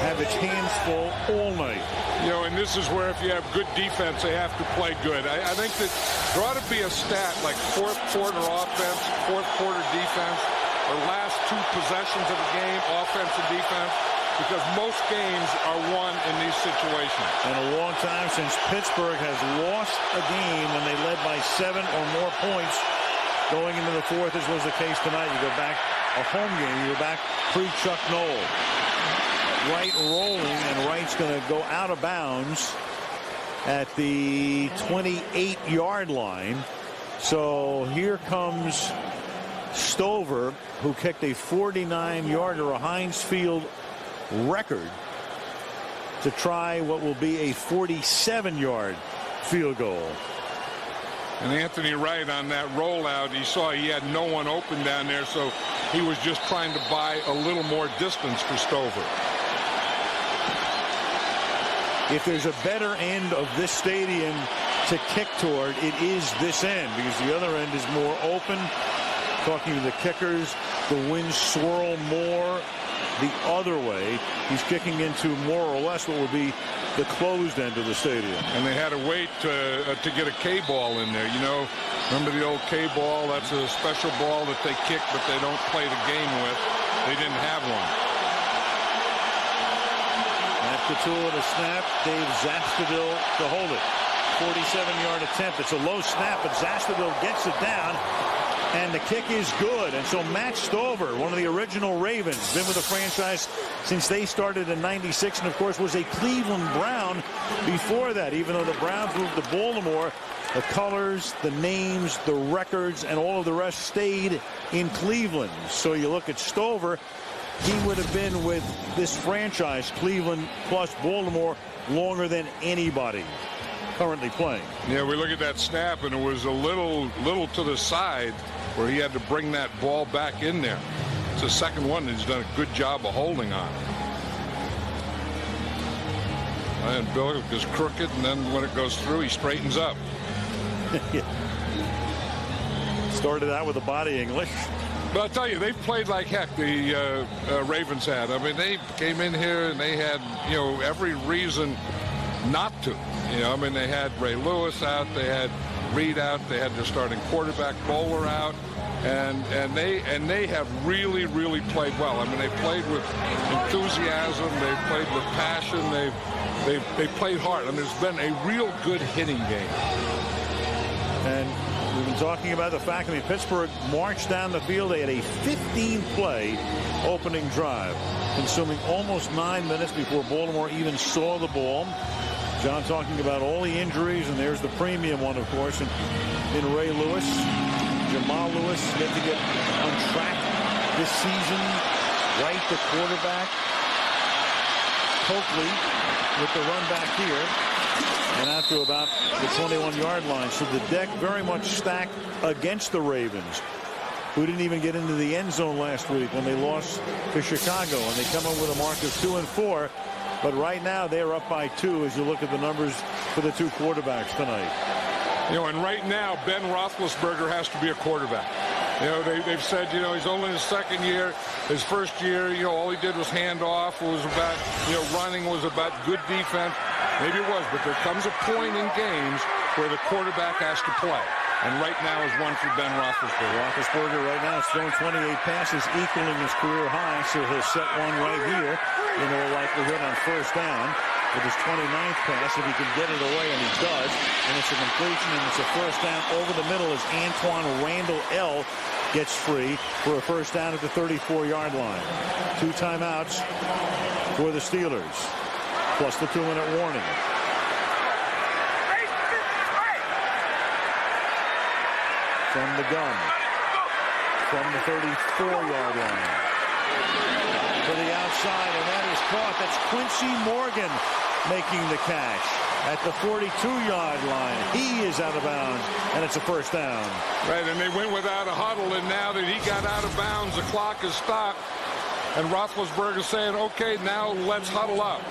have its hands full all night. You know, and this is where if you have good defense, they have to play good. I think that there ought to be a stat like fourth quarter offense, fourth quarter defense, or last 2 possessions of the game, offense and defense, because most games are won in these situations. And a long time since Pittsburgh has lost a game when they led by 7 or more points going into the 4th, as was the case tonight. You go back a home game, you go back pre-Chuck Noll. Wright rolling, and Wright's going to go out of bounds at the 28-yard line. So here comes Stover, who kicked a 49-yarder, a Heinz Field record, to try what will be a 47-yard field goal. And Anthony Wright on that rollout, he saw he had no one open down there, so he was just trying to buy a little more distance for Stover. If there's a better end of this stadium to kick toward, it is this end, because the other end is more open. Talking to the kickers, the winds swirl more the other way. He's kicking into more or less what would be the closed end of the stadium. And they had to wait to get a K-ball in there. You know, remember the old K-ball? That's a special ball that they kick, but they don't play the game with. They didn't have one. At the tool of the snap, Dave Zastudil to hold it. 47-yard attempt. It's a low snap, but Zastudil gets it down. And the kick is good. And so Matt Stover, one of the original Ravens, been with the franchise since they started in '96, and of course was a Cleveland Brown before that. Even though the Browns moved to Baltimore, the colors, the names, the records, and all of the rest stayed in Cleveland. So you look at Stover, he would have been with this franchise, Cleveland plus Baltimore, longer than anybody currently playing. Yeah, we look at that snap, and it was a little to the side where he had to bring that ball back in there. It's the second one that he's done a good job of holding on. And Bill is crooked, and then when it goes through, he straightens up. Started out with a body English. But I'll tell you, they've played like heck, the Ravens had. I mean, they came in here and they had, you know, every reason not to. You know, I mean, they had Ray Lewis out, they had Reed out, they had their starting quarterback Bowler out, and they have really played well. I mean, they played with enthusiasm, they played with passion, they played hard. I mean, it's been a real good hitting game. And we've been talking about the fact, I mean, Pittsburgh marched down the field. They had a 15-play opening drive, consuming almost 9 minutes before Baltimore even saw the ball. John talking about all the injuries, and there's the premium one, of course, in Ray Lewis. Jamal Lewis yet to get on track this season. Wright, the quarterback. Coakley with the run back here. And out to about the 21-yard line. So the deck very much stacked against the Ravens, who didn't even get into the end zone last week when they lost to Chicago. And they come up with a mark of 2-4. But right now they're up by 2 as you look at the numbers for the 2 quarterbacks tonight. You know, and right now Ben Roethlisberger has to be a quarterback. You know, they've said, you know, he's only in his second year. His first year, you know, all he did was hand off. It was about, you know, running was about good defense. Maybe it was, but there comes a point in games where the quarterback has to play. And right now is one for Ben Roethlisberger. Roethlisberger right now is throwing 28 passes, equaling his career high. So he'll set one right here in all likelihood on first down with his 29th pass if he can get it away, and he does. And it's a completion, and it's a first down over the middle as Antoine Randall L. gets free for a first down at the 34-yard line. 2 timeouts for the Steelers, plus the 2-minute warning. From the gun, from the 34-yard line to the outside, and that is caught. That's Quincy Morgan making the catch at the 42-yard line. He is out of bounds, and it's a first down. Right, and they went without a huddle, and now that he got out of bounds, the clock is stopped, and Roethlisberger saying, okay, now let's huddle up.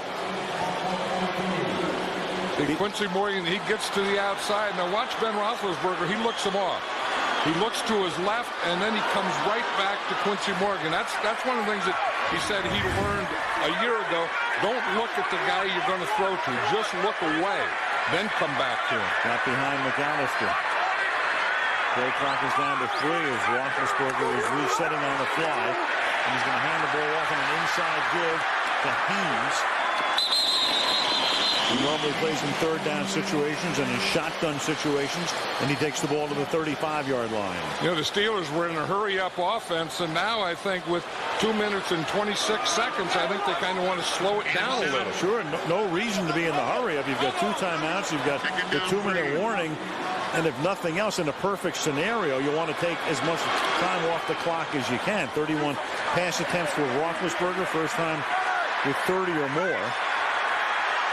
Quincy Morgan, he gets to the outside. Now watch Ben Roethlisberger. He looks him off. He looks to his left, and then he comes right back to Quincy Morgan. That's one of the things that he said he learned a year ago. Don't look at the guy you're going to throw to. Just look away. Then come back to him. Got behind McAllister. Play clock is down to 3 as Roethlisberger is resetting on the fly. And he's going to hand the ball off on an inside give to Haynes. He normally plays in third down situations and in shotgun situations, and he takes the ball to the 35-yard line. You know, the Steelers were in a hurry-up offense, and now I think with 2 minutes and 26 seconds, I think they kind of want to slow it down a little. Sure, no reason to be in the hurry-up. You've got 2 timeouts, you've got the 2-minute warning, and if nothing else, in a perfect scenario, you want to take as much time off the clock as you can. 31 pass attempts for Roethlisberger, first time with 30 or more.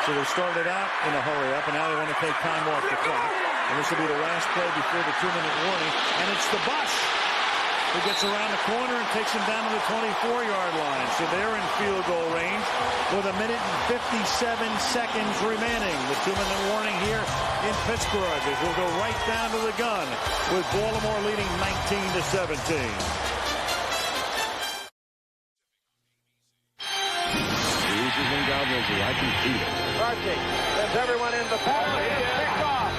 So they started out in a hurry-up, and now they want to take time off the clock. And this will be the last play before the 2-minute warning. And it's the Bush who gets around the corner and takes him down to the 24-yard line. So they're in field goal range with 1 minute and 57 seconds remaining. The 2-minute warning here in Pittsburgh as we'll go right down to the gun with Baltimore leading 19-17. I can see it. Archie sends everyone in the ball. He is picked off.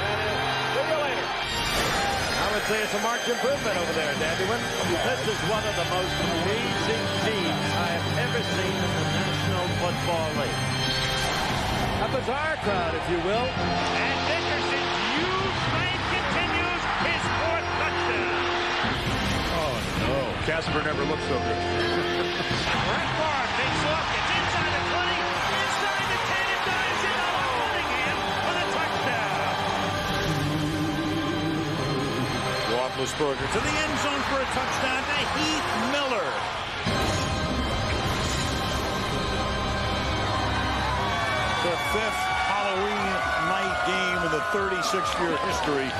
See you later. I would say it's a marked improvement over there, Dandyman. This is one of the most amazing teams I have ever seen in the National Football League. A bizarre crowd, if you will. And Dickerson's huge strength continues his 4th touchdown. Oh, no. Casper never looked so good. Brett Favre takes off, gets inside the 20, inside the 10, and dives in on Cunningham for the touchdown. Roethlisberger to the end zone for a touchdown to Heath Miller. The 5th Halloween night game in the 36-year history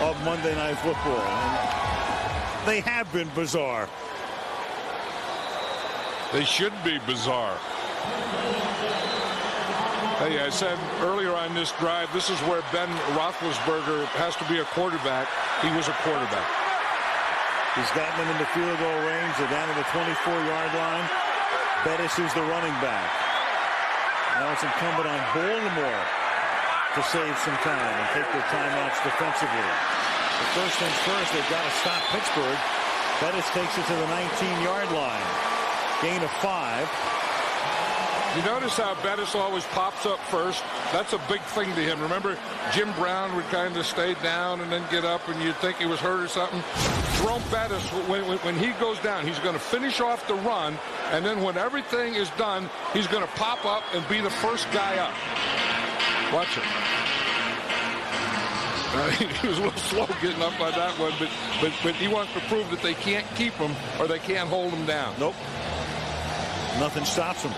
of Monday Night Football. And they have been bizarre. They should be bizarre. Hey, I said earlier on this drive, this is where Ben Roethlisberger has to be a quarterback. He was a quarterback. He's gotten them into field goal range. They're down to the 24-yard line. Bettis is the running back. Now it's incumbent on Baltimore to save some time and take their timeouts defensively. But first things first, they've got to stop Pittsburgh. Bettis takes it to the 19-yard line. Gain of 5. You notice how Bettis always pops up first? That's a big thing to him. Remember, Jim Brown would kind of stay down and then get up, and you'd think he was hurt or something. Jerome Bettis, when he goes down, he's going to finish off the run, and then when everything is done, he's going to pop up and be the first guy up. Watch it. He was a little slow getting up on that one, but he wants to prove that they can't keep him or they can't hold him down. Nope. Nothing stops him.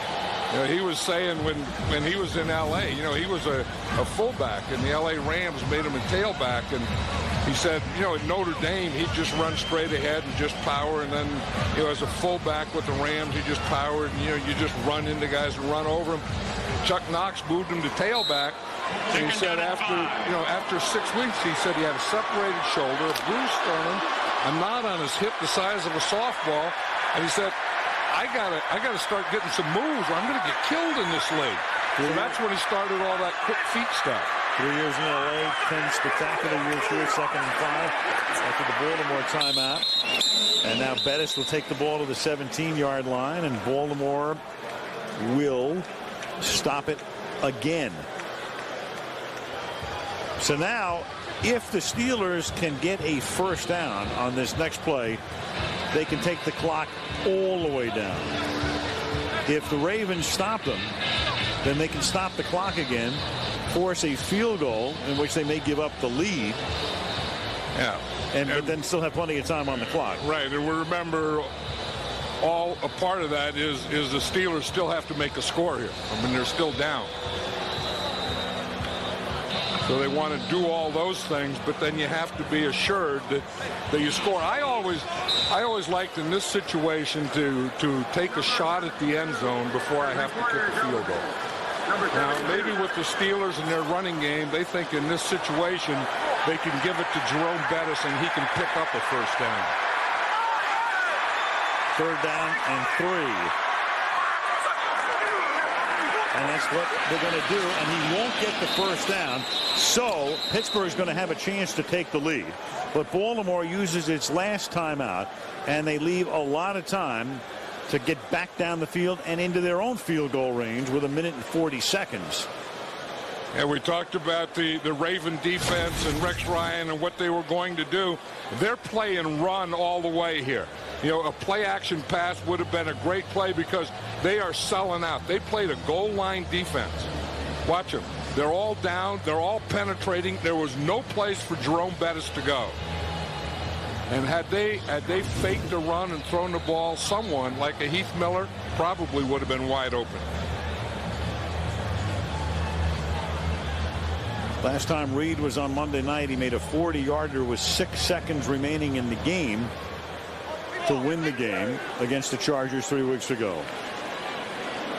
You know, he was saying when he was in L.A., you know, he was a fullback, and the L.A. Rams made him a tailback, and he said, you know, at Notre Dame, he'd just run straight ahead and just power, and then, you know, as a fullback with the Rams, he just powered, and, you know, you just run into guys and run over them. Chuck Knox moved him to tailback, and he said after 6 weeks, he said he had a separated shoulder, a bruised sternum, a knot on his hip the size of a softball, and he said, I gotta start getting some moves or I'm gonna get killed in this league. So that's when he started all that quick feet stuff. 3 years in LA, 10 spectacular years here, 2nd and 5 after the Baltimore timeout. And now Bettis will take the ball to the 17-yard line, and Baltimore will stop it again. So now, if the Steelers can get a first down on this next play, they can take the clock all the way down. If the Ravens stop them, then they can stop the clock again, force a field goal in which they may give up the lead. Yeah. But then still have plenty of time on the clock. Right, and we remember a part of that is the Steelers still have to make a score here. I mean, they're still down. So they want to do all those things, but then you have to be assured that you score. I always liked in this situation to take a shot at the end zone before I have to kick a field goal. Now, maybe with the Steelers and their running game, they think in this situation they can give it to Jerome Bettis and he can pick up a first down. 3rd down and 3. And that's what they're going to do, and he won't get the first down. So Pittsburgh's going to have a chance to take the lead. But Baltimore uses its last timeout, and they leave a lot of time to get back down the field and into their own field goal range with 1 minute and 40 seconds. And we talked about the Raven defense and Rex Ryan and what they were going to do. They're playing run all the way here. You know, a play-action pass would have been a great play because they are selling out. They played a goal line defense. Watch them. They're all down. They're all penetrating. There was no place for Jerome Bettis to go. And had they faked a run and thrown the ball, someone like a Heath Miller probably would have been wide open. Last time Reed was on Monday night, he made a 40-yarder with 6 seconds remaining in the game to win the game against the Chargers 3 weeks ago.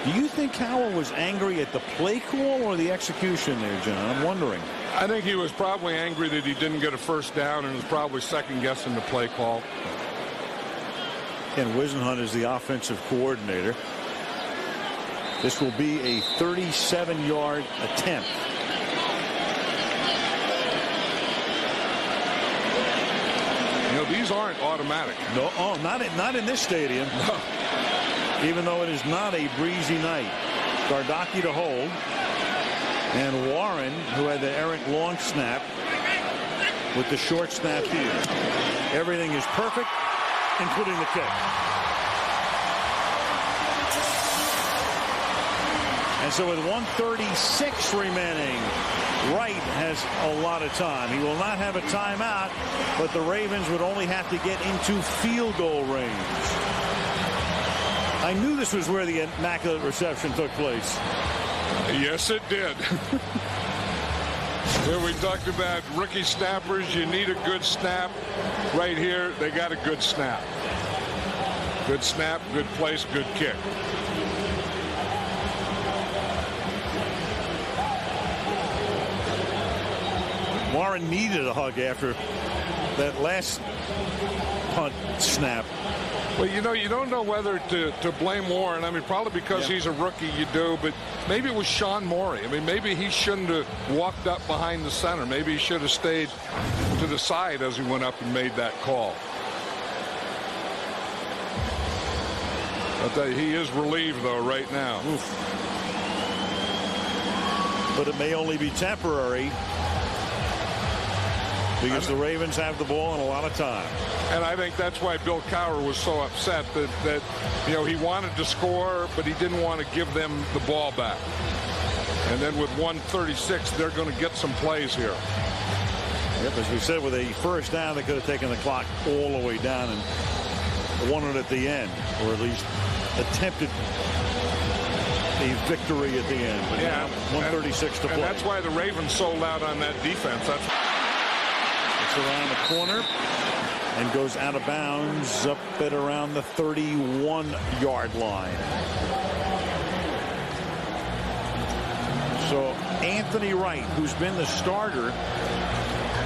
Do you think Cowell was angry at the play call or the execution there, John? I'm wondering. I think he was probably angry that he didn't get a first down and was probably second-guessing the play call. Ken Whisenhunt is the offensive coordinator. This will be a 37-yard attempt. These aren't automatic. No, not in this stadium. No. Even though it is not a breezy night. Gardocki to hold. And Warren, who had the errant long snap, with the short snap here. Everything is perfect, including the kick. And so with 1:36 remaining, Wright has a lot of time. He will not have a timeout, but the Ravens would only have to get into field goal range. I knew this was where the immaculate reception took place. Yes, it did. When we talked about rookie snappers, you need a good snap. Right here, they got a good snap. Good snap, good place, good kick. Warren needed a hug after that last punt snap. Well, you know, you don't know whether to blame Warren. I mean, probably because he's a rookie, you do. But maybe it was Sean Morey. I mean, maybe he shouldn't have walked up behind the center. Maybe he should have stayed to the side as he went up and made that call. I'll tell you, he is relieved, though, right now. Oof. But it may only be temporary, because the Ravens have the ball in a lot of time. And I think that's why Bill Cowher was so upset that you know, he wanted to score, but he didn't want to give them the ball back. And then with 1:36, they're going to get some plays here. Yep, as we said, with a first down, they could have taken the clock all the way down and won it at the end, or at least attempted a victory at the end. But yeah, 1:36 to play. And that's why the Ravens sold out on that defense. It's around the corner and goes out of bounds up at around the 31-yard line. So Anthony Wright, who's been the starter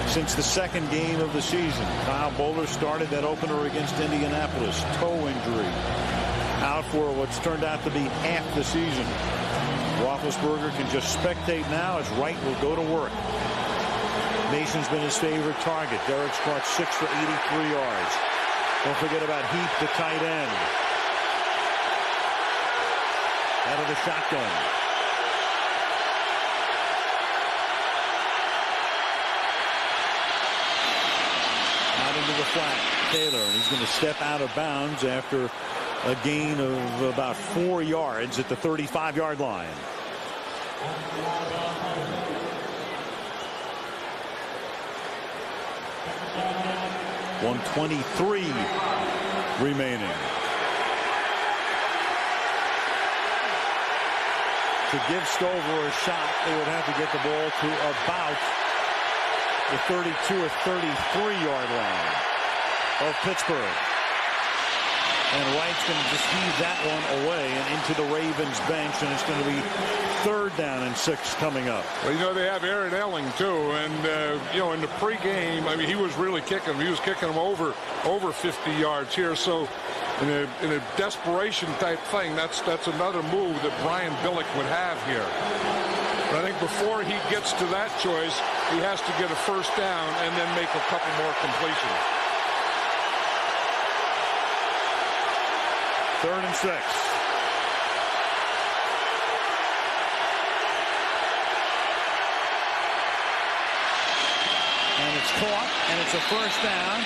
since the second game of the season. Kyle Bowler started that opener against Indianapolis. Toe injury. Out for what's turned out to be half the season. Roethlisberger can just spectate now as Wright will go to work. Mason's been his favorite target. Derek's caught 6 for 83 yards. Don't forget about Heath, the tight end. Out of the shotgun. Out into the flat. Taylor, and he's going to step out of bounds after a gain of about 4 yards at the 35-yard line. .123 remaining. To give Stover a shot, they would have to get the ball to about the 32 or 33-yard line of Pittsburgh. And Wright's going to just heave that one away and into the Ravens bench, and it's going to be 3rd down and 6 coming up. Well, you know, they have Aaron Elling, too, and, you know, in the pregame, I mean, he was really kicking him. He was kicking him over 50 yards here, so in a desperation type thing, that's another move that Brian Billick would have here. But I think before he gets to that choice, he has to get a 1st down and then make a couple more completions. 3rd and 6. And it's caught, and it's a 1st down.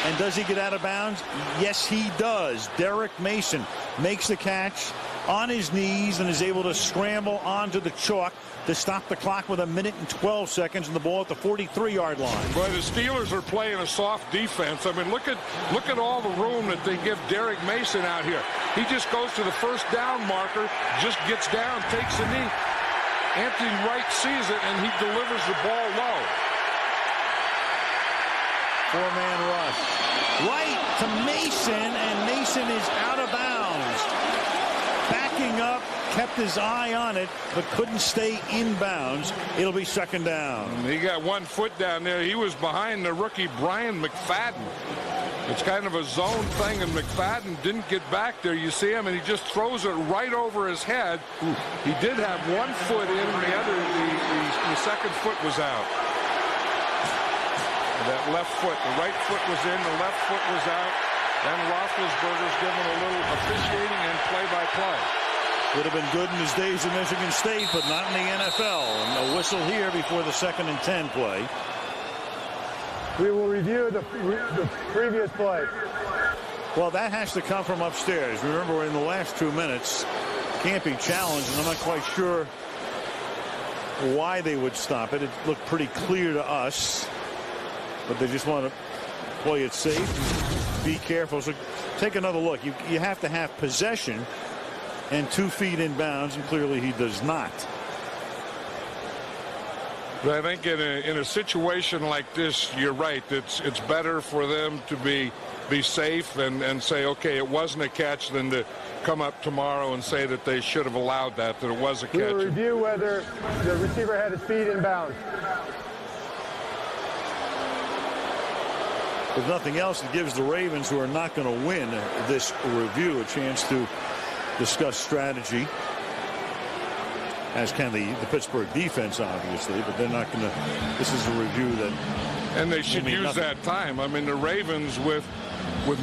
And does he get out of bounds? Yes, he does. Derek Mason makes the catch on his knees and is able to scramble onto the chalk to stop the clock with 1 minute and 12 seconds and the ball at the 43-yard line. Boy, the Steelers are playing a soft defense. I mean, look at all the room that they give Derek Mason out here. He just goes to the 1st down marker, just gets down, takes a knee. Anthony Wright sees it, and he delivers the ball low. 4-man rush. Right to Mason, and Mason is out of bounds. Backing up, kept his eye on it, but couldn't stay in bounds. It'll be 2nd down. He got 1 foot down there. He was behind the rookie Brian McFadden. It's kind of a zone thing, and McFadden didn't get back there. You see him, and he just throws it right over his head. He did have 1 foot in, and the second foot was out. That left foot, the right foot was in, the left foot was out. And Roethlisberger's given a little officiating and play-by-play. Would have been good in his days at Michigan State, but not in the NFL. And a whistle here before the 2nd and 10 play. We will review the previous play. Well, that has to come from upstairs. Remember, in the last 2 minutes, can't be challenged, and I'm not quite sure why they would stop it. It looked pretty clear to us, but they just want to play it safe. Be careful. So take another look. You have to have possession and 2 feet in bounds, and clearly he does not. But I think in a situation like this, you're right. It's better for them to be safe and say, okay, it wasn't a catch, than to come up tomorrow and say that they should have allowed that it was a catch. We will review whether the receiver had his feet in bounds. If nothing else, it gives the Ravens, who are not going to win this review, a chance to discuss strategy, as can the Pittsburgh defense, obviously, but they're not going to. This is a review that. And they should use that time. I mean, the Ravens with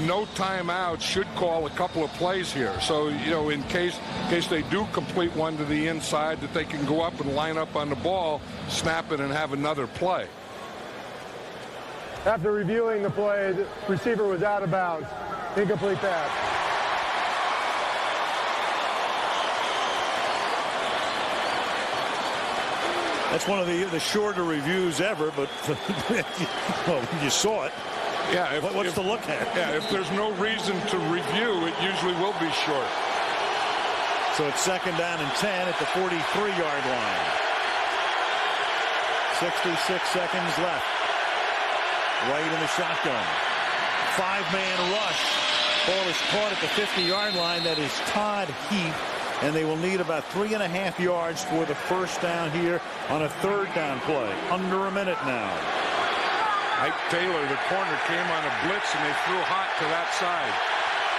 no timeout should call a couple of plays here. So, you know, in case they do complete one to the inside, that they can go up and line up on the ball, snap it, and have another play. After reviewing the play, the receiver was out of bounds. Incomplete pass. That's one of the shorter reviews ever, but well, you saw it. Yeah. What's to look at? Yeah, if there's no reason to review, it usually will be short. So it's 2nd down and 10 at the 43-yard line. 66 seconds left. Right in the shotgun. 5-man rush. Ball is caught at the 50-yard line. That is Todd Heath. And they will need about 3.5 yards for the 1st down here on a 3rd down play. Under a minute now. Ike Taylor, the corner, came on a blitz, and they threw hot to that side.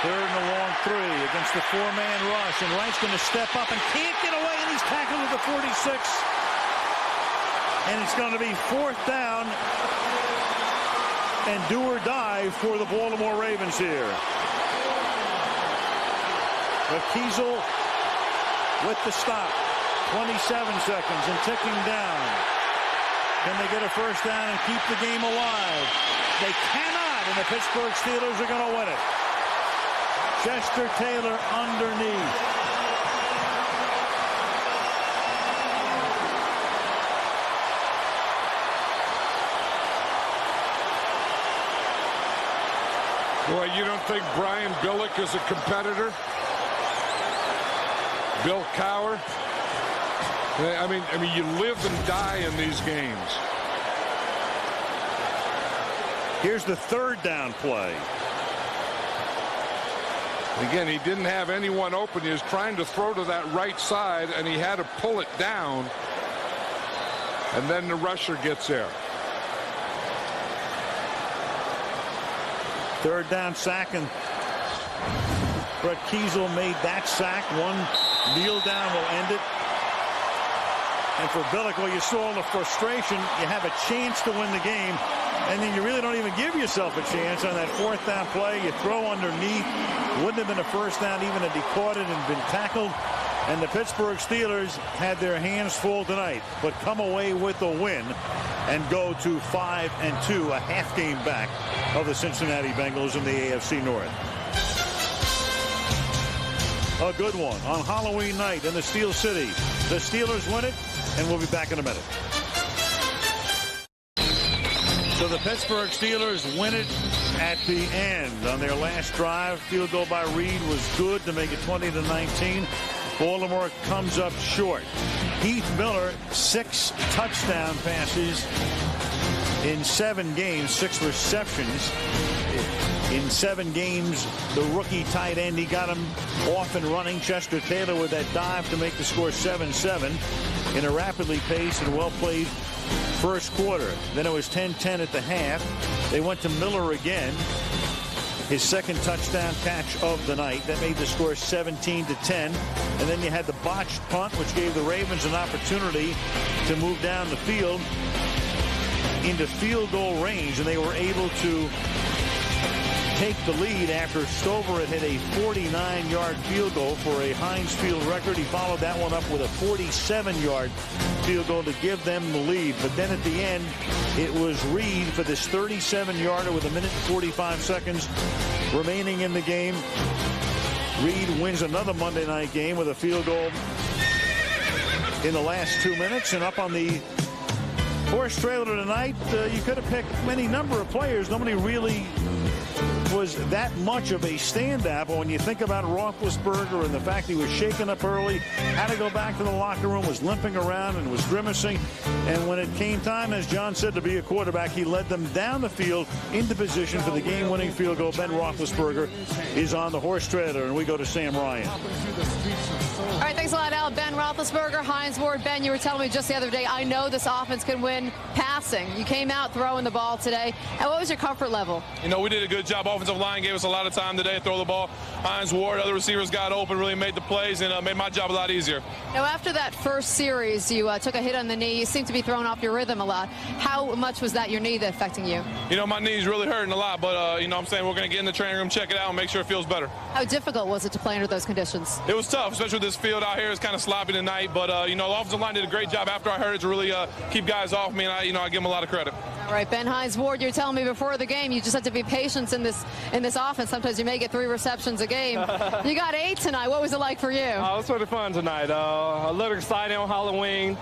3rd and a long 3 against the 4-man rush. And Wright's going to step up and can't get away, and he's tackled at the 46. And it's going to be 4th down and do or die for the Baltimore Ravens here. But Kiesel with the stop. 27 seconds and ticking down. Can they get a 1st down and keep the game alive? They cannot, and the Pittsburgh Steelers are going to win it. Chester Taylor underneath. Boy, you don't think Brian Billick is a competitor? Bill Cowher? I mean, you live and die in these games. Here's the third down play. Again, he didn't have anyone open. He was trying to throw to that right side, and he had to pull it down. And then the rusher gets there. Third down sack, and Brett Kiesel made that sack. One kneel down will end it. And for Billick, well, you saw the frustration. You have a chance to win the game, and then you really don't even give yourself a chance on that fourth down play. You throw underneath. Wouldn't have been a first down even if he caught it and been tackled. And the Pittsburgh Steelers had their hands full tonight, but come away with a win and go to 5-2, a half game back of the Cincinnati Bengals in the AFC North. A good one on Halloween night in the Steel City. The Steelers win it, and we'll be back in a minute. So the Pittsburgh Steelers win it at the end on their last drive. Field goal by Reed was good to make it 20-19. Baltimore comes up short. Heath Miller, 6 touchdown passes in 7 games, 6 receptions. In 7 games, the rookie tight end, he got him off and running. Chester Taylor with that dive to make the score 7-7 in a rapidly paced and well-played first quarter. Then it was 10-10 at the half. They went to Miller again. His second touchdown catch of the night. That made the score 17-10. And then you had the botched punt, which gave the Ravens an opportunity to move down the field into field goal range, and they were able to take the lead after Stover had hit a 49-yard field goal for a Heinz Field record. He followed that one up with a 47-yard field goal to give them the lead. But then at the end, it was Reed for this 37-yarder with 1:45 seconds remaining in the game. Reed wins another Monday night game with a field goal in the last 2 minutes. And up on the horse trailer tonight, you could have picked any number of players. Nobody really was that much of a standout, but when you think about Roethlisberger and the fact he was shaken up early, had to go back to the locker room, was limping around and was grimacing, and when it came time, as John said, to be a quarterback, he led them down the field into position for the game-winning field goal. Ben Roethlisberger is on the horse trailer, and we go to Sam Ryan. All right, thanks a lot, Al. Ben Roethlisberger, Hines Ward. Ben, you were telling me just the other day, I know this offense can win passing. You came out throwing the ball today. And what was your comfort level? You know, we did a good job. Offensive line gave us a lot of time today to throw the ball. Hines Ward, other receivers got open, really made the plays, and made my job a lot easier. Now, after that first series, you took a hit on the knee. You seemed to be throwing off your rhythm a lot. How much was that your knee that affecting you? You know, my knee's really hurting a lot, but, you know what I'm saying, we're going to get in the training room, check it out, and make sure it feels better. How difficult was it to play under those conditions? It was tough, especially with this field out here. It's kind of sloppy tonight, but, you know, the offensive line did a great job after I heard it to really keep guys off me, and, I give them a lot of credit. All right, Ben Hines Ward, you're telling me before the game you just have to be patient in this offense. Sometimes you may get 3 receptions a game. You got 8 tonight. What was it like for you? It was really fun tonight. A little exciting on Halloween.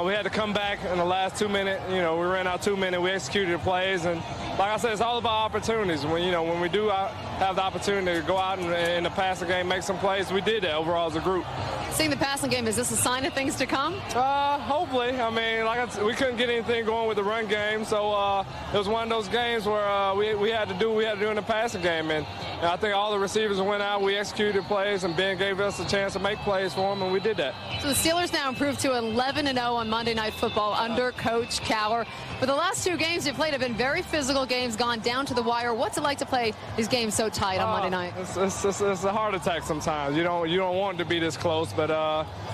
We had to come back in the last 2 minutes. You know, we ran out 2 minutes. We executed the plays, and like I said, it's all about opportunities. When we do have the opportunity to go out and in the passing game make some plays, we did that overall as a group. Seeing the passing game, is this a sign of things to come? Hopefully. I mean, we couldn't get anything going with the run game, so it was one of those games where we had to do what we had to do in the passing game, and I think all the receivers went out, we executed plays, and Ben gave us a chance to make plays for them, and we did that. So the Steelers now improved to 11-0 on Monday Night Football under Coach Cowher. But the last 2 games you played have been very physical games, gone down to the wire. What's it like to play these games so tight on Monday night? It's a heart attack sometimes. You don't want it to be this close, but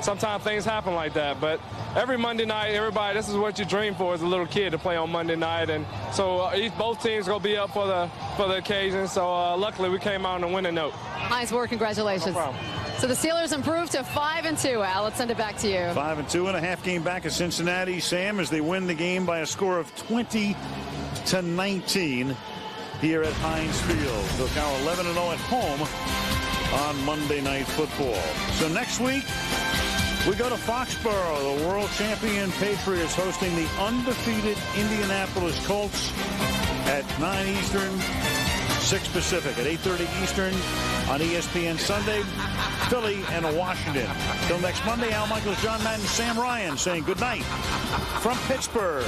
sometimes things happen like that. But every Monday night, everybody, this is what you dream for as a little kid, to play on Monday night. And so both teams going to be up for the occasion. So luckily we came out on a winning note. Nice work. Congratulations. No problem. So the Steelers improved to 5-2. Al, let's send it back to you. 5-2 and a half game back at Cincinnati, Sam, as they win the game by a score of 20-19 here at Heinz Field. So now 11-0 at home on Monday Night Football. So next week, we go to Foxborough. The world champion Patriots hosting the undefeated Indianapolis Colts at 9 Eastern, 6 Pacific at 8:30 Eastern on ESPN Sunday. Philly and Washington. Till next Monday, Al Michaels, John Madden, Sam Ryan saying good night from Pittsburgh.